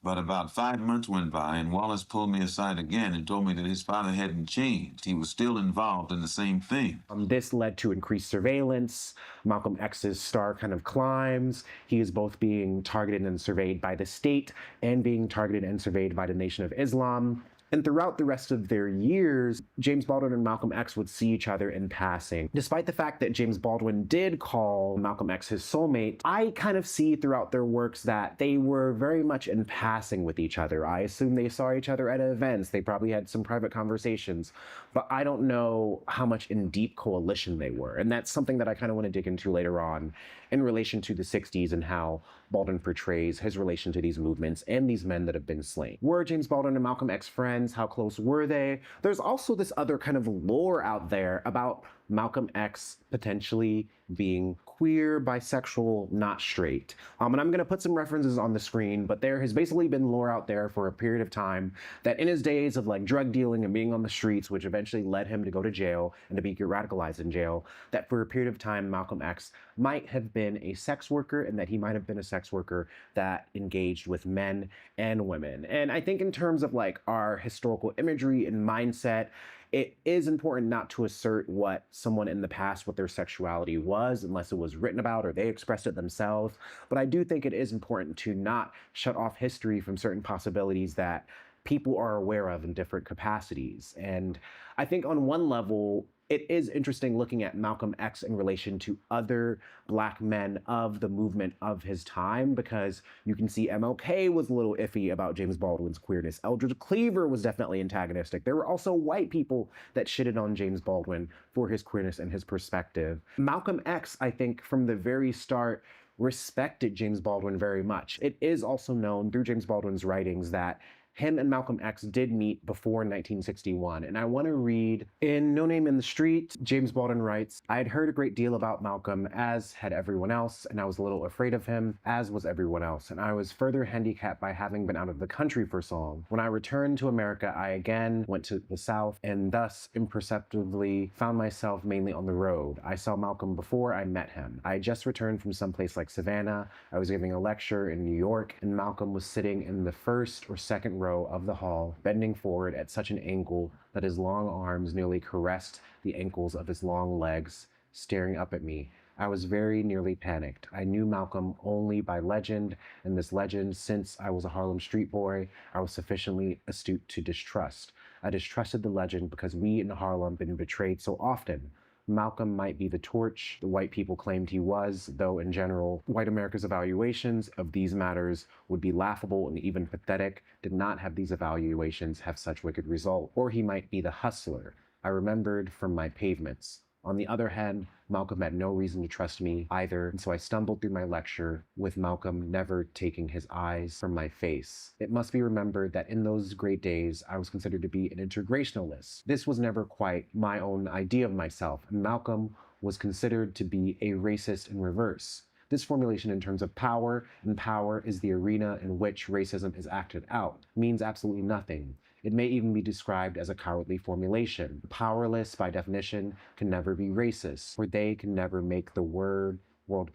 But about 5 months went by, and Wallace pulled me aside again and told me that his father hadn't changed. He was still involved in the same thing. This led to increased surveillance. Malcolm X's star kind of climbs. He is both being targeted and surveyed by the state and being targeted and surveyed by the Nation of Islam. And throughout the rest of their years, James Baldwin and Malcolm X would see each other in passing. Despite the fact that James Baldwin did call Malcolm X his soulmate, I kind of see throughout their works that they were very much in passing with each other. I assume they saw each other at events. They probably had some private conversations, but I don't know how much in deep coalition they were. And that's something that I kind of want to dig into later on in relation to the 60s and how Baldwin portrays his relation to these movements and these men that have been slain. Were James Baldwin and Malcolm X friends? How close were they? There's also this other kind of lore out there about Malcolm X potentially being queer, bisexual, not straight. And I'm gonna put some references on the screen, but there has basically been lore out there for a period of time that in his days of like drug dealing and being on the streets, which eventually led him to go to jail and to be radicalized in jail, that for a period of time, Malcolm X might have been a sex worker and that he might have been a sex worker that engaged with men and women. And I think in terms of like our historical imagery and mindset, it is important not to assert what someone in the past, what their sexuality was, unless it was written about or they expressed it themselves. But I do think it is important to not shut off history from certain possibilities that people are aware of in different capacities. And I think on one level, It is interesting looking at Malcolm X in relation to other Black men of the movement of his time, because you can see MLK was a little iffy about James Baldwin's queerness. Eldridge Cleaver was definitely antagonistic. There were also white people that shitted on James Baldwin for his queerness and his perspective. Malcolm X, I think, from the very start, respected James Baldwin very much. It is also known through James Baldwin's writings that him and Malcolm X did meet before 1961. And I want to read in No Name in the Street, James Baldwin writes, "I had heard a great deal about Malcolm, as had everyone else, and I was a little afraid of him, as was everyone else, and I was further handicapped by having been out of the country for so long. When I returned to America, I again went to the South, and thus imperceptibly found myself mainly on the road. I saw Malcolm before I met him. I had just returned from some place like Savannah. I was giving a lecture in New York, and Malcolm was sitting in the first or second row of the hall, bending forward at such an angle that his long arms nearly caressed the ankles of his long legs, staring up at me. I was very nearly panicked. I knew Malcolm only by legend, and this legend, since I was a Harlem street boy, I was sufficiently astute to distrust. I distrusted the legend because we in Harlem had been betrayed so often. Malcolm might be the torch the white people claimed he was, though in general, white America's evaluations of these matters would be laughable and even pathetic, did not have these evaluations have such wicked result. Or he might be the hustler I remembered from my pavements. On the other hand, Malcolm had no reason to trust me either, and so I stumbled through my lecture with Malcolm never taking his eyes from my face. It must be remembered that in those great days, I was considered to be an integrationalist. This was never quite my own idea of myself, and Malcolm was considered to be a racist in reverse. This formulation in terms of power, and power is the arena in which racism is acted out, means absolutely nothing. It may even be described as a cowardly formulation. Powerless, by definition, can never be racist, for they can never make the world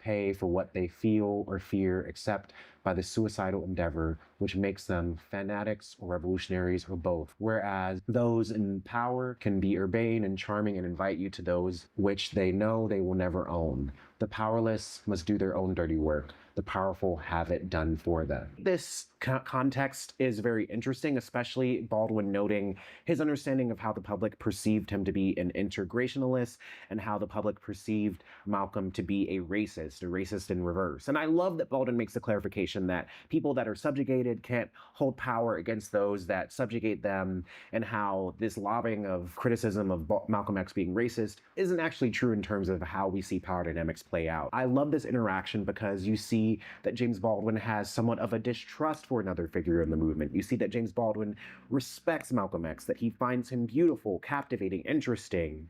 pay for what they feel or fear except by the suicidal endeavor which makes them fanatics or revolutionaries or both. Whereas those in power can be urbane and charming and invite you to those which they know they will never own. The powerless must do their own dirty work. The powerful have it done for them. This context is very interesting, especially Baldwin noting his understanding of how the public perceived him to be an integrationalist and how the public perceived Malcolm to be a racist in reverse. And I love that Baldwin makes the clarification that people that are subjugated can't hold power against those that subjugate them, and how this lobbing of criticism of Malcolm X being racist isn't actually true in terms of how we see power dynamics play out. I love this interaction because you see that James Baldwin has somewhat of a distrust for another figure in the movement. You see that James Baldwin respects Malcolm X, that he finds him beautiful, captivating, interesting.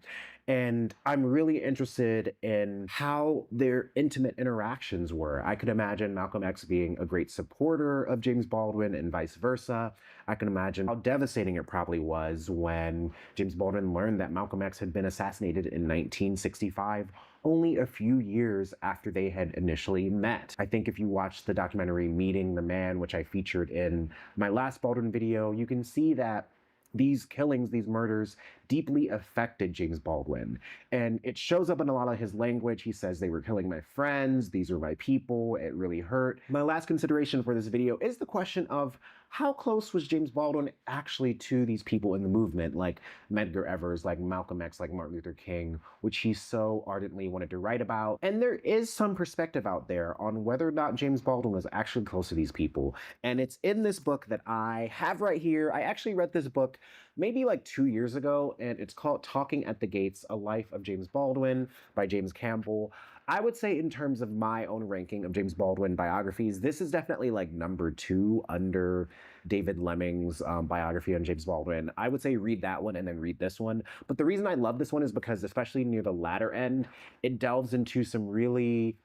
And I'm really interested in how their intimate interactions were. I could imagine Malcolm X being a great supporter of James Baldwin and vice versa. I can imagine how devastating it probably was when James Baldwin learned that Malcolm X had been assassinated in 1965, only a few years after they had initially met. I think if you watch the documentary Meeting the Man, which I featured in my last Baldwin video, you can see that these killings, these murders, deeply affected James Baldwin. And it shows up in a lot of his language. He says, they were killing my friends, these are my people, it really hurt. My last consideration for this video is the question of how close was James Baldwin actually to these people in the movement, like Medgar Evers, like Malcolm X, like Martin Luther King, which he so ardently wanted to write about. And there is some perspective out there on whether or not James Baldwin was actually close to these people. And it's in this book that I have right here. I actually read this book maybe like 2 years ago, and it's called Talking at the Gates, A Life of James Baldwin by James Campbell. I would say in terms of my own ranking of James Baldwin biographies, this is definitely like number 2 under David Lemming's biography on James Baldwin. I would say read that one and then read this one. But the reason I love this one is because, especially near the latter end, it delves into some really,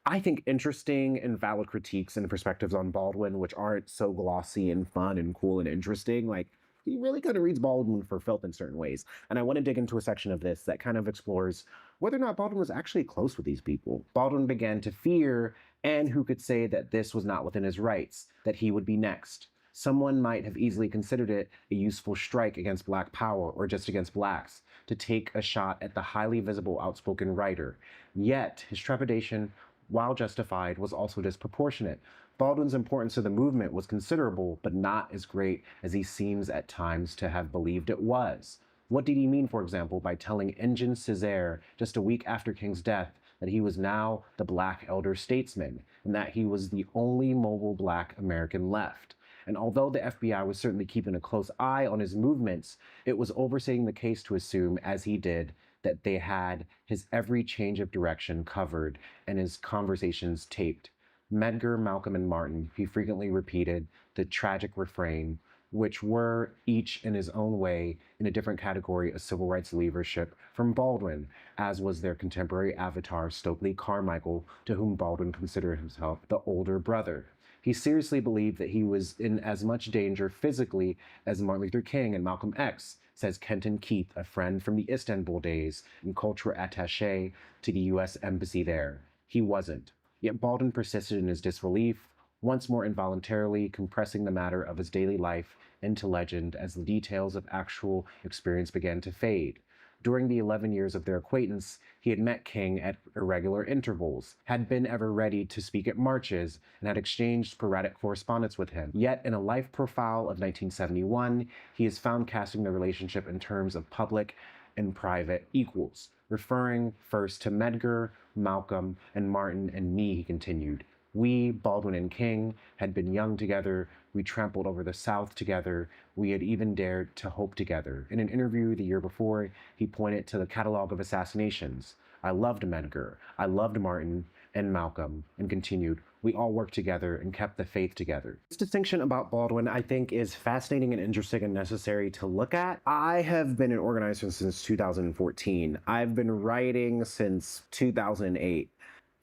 I think, interesting and valid critiques and perspectives on Baldwin, which aren't so glossy and fun and cool and interesting. Like, he really kind of reads Baldwin for filth in certain ways. And I want to dig into a section of this that kind of explores whether or not Baldwin was actually close with these people. Baldwin began to fear, and who could say that this was not within his rights, that he would be next. Someone might have easily considered it a useful strike against Black power, or just against Blacks, to take a shot at the highly visible, outspoken writer. Yet, his trepidation, while justified, was also disproportionate. Baldwin's importance to the movement was considerable, but not as great as he seems at times to have believed it was. What did he mean, for example, by telling Engin Césaire just a week after King's death that he was now the Black elder statesman and that he was the only mobile Black American left? And although the FBI was certainly keeping a close eye on his movements, it was overstating the case to assume, as he did, that they had his every change of direction covered and his conversations taped. Medgar, Malcolm, and Martin, he frequently repeated the tragic refrain, which were, each in his own way, in a different category of civil rights leadership from Baldwin, as was their contemporary avatar, Stokely Carmichael, to whom Baldwin considered himself the older brother. He seriously believed that he was in as much danger physically as Martin Luther King and Malcolm X, says Kenton Keith, a friend from the Istanbul days and cultural attaché to the U.S. Embassy there. He wasn't. Yet Baldwin persisted in his disbelief, once more involuntarily compressing the matter of his daily life into legend as the details of actual experience began to fade. During the 11 years of their acquaintance, he had met King at irregular intervals, had been ever ready to speak at marches, and had exchanged sporadic correspondence with him. Yet, in a life profile of 1971, he is found casting the relationship in terms of public and private equals, referring first to Medgar, Malcolm, and Martin and me, he continued. We, Baldwin and King, had been young together. We trampled over the South together. We had even dared to hope together. In an interview the year before, he pointed to the catalog of assassinations. I loved Medgar. I loved Martin and Malcolm, and continued, we all worked together and kept the faith together. This distinction about Baldwin, I think, is fascinating and interesting and necessary to look at. I have been an organizer since 2014. I've been writing since 2008.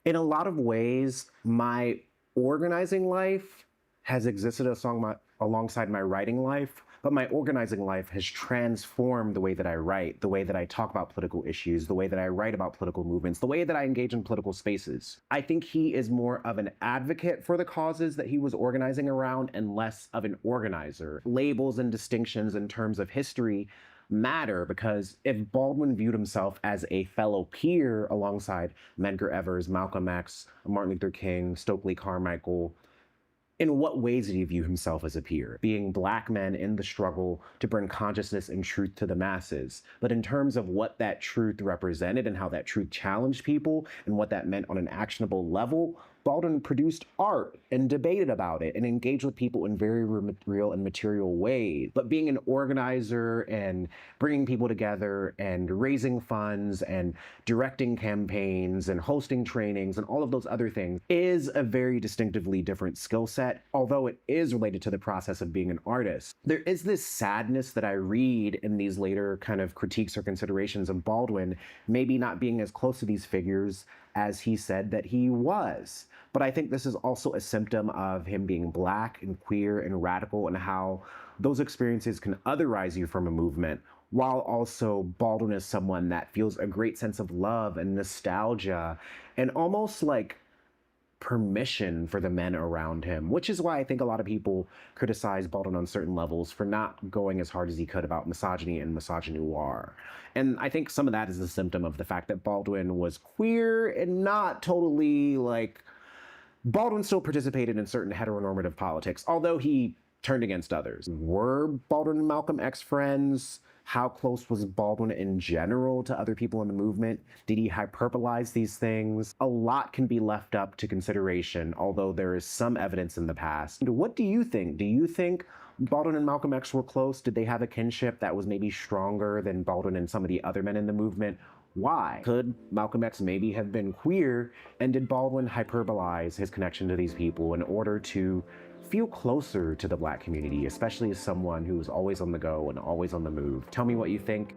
In a lot of ways, my organizing life has existed alongside my writing life, but my organizing life has transformed the way that I write, the way that I talk about political issues, the way that I write about political movements, the way that I engage in political spaces. I think he is more of an advocate for the causes that he was organizing around and less of an organizer. Labels and distinctions in terms of history matter because if Baldwin viewed himself as a fellow peer alongside Medgar Evers, Malcolm X, Martin Luther King, Stokely Carmichael, in what ways did he view himself as a peer? Being Black men in the struggle to bring consciousness and truth to the masses. But in terms of what that truth represented and how that truth challenged people and what that meant on an actionable level, Baldwin produced art and debated about it and engaged with people in very real and material ways. But being an organizer and bringing people together and raising funds and directing campaigns and hosting trainings and all of those other things is a very distinctively different skill set, although it is related to the process of being an artist. There is this sadness that I read in these later kind of critiques or considerations of Baldwin maybe not being as close to these figures as he said that he was. But I think this is also a symptom of him being Black and queer and radical and how those experiences can otherize you from a movement, while also Baldwin is someone that feels a great sense of love and nostalgia and almost like permission for the men around him, which is why I think a lot of people criticize Baldwin on certain levels for not going as hard as he could about misogyny and misogynoir. And I think some of that is a symptom of the fact that Baldwin was queer and not totally like... Baldwin still participated in certain heteronormative politics, although he turned against others. Were Baldwin and Malcolm X friends? How close was Baldwin in general to other people in the movement? Did he hyperbolize these things? A lot can be left up to consideration, although there is some evidence in the past. What do you think? Do you think Baldwin and Malcolm X were close? Did they have a kinship that was maybe stronger than Baldwin and some of the other men in the movement? Why? Could Malcolm X maybe have been queer, and did Baldwin hyperbolize his connection to these people in order to feel closer to the Black community, especially as someone who is always on the go and always on the move? Tell me what you think.